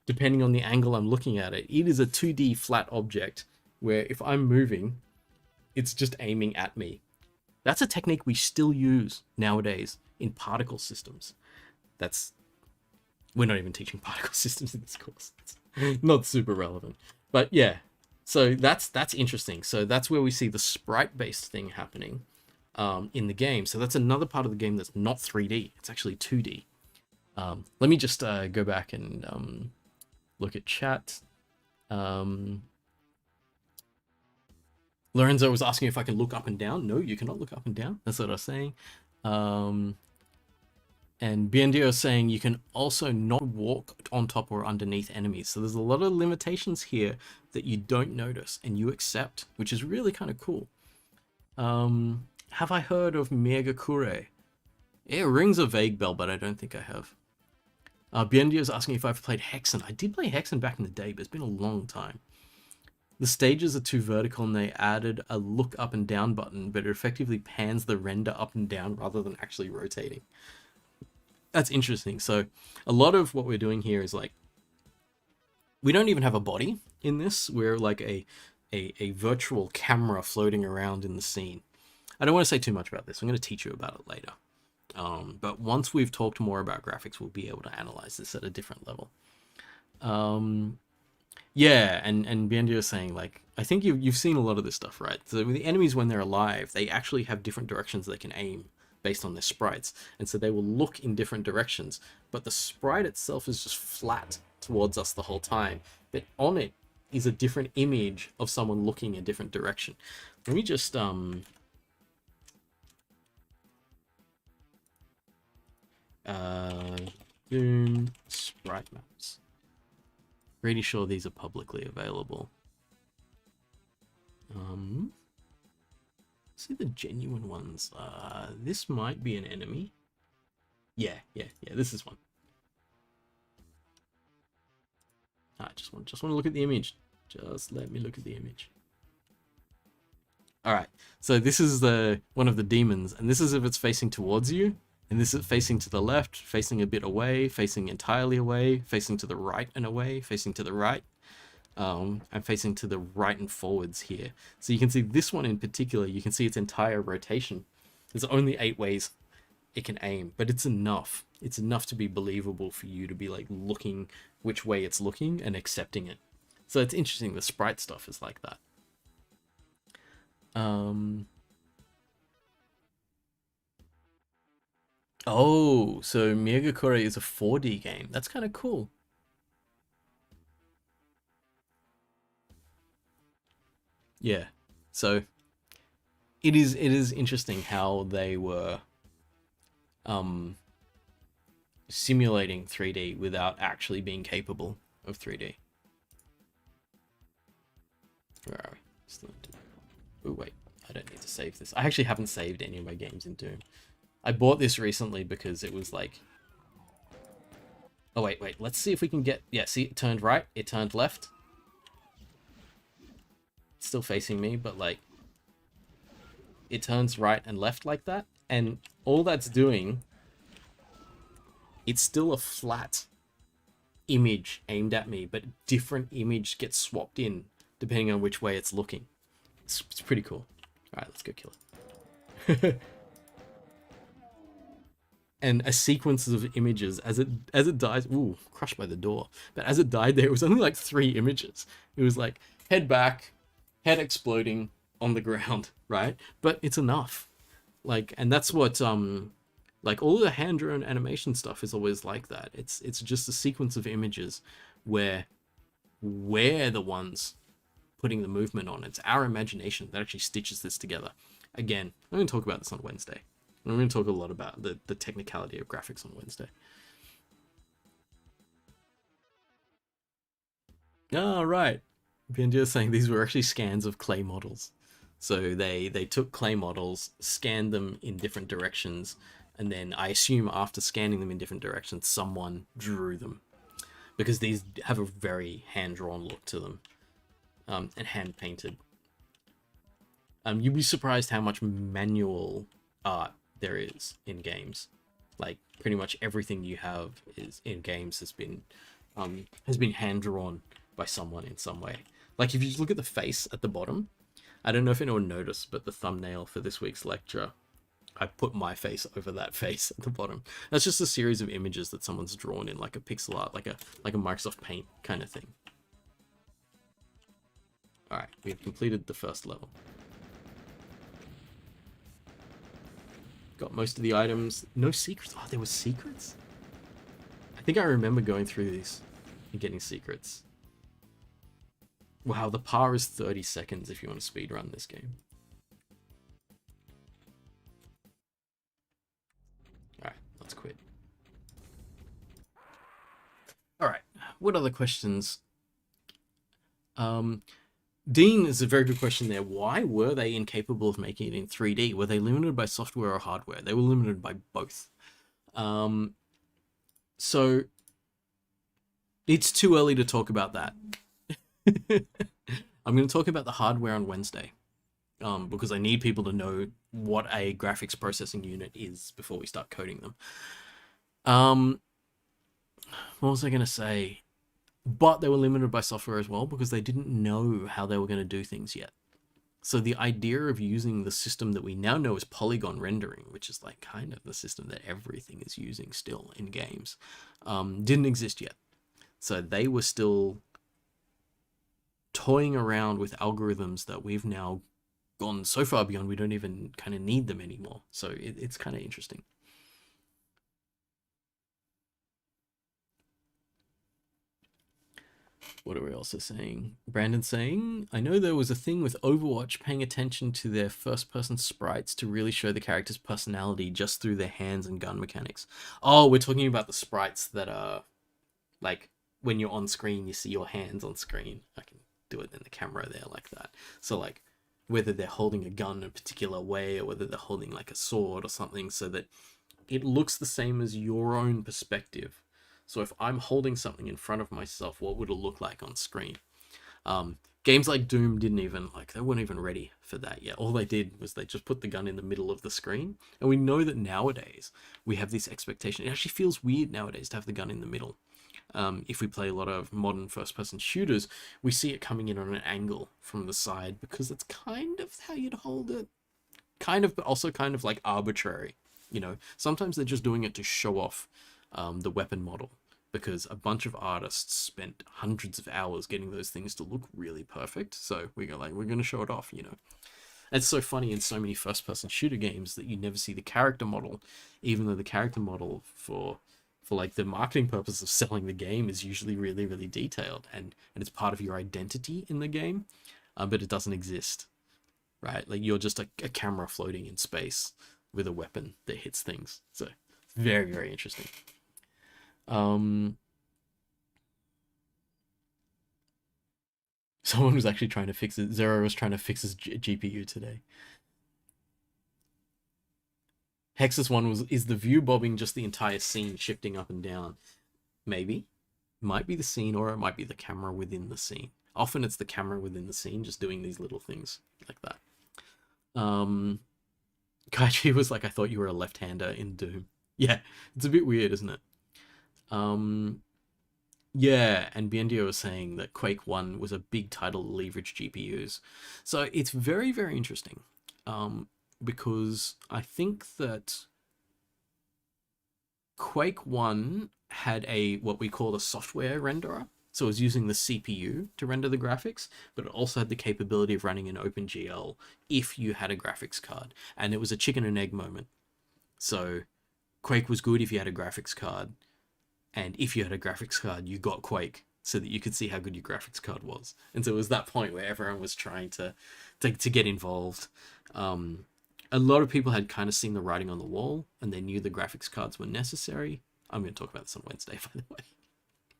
depending on the angle I'm looking at it. It is a 2D flat object where if I'm moving, it's just aiming at me. That's a technique we still use nowadays in particle systems. We're not even teaching particle systems in this course. It's not super relevant. But yeah, so that's interesting. So that's where we see the sprite-based thing happening in the game. So that's another part of the game that's not 3D. It's actually 2D. Let me just go back and look at chat. Lorenzo was asking if I can look up and down. No, you cannot look up and down. That's what I was saying. And Biendio is saying you can also not walk on top or underneath enemies. So there's a lot of limitations here that you don't notice and you accept, which is really kind of cool. Have I heard of Megakure? It rings a vague bell, but I don't think I have. Biendio is asking if I've played Hexen. I did play Hexen back in the day, but it's been a long time. The stages are too vertical and they added a look up and down button, but it effectively pans the render up and down rather than actually rotating. That's interesting. So a lot of what we're doing here is like, we don't even have a body in this. We're like a virtual camera floating around in the scene. I don't want to say too much about this. I'm going to teach you about it later. But once we've talked more about graphics, we'll be able to analyze this at a different level. Yeah, and Biendio is saying, like, I think you've seen a lot of this stuff, right? So the enemies, when they're alive, they actually have different directions they can aim based on their sprites. And so they will look in different directions. But the sprite itself is just flat towards us the whole time. But on it is a different image of someone looking a different direction. Let me just... Doom sprite maps. Pretty sure these are publicly available. See the genuine ones. This might be an enemy. Yeah, this is one. I just want to look at the image. Just let me look at the image. All right, so this is one of the demons, and this is if it's facing towards you, and this is facing to the left, facing a bit away, facing entirely away, facing to the right and away, facing to the right, and facing to the right and forwards here. So you can see this one in particular, you can see its entire rotation. There's only 8 ways it can aim, but it's enough. It's enough to be believable for you to be like looking which way it's looking and accepting it. So it's interesting, the sprite stuff is like that. Oh, so Megakure is a 4D game. That's kind of cool. Yeah, so it is interesting how they were simulating 3D without actually being capable of 3D. Where are we? Oh wait, I don't need to save this. I actually haven't saved any of my games in Doom. I bought this recently because it was like... Oh wait, let's see if we can get... Yeah, see, it turned right, it turned left. It's still facing me, but like... It turns right and left like that, and all that's doing... It's still a flat image aimed at me, but different image gets swapped in depending on which way it's looking. It's pretty cool. Alright, let's go kill it. And a sequence of images as it dies. Ooh, crushed by the door. But as it died there, it was only like 3 images. It was like head back, head exploding on the ground, right? But it's enough. Like, and that's what like all the hand-drawn animation stuff is always like that. It's just a sequence of images where we're the ones putting the movement on. It's our imagination that actually stitches this together. Again, I'm going to talk about this on Wednesday. I'm going to talk a lot about the technicality of graphics on Wednesday. All right. Benji is saying these were actually scans of clay models. So they took clay models, scanned them in different directions, and then I assume after scanning them in different directions, someone drew them. Because these have a very hand-drawn look to them. And hand-painted. You'd be surprised how much manual art there is in games. Like, pretty much everything you have is in games has been hand-drawn by someone in some way. Like, if you just look at the face at the bottom, I don't know if anyone noticed, but the thumbnail for this week's lecture, I put my face over that face at the bottom. That's just a series of images that someone's drawn in, like a pixel art, like a Microsoft Paint kind of thing. Alright, we've completed the first level. Got most of the items. No secrets. Oh, there were secrets? I think I remember going through these and getting secrets. Wow, the par is 30 seconds if you want to speedrun this game. Alright, let's quit. Alright, what other questions? Dean is a very good question there. Why were they incapable of making it in 3D? Were they limited by software or hardware? They were limited by both. So it's too early to talk about that. I'm going to talk about the hardware on Wednesday, because I need people to know what a graphics processing unit is before we start coding them. What was I going to say? But they were limited by software as well because they didn't know how they were going to do things yet. So the idea of using the system that we now know as polygon rendering, which is like kind of the system that everything is using still in games, didn't exist yet. So they were still toying around with algorithms that we've now gone so far beyond we don't even kind of need them anymore. So it's kind of interesting. What are we also saying? Brandon saying, I know there was a thing with Overwatch paying attention to their first-person sprites to really show the character's personality just through their hands and gun mechanics. Oh, we're talking about the sprites that are, like, when you're on screen, you see your hands on screen. I can do it in the camera there like that. So, like, whether they're holding a gun in a particular way or whether they're holding, like, a sword or something so that it looks the same as your own perspective. So if I'm holding something in front of myself, what would it look like on screen? Games like Doom didn't even, they weren't even ready for that yet. All they did was they just put the gun in the middle of the screen. And we know that nowadays we have this expectation. It actually feels weird nowadays to have the gun in the middle. If we play a lot of modern first-person shooters, we see it coming in on an angle from the side because that's kind of how you'd hold it. Kind of, but also kind of like arbitrary. You know, sometimes they're just doing it to show off the weapon model, because a bunch of artists spent hundreds of hours getting those things to look really perfect. So we go like, we're going to show it off, you know. It's so funny in so many first-person shooter games that you never see the character model, even though the character model for like the marketing purpose of selling the game is usually really, really detailed, and it's part of your identity in the game, but it doesn't exist, right? Like you're just a camera floating in space with a weapon that hits things. So it's very, very interesting. Someone was actually trying to fix it. Zero was trying to fix his GPU today. Hexus one is the view bobbing just the entire scene shifting up and down? Maybe. Might be the scene, or it might be the camera within the scene. Often it's the camera within the scene just doing these little things like that. Kaiji was like, I thought you were a left-hander in Doom. Yeah, it's a bit weird, isn't it? Yeah, and Biendio was saying that Quake 1 was a big title to leverage GPUs. So it's very, very interesting. Because I think that Quake 1 had what we call a software renderer. So it was using the CPU to render the graphics, but it also had the capability of running an OpenGL if you had a graphics card. And it was a chicken and egg moment. So Quake was good if you had a graphics card. And if you had a graphics card, you got Quake so that you could see how good your graphics card was. And so it was that point where everyone was trying to get involved. A lot of people had kind of seen the writing on the wall and they knew the graphics cards were necessary. I'm going to talk about this on Wednesday, by the way.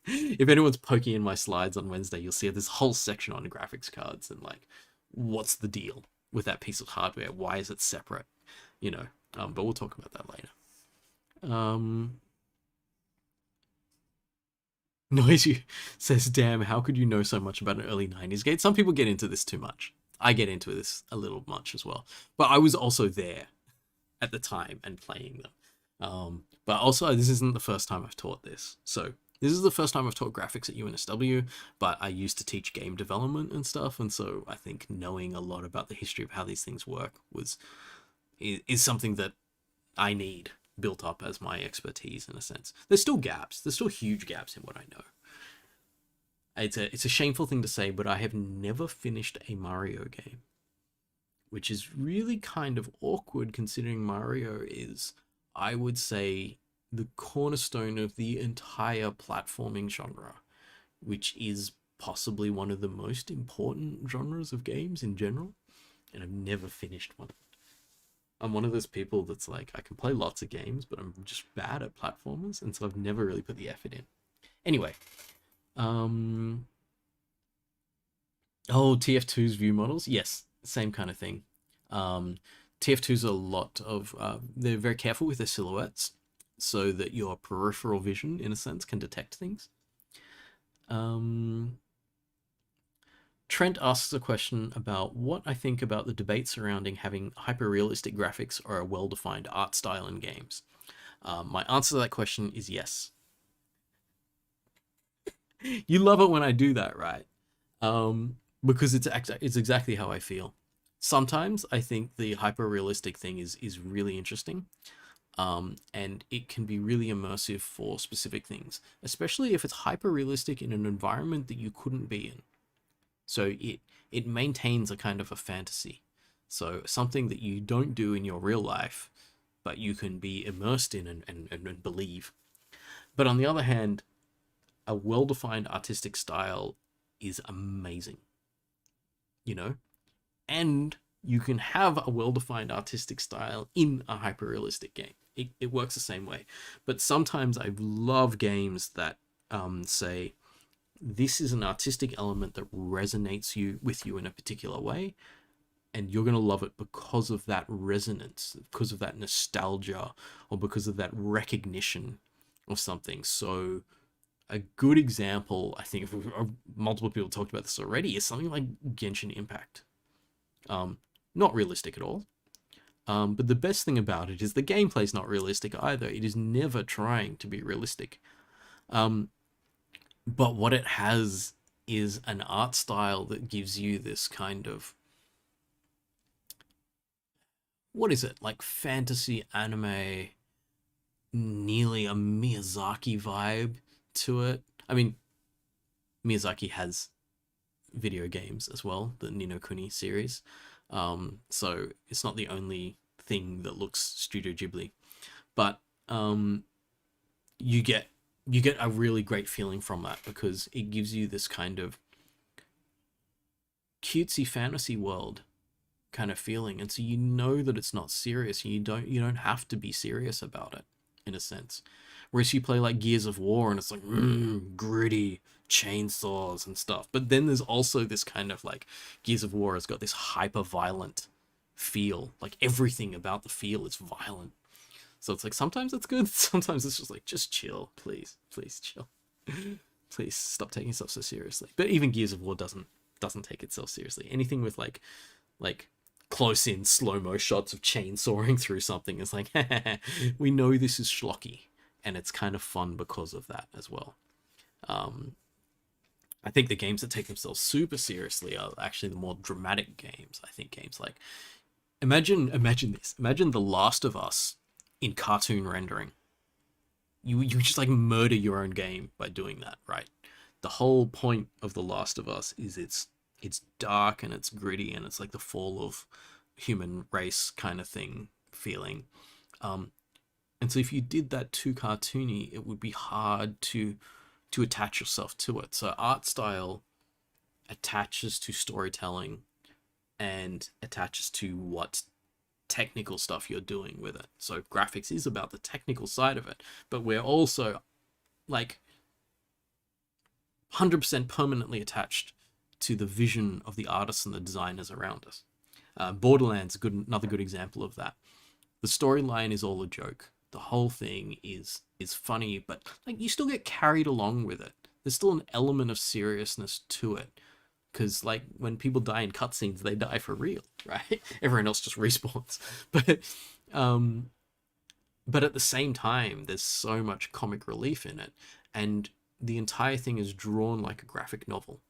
If anyone's poking in my slides on Wednesday, you'll see this whole section on graphics cards and like, what's the deal with that piece of hardware? Why is it separate? You know, but we'll talk about that later. Noisy says, damn, how could you know so much about an early 90s game? Some people get into this too much. I get into this a little much as well. But I was also there at the time and playing them. But also, this isn't the first time I've taught this. So this is the first time I've taught graphics at UNSW, but I used to teach game development and stuff. And so I think knowing a lot about the history of how these things work is something that I need built up as my expertise in a sense. There's still gaps. There's still huge gaps in what I know. It's a shameful thing to say, but I have never finished a Mario game, which is really kind of awkward considering Mario is, I would say, the cornerstone of the entire platforming genre, which is possibly one of the most important genres of games in general, and I've never finished one. I'm one of those people that's like, I can play lots of games, but I'm just bad at platformers, and so I've never really put the effort in. Anyway, oh, TF2's view models, yes, same kind of thing. TF2's a lot of, they're very careful with their silhouettes, so that your peripheral vision, in a sense, can detect things. Trent asks a question about what I think about the debate surrounding having hyper-realistic graphics or a well-defined art style in games. My answer to that question is yes. You love it when I do that, right? Because it's exactly how I feel. Sometimes I think the hyper-realistic thing is really interesting. And it can be really immersive for specific things, especially if it's hyper-realistic in an environment that you couldn't be in. So it maintains a kind of a fantasy. So something that you don't do in your real life, but you can be immersed in and believe. But on the other hand, a well-defined artistic style is amazing, you know? And you can have a well-defined artistic style in a hyper-realistic game. It works the same way. But sometimes I love games that say, this is an artistic element that resonates with you in a particular way, and you're going to love it because of that resonance, because of that nostalgia, or because of that recognition of something. So a good example, I think, multiple people talked about this already, is something like Genshin Impact. Not realistic at all. But the best thing about it is the gameplay's not realistic either. It is never trying to be realistic. But what it has is an art style that gives you this kind of, what is it, like fantasy anime, nearly a Miyazaki vibe to it. I mean, Miyazaki has video games as well, the Ni no Kuni series. So it's not the only thing that looks Studio Ghibli, but you get a really great feeling from that because it gives you this kind of cutesy fantasy world kind of feeling, and so you know that it's not serious, and you don't have to be serious about it in a sense. Whereas you play like Gears of War and it's like gritty chainsaws and stuff, but then there's also this kind of like Gears of War has got this hyper violent feel, like everything about the feel is violent. So it's like sometimes it's good, sometimes it's just like, just chill, please chill. Please stop taking yourself so seriously. But even Gears of War doesn't take itself seriously. Anything with like close in slow-mo shots of chainsawing through something is like, we know this is schlocky, and it's kind of fun because of that as well. I think the games that take themselves super seriously are actually the more dramatic games. I think games like, imagine this. Imagine The Last of Us in cartoon rendering. You just like murder your own game by doing that, right? The whole point of The Last of Us is it's dark and it's gritty and it's like the fall of human race kind of thing feeling. And so if you did that too cartoony, it would be hard to attach yourself to it. So art style attaches to storytelling and attaches to what technical stuff you're doing with it. So graphics is about the technical side of it, but we're also like, 100% permanently attached to the vision of the artists and the designers around us. Borderlands, another good example of that. The storyline is all a joke. The whole thing is funny, but like you still get carried along with it. There's still an element of seriousness to it, because like when people die in cutscenes, they die for real, right? Everyone else just respawns, but at the same time, there's so much comic relief in it, and the entire thing is drawn like a graphic novel,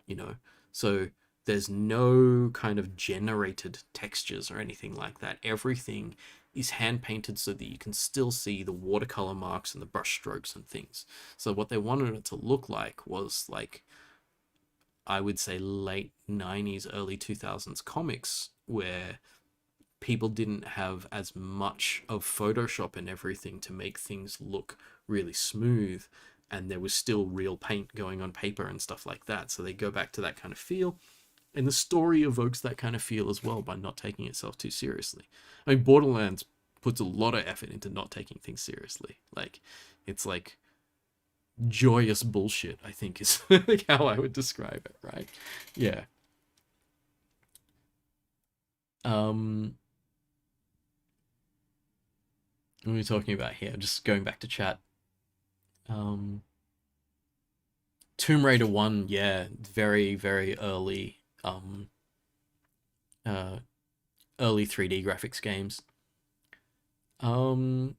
you know. So there's no kind of generated textures or anything like that. Everything is hand painted so that you can still see the watercolor marks and the brush strokes and things. So what they wanted it to look like was like, I would say late 90s, early 2000s comics, where people didn't have as much of Photoshop and everything to make things look really smooth, and there was still real paint going on paper and stuff like that. So they go back to that kind of feel. And the story evokes that kind of feel as well by not taking itself too seriously. I mean, Borderlands puts a lot of effort into not taking things seriously. Like, it's like joyous bullshit, I think is like how I would describe it, right? Yeah. What are we talking about here? Just going back to chat. Tomb Raider 1, yeah, very, very early early 3D graphics games. Kumarash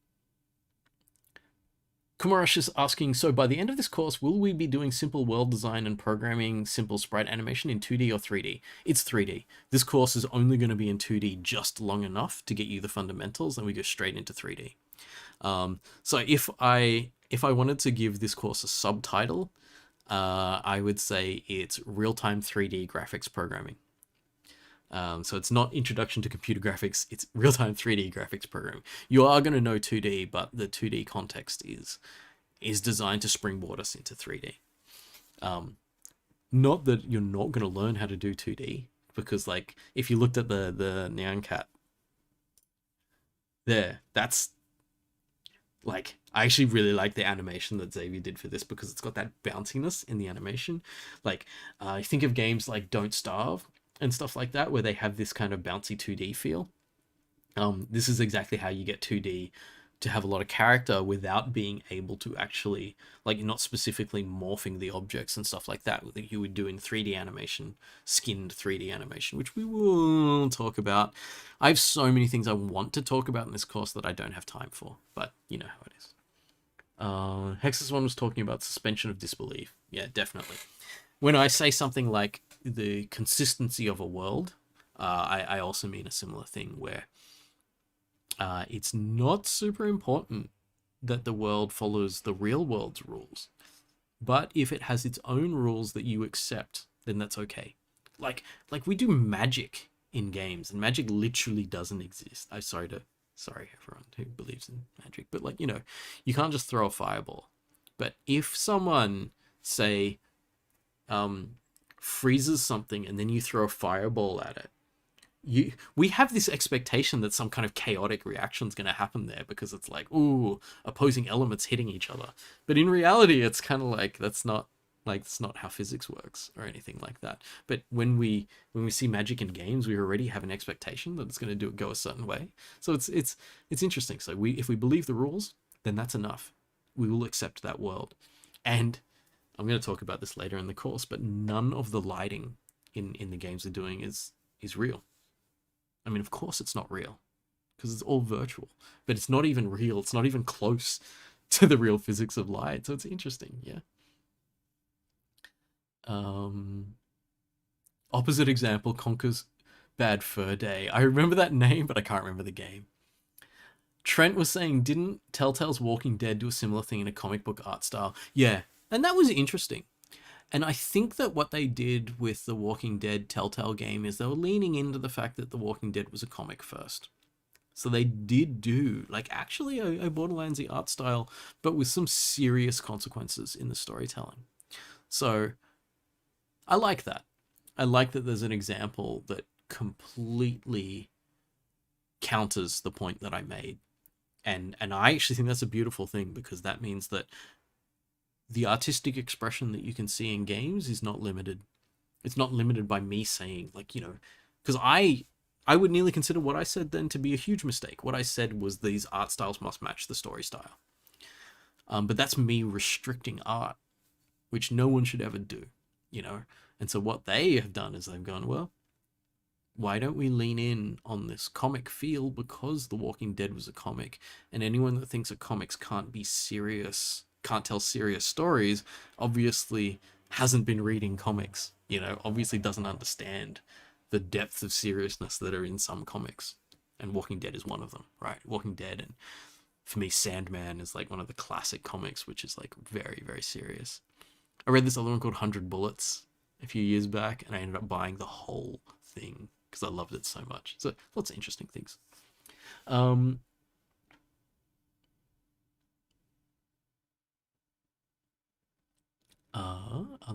is asking, so by the end of this course, will we be doing simple world design and programming simple sprite animation in 2D or 3D? It's 3D. This course is only going to be in 2D just long enough to get you the fundamentals, and we go straight into 3D. So if I wanted to give this course a subtitle, I would say it's real-time 3D graphics programming. So it's not introduction to computer graphics, it's real-time 3D graphics programming. You are going to know 2D, but the 2D context is designed to springboard us into 3D. Not that you're not going to learn how to do 2D, because like if you looked at the Nyan Cat there, that's like, I actually really like the animation that Xavier did for this, because it's got that bounciness in the animation. Like, I think of games like Don't Starve and stuff like that, where they have this kind of bouncy 2D feel. This is exactly how you get 2D to have a lot of character without being able to actually, like, you're not specifically morphing the objects and stuff like that you would do in 3D animation, skinned 3D animation, which we will talk about. I have so many things I want to talk about in this course that I don't have time for, but you know how it is. Hexus One was talking about suspension of disbelief. Yeah, definitely. When I say something like the consistency of a world, I also mean a similar thing where it's not super important that the world follows the real world's rules, but if it has its own rules that you accept, then that's okay. Like we do magic in games, and magic literally doesn't exist. Sorry everyone who believes in magic, but like, you know, you can't just throw a fireball. But if someone, say, freezes something and then you throw a fireball at it, we have this expectation that some kind of chaotic reaction is going to happen there, because it's like, ooh, opposing elements hitting each other. But in reality, it's kind of like that's not how physics works or anything like that. But when we see magic in games, we already have an expectation that it's going to go a certain way. So it's interesting. So if we believe the rules, then that's enough. We will accept that world. And I'm going to talk about this later in the course, but none of the lighting in the games they're doing is real. I mean, of course it's not real, because it's all virtual, but it's not even real. It's not even close to the real physics of light. So it's interesting, yeah. Opposite example, Conker's Bad Fur Day. I remember that name, but I can't remember the game. Trent was saying, didn't Telltale's Walking Dead do a similar thing in a comic book art style? Yeah, and that was interesting. And I think that what they did with the Walking Dead Telltale game is they were leaning into the fact that the Walking Dead was a comic first. So they did do, like, actually a Borderlands-y art style, but with some serious consequences in the storytelling. So I like that. I like that there's an example that completely counters the point that I made. And I actually think that's a beautiful thing, because that means that the artistic expression that you can see in games is not limited. It's not limited by me saying, like, you know, because I would nearly consider what I said then to be a huge mistake. What I said was these art styles must match the story style. But that's me restricting art, which no one should ever do, you know? And so what they have done is they've gone, well, why don't we lean in on this comic feel, because The Walking Dead was a comic, and anyone that thinks that comics can't be serious, can't tell serious stories, obviously hasn't been reading comics, you know, obviously doesn't understand the depth of seriousness that are in some comics. And Walking Dead is one of them, right? Walking Dead, and for me, Sandman is like one of the classic comics, which is like very, very serious. I read this other one called 100 Bullets a few years back, and I ended up buying the whole thing because I loved it so much. So lots of interesting things. Other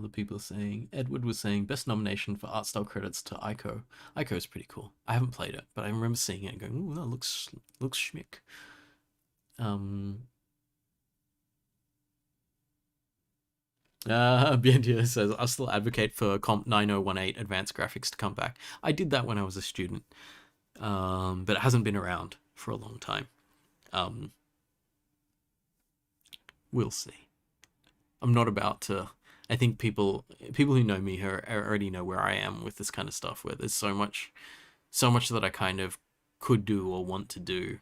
people are saying, Edward was saying, best nomination for art style credits to Ico. Ico is pretty cool. I haven't played it, but I remember seeing it and going, ooh, that looks schmick. Biendia says, I still advocate for Comp 9018 advanced graphics to come back. I did that when I was a student, but it hasn't been around for a long time. We'll see. I'm not about to. I think people who know me already know where I am with this kind of stuff, where there's so much that I kind of could do or want to do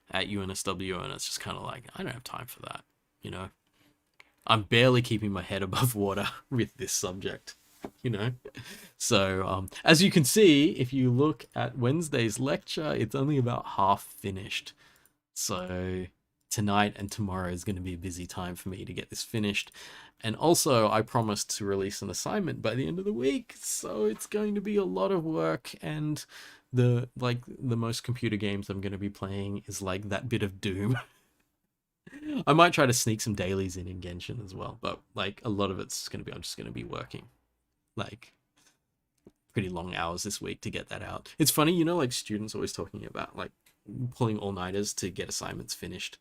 at UNSW, and it's just kind of like, I don't have time for that, you know? I'm barely keeping my head above water with this subject, you know? So, as you can see, if you look at Wednesday's lecture, it's only about half finished. So tonight and tomorrow is going to be a busy time for me to get this finished. And also, I promised to release an assignment by the end of the week, so it's going to be a lot of work, and the most computer games I'm going to be playing is like that bit of Doom. I might try to sneak some dailies in Genshin as well, but like a lot of it's going to be, I'm just going to be working like pretty long hours this week to get that out. It's funny, you know, like students always talking about like pulling all-nighters to get assignments finished.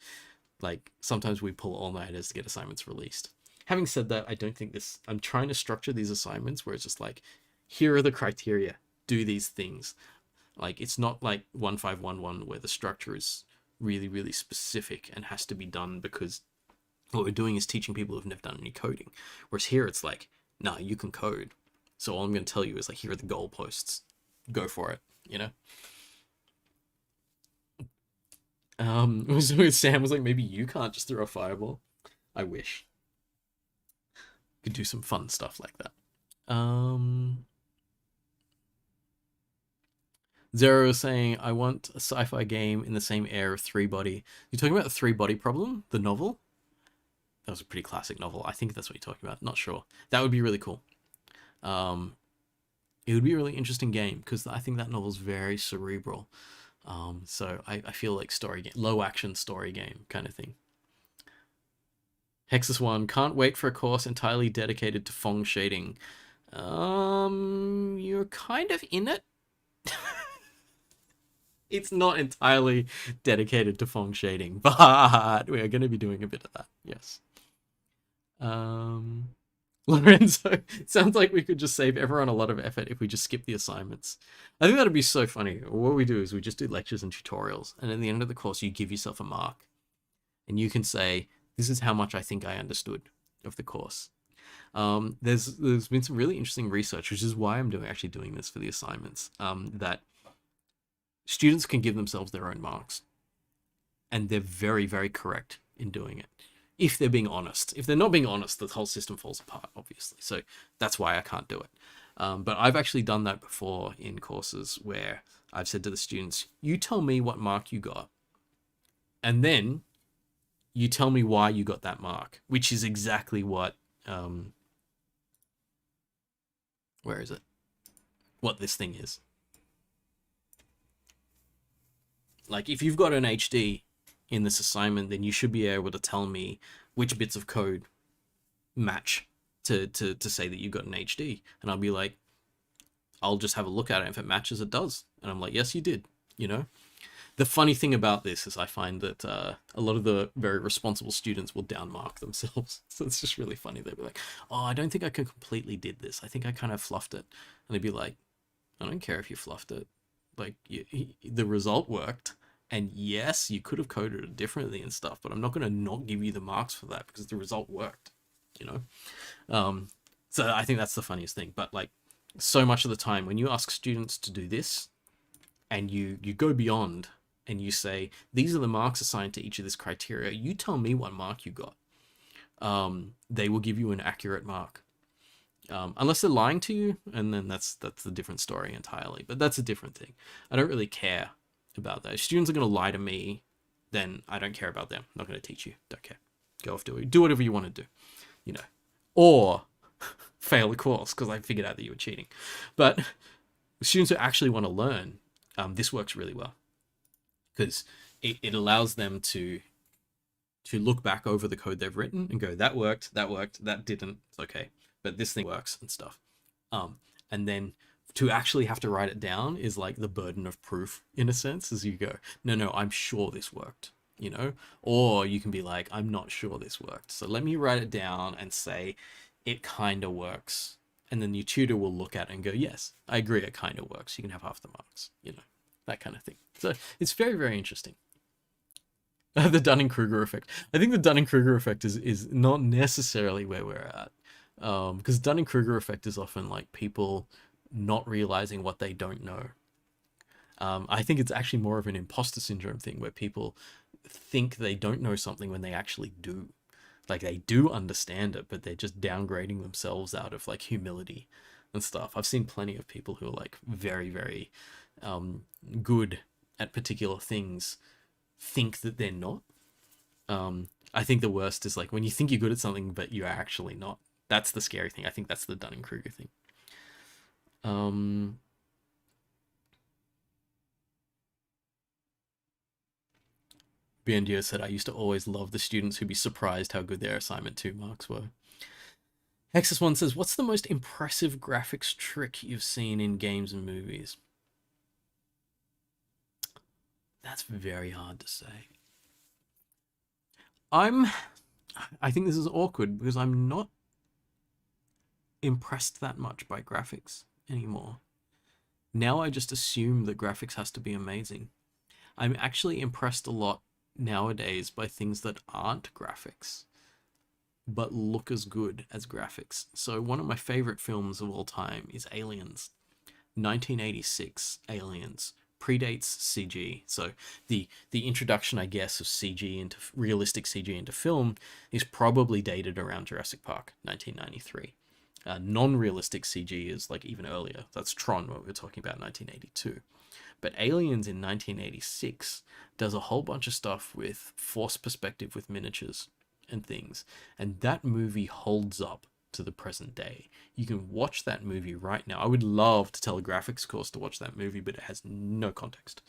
Like sometimes we pull all-nighters to get assignments released. Having said that, I don't think this, I'm trying to structure these assignments where it's just like, here are the criteria, do these things. Like it's not like 1511 where the structure is really, really specific and has to be done because what we're doing is teaching people who've never done any coding. Whereas here it's like, nah, you can code. So all I'm going to tell you is like, here are the goalposts. Go for it, you know? Sam was like, maybe you can't just throw a fireball. I wish. Could do some fun stuff like that. Zero is saying, I want a sci-fi game in the same air of Three Body. You're talking about the Three Body Problem, the novel? That was a pretty classic novel. I think that's what you're talking about. Not sure. That would be really cool. It would be a really interesting game because I think that novel's very cerebral. So I feel like story game, low action story game kind of thing. Hexus 1, can't wait for a course entirely dedicated to Phong shading. You're kind of in it. It's not entirely dedicated to Phong shading, but we are going to be doing a bit of that, yes. Lorenzo, sounds like we could just save everyone a lot of effort if we just skip the assignments. I think that'd be so funny. What we do is we just do lectures and tutorials, and at the end of the course, you give yourself a mark. And you can say, this is how much I think I understood of the course. There's been some really interesting research, which is why I'm actually doing this for the assignments, that students can give themselves their own marks. And they're very, very correct in doing it. If they're being honest. If they're not being honest, the whole system falls apart, obviously. So that's why I can't do it. But I've actually done that before in courses where I've said to the students, you tell me what mark you got. And then you tell me why you got that mark, which is exactly what, where is it? What this thing is. Like, if you've got an HD in this assignment, then you should be able to tell me which bits of code match to say that you got an HD. And I'll be like, I'll just have a look at it. If it matches, it does. And I'm like, yes, you did, you know? The funny thing about this is I find that a lot of the very responsible students will downmark themselves. So it's just really funny. They'll be like, oh, I don't think I completely did this. I think I kind of fluffed it. And they'd be like, I don't care if you fluffed it. Like, the result worked. And yes, you could have coded it differently and stuff, but I'm not going to not give you the marks for that because the result worked, you know? So I think that's the funniest thing. But like, so much of the time when you ask students to do this and you go beyond and you say, these are the marks assigned to each of this criteria, you tell me what mark you got. They will give you an accurate mark. Unless they're lying to you, and then that's a different story entirely. But that's a different thing. I don't really care about that. If students are going to lie to me, then I don't care about them. I'm not going to teach you. Don't care. Go off, do whatever you want to do, you know. Or fail the course because I figured out that you were cheating. But students who actually want to learn, this works really well because it allows them to look back over the code they've written and go, that worked, that didn't, it's okay, but this thing works and stuff. And then to actually have to write it down is like the burden of proof in a sense, as you go, no, I'm sure this worked, you know? Or you can be like, I'm not sure this worked. So let me write it down and say, it kind of works. And then your tutor will look at it and go, yes, I agree, it kind of works. You can have half the marks, you know, that kind of thing. So it's very, very interesting. The Dunning-Kruger effect. I think the Dunning-Kruger effect is not necessarily where we're at. Because Dunning-Kruger effect is often like people not realizing what they don't know. I think it's actually more of an imposter syndrome thing where people think they don't know something when they actually do. Like they do understand it, but they're just downgrading themselves out of like humility and stuff. I've seen plenty of people who are like very, very good at particular things think that they're not. I think the worst is like when you think you're good at something, but you're actually not. That's the scary thing. I think that's the Dunning-Kruger thing. Biandio said, I used to always love the students who'd be surprised how good their assignment 2 marks were. Hexus1 says, what's the most impressive graphics trick you've seen in games and movies? That's very hard to say. I think this is awkward because I'm not impressed that much by graphics anymore. Now I just assume that graphics has to be amazing. I'm actually impressed a lot nowadays by things that aren't graphics but look as good as graphics. So one of my favorite films of all time is Aliens. 1986 Aliens predates CG. So the introduction, I guess, of CG into realistic CG into film is probably dated around Jurassic Park 1993. Non-realistic CG is like even earlier. That's Tron, what we were talking about, 1982. But Aliens in 1986 does a whole bunch of stuff with forced perspective with miniatures and things. And that movie holds up to the present day. You can watch that movie right now. I would love to tell a graphics course to watch that movie, but it has no context.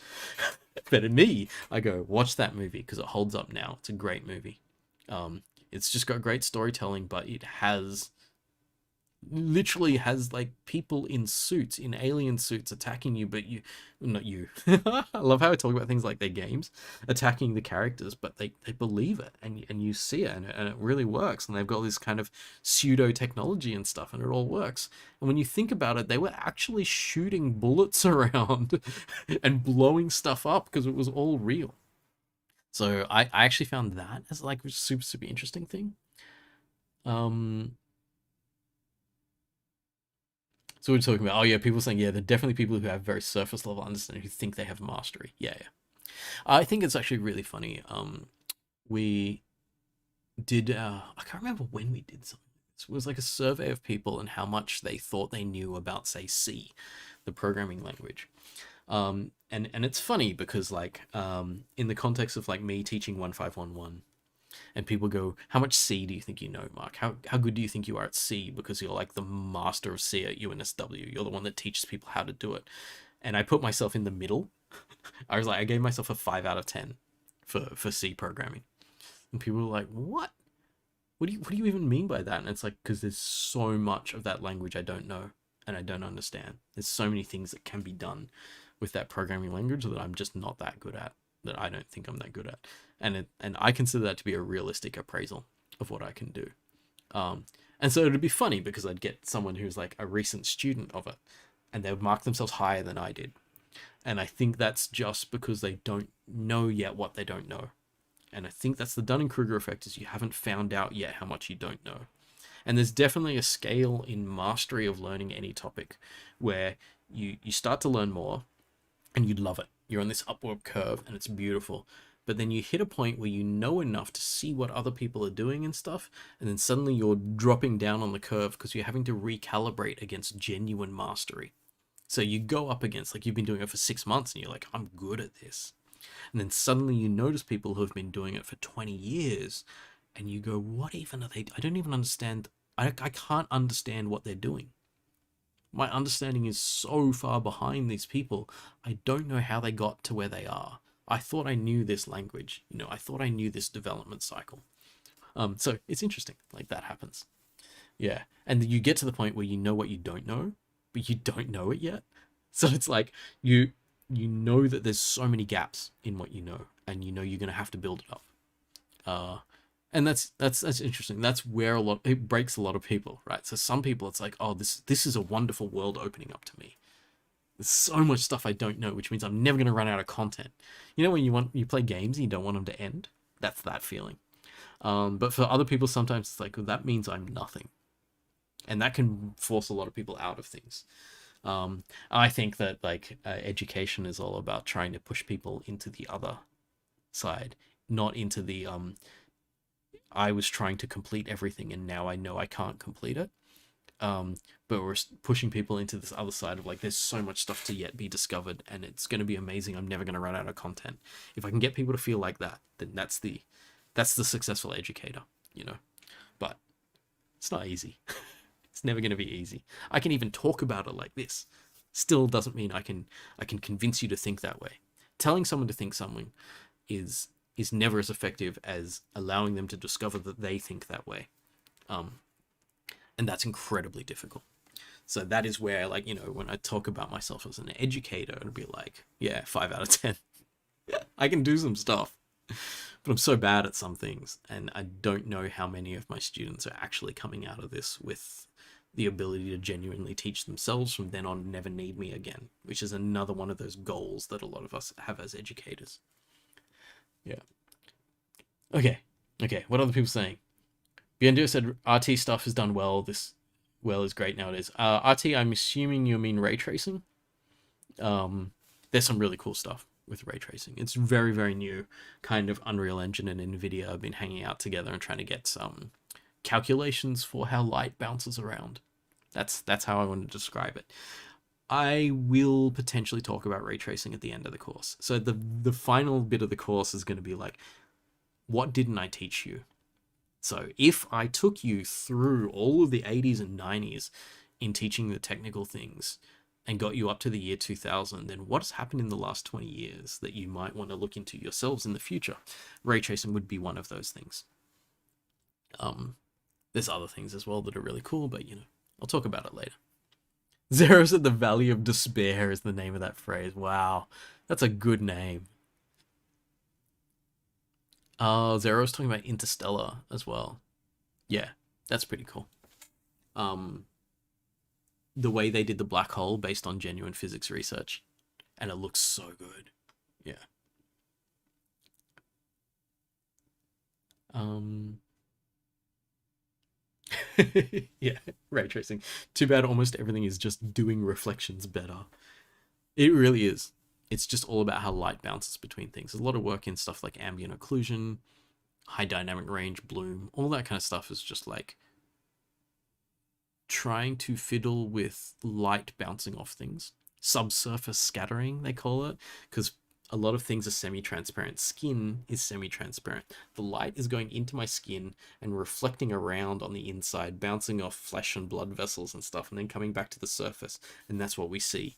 But in me, I go, watch that movie because it holds up now. It's a great movie. It's just got great storytelling, but it has... literally has like people in suits, in alien suits attacking you, but not you. I love how I talk about things like they're games, attacking the characters, but they believe it and you see it and it really works. And they've got this kind of pseudo technology and stuff and it all works. And when you think about it, they were actually shooting bullets around and blowing stuff up because it was all real. So I actually found that as like a super, super interesting thing. So we're talking about, oh yeah, people saying, yeah, they're definitely people who have very surface level understanding who think they have mastery. Yeah. I think it's actually really funny. We did, I can't remember when we did something. It was like a survey of people and how much they thought they knew about, say, C, the programming language. And it's funny because like, in the context of like me teaching 1511, and people go, how much C do you think you know, Mark? How good do you think you are at C? Because you're like the master of C at UNSW. You're the one that teaches people how to do it. And I put myself in the middle. I was like, I gave myself a 5 out of 10 for C programming. And people were like, what? What do you even mean by that? And it's like, because there's so much of that language I don't know. and I don't understand. There's so many things that can be done with that programming language that I'm just not that good at, that I don't think I'm that good at. And I consider that to be a realistic appraisal of what I can do. And so it'd be funny because I'd get someone who's like a recent student of it, and they would mark themselves higher than I did. And I think that's just because they don't know yet what they don't know. And I think that's the Dunning-Kruger effect, is you haven't found out yet how much you don't know. And there's definitely a scale in mastery of learning any topic where you start to learn more and you love it. You're on this upward curve and it's beautiful. But then you hit a point where you know enough to see what other people are doing and stuff, and then suddenly you're dropping down on the curve because you're having to recalibrate against genuine mastery. So you go up against, like, you've been doing it for 6 months and you're like, I'm good at this. And then suddenly you notice people who have been doing it for 20 years and you go, what even are they? I don't even understand. I can't understand what they're doing. My understanding is so far behind these people. I don't know how they got to where they are. I thought I knew this language, you know, I thought I knew this development cycle. So it's interesting, like that happens. Yeah. And you get to the point where you know what you don't know, but you don't know it yet. So it's like, you know that there's so many gaps in what you know, and you know you're going to have to build it up. And that's interesting. That's where it breaks a lot of people, right? So some people, it's like, oh, this is a wonderful world opening up to me. There's so much stuff I don't know, which means I'm never going to run out of content. You know, when you play games and you don't want them to end? That's that feeling. But for other people, sometimes it's like, well, that means I'm nothing. And that can force a lot of people out of things. I think that education is all about trying to push people into the other side, not into the I was trying to complete everything and now I know I can't complete it. But we're pushing people into this other side of like, there's so much stuff to yet be discovered and it's going to be amazing. I'm never going to run out of content. If I can get people to feel like that, then that's the successful educator, you know. But it's not easy. It's never going to be easy. I can even talk about it like this. Still doesn't mean I can convince you to think that way. Telling someone to think something is never as effective as allowing them to discover that they think that way. And that's incredibly difficult. So that is where, like, you know, when I talk about myself as an educator, it'd be like, yeah, 5 out of 10. I can do some stuff, but I'm so bad at some things. And I don't know how many of my students are actually coming out of this with the ability to genuinely teach themselves from then on, never need me again, which is another one of those goals that a lot of us have as educators. Yeah. Okay. What are other people saying? Biendio said RT stuff is done well. This is great nowadays. RT, I'm assuming you mean ray tracing. There's some really cool stuff with ray tracing. It's very, very new. Kind of Unreal Engine and NVIDIA have been hanging out together and trying to get some calculations for how light bounces around. That's how I want to describe it. I will potentially talk about ray tracing at the end of the course. So the final bit of the course is going to be like, what didn't I teach you? So if I took you through all of the 80s and 90s in teaching the technical things and got you up to the year 2000, then what has happened in the last 20 years that you might want to look into yourselves in the future? Ray tracing would be one of those things. There's other things as well that are really cool, but, you know, I'll talk about it later. Zero said the Valley of Despair is the name of that phrase. Wow, that's a good name. Zero's talking about Interstellar as well. Yeah, that's pretty cool. The way they did the black hole based on genuine physics research, and it looks so good. Yeah. Yeah, ray tracing. Too bad almost everything is just doing reflections better. It really is. It's just all about how light bounces between things. There's a lot of work in stuff like ambient occlusion, high dynamic range, bloom, all that kind of stuff is just like trying to fiddle with light bouncing off things. Subsurface scattering, they call it, because a lot of things are semi-transparent. Skin is semi-transparent. The light is going into my skin and reflecting around on the inside, bouncing off flesh and blood vessels and stuff, and then coming back to the surface, and that's what we see.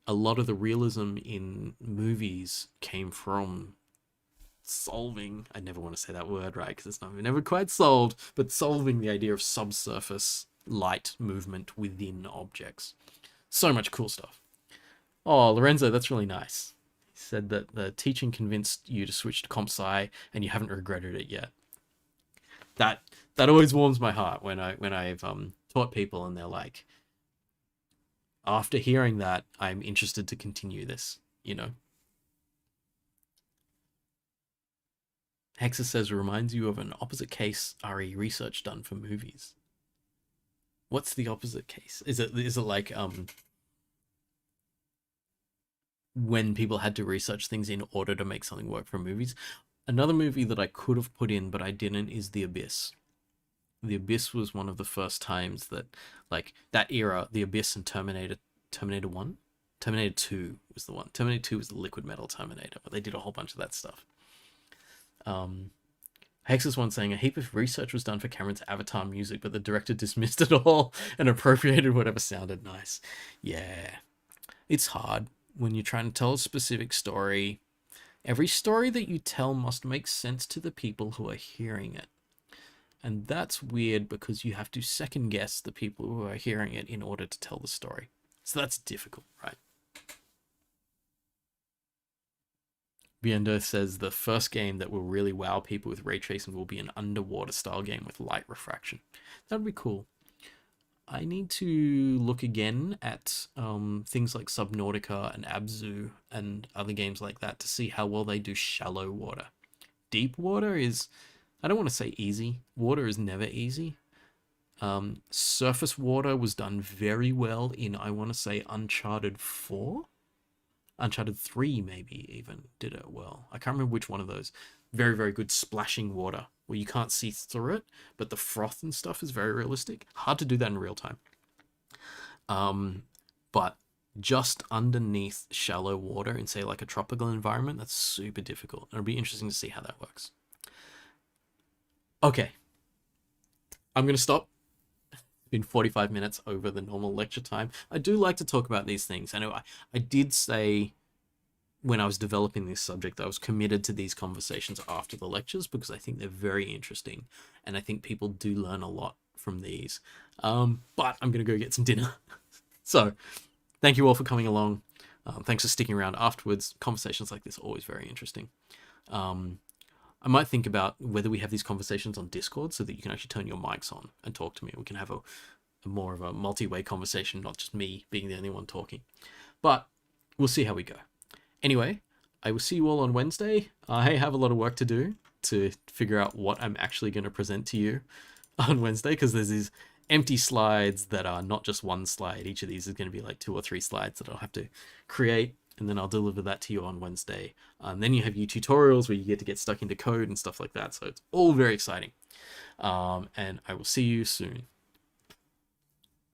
A lot of the realism in movies came from I never want to say that word right because it's never quite solved, but solving the idea of subsurface light movement within objects. So much cool stuff. Oh, Lorenzo, that's really nice. He said that the teaching convinced you to switch to comp sci and you haven't regretted it yet. That always warms my heart when I've taught people and they're like, after hearing that, I'm interested to continue this, you know. Hexa says reminds you of an opposite case RE research done for movies. What's the opposite case? Is it like when people had to research things in order to make something work for movies? Another movie that I could have put in but I didn't is The Abyss. The Abyss was one of the first times that, like, that era, The Abyss and Terminator 1? Terminator 2 was the one. Terminator 2 was the liquid metal Terminator, but they did a whole bunch of that stuff. Hexus one saying a heap of research was done for Cameron's Avatar music, but the director dismissed it all and appropriated whatever sounded nice. Yeah, it's hard when you're trying to tell a specific story. Every story that you tell must make sense to the people who are hearing it. And that's weird because you have to second guess the people who are hearing it in order to tell the story. So that's difficult, right? Viendo says the first game that will really wow people with ray tracing will be an underwater style game with light refraction. That would be cool. I need to look again at things like Subnautica and Abzu and other games like that to see how well they do shallow water. Deep water is, I don't want to say easy. Water is never easy. Surface water was done very well in, I want to say, Uncharted 4? Uncharted 3 maybe even did it well. I can't remember which one of those. Very, very good splashing water where you can't see through it, but the froth and stuff is very realistic. Hard to do that in real time. But just underneath shallow water in, say, like a tropical environment, that's super difficult. It'll be interesting to see how that works. Okay. I'm going to stop. It's been 45 minutes over the normal lecture time. I do like to talk about these things. I know I did say when I was developing this subject, I was committed to these conversations after the lectures because I think they're very interesting. And I think people do learn a lot from these. But I'm going to go get some dinner. So thank you all for coming along. Thanks for sticking around afterwards. Conversations like this are always very interesting. I might think about whether we have these conversations on Discord so that you can actually turn your mics on and talk to me. We can have a more of a multi-way conversation, not just me being the only one talking. But we'll see how we go. Anyway, I will see you all on Wednesday. I have a lot of work to do to figure out what I'm actually going to present to you on Wednesday, because there's these empty slides that are not just one slide. Each of these is going to be like 2 or 3 slides that I'll have to create, and then I'll deliver that to you on Wednesday. And then you have your tutorials where you get stuck into code and stuff like that. So it's all very exciting. And I will see you soon.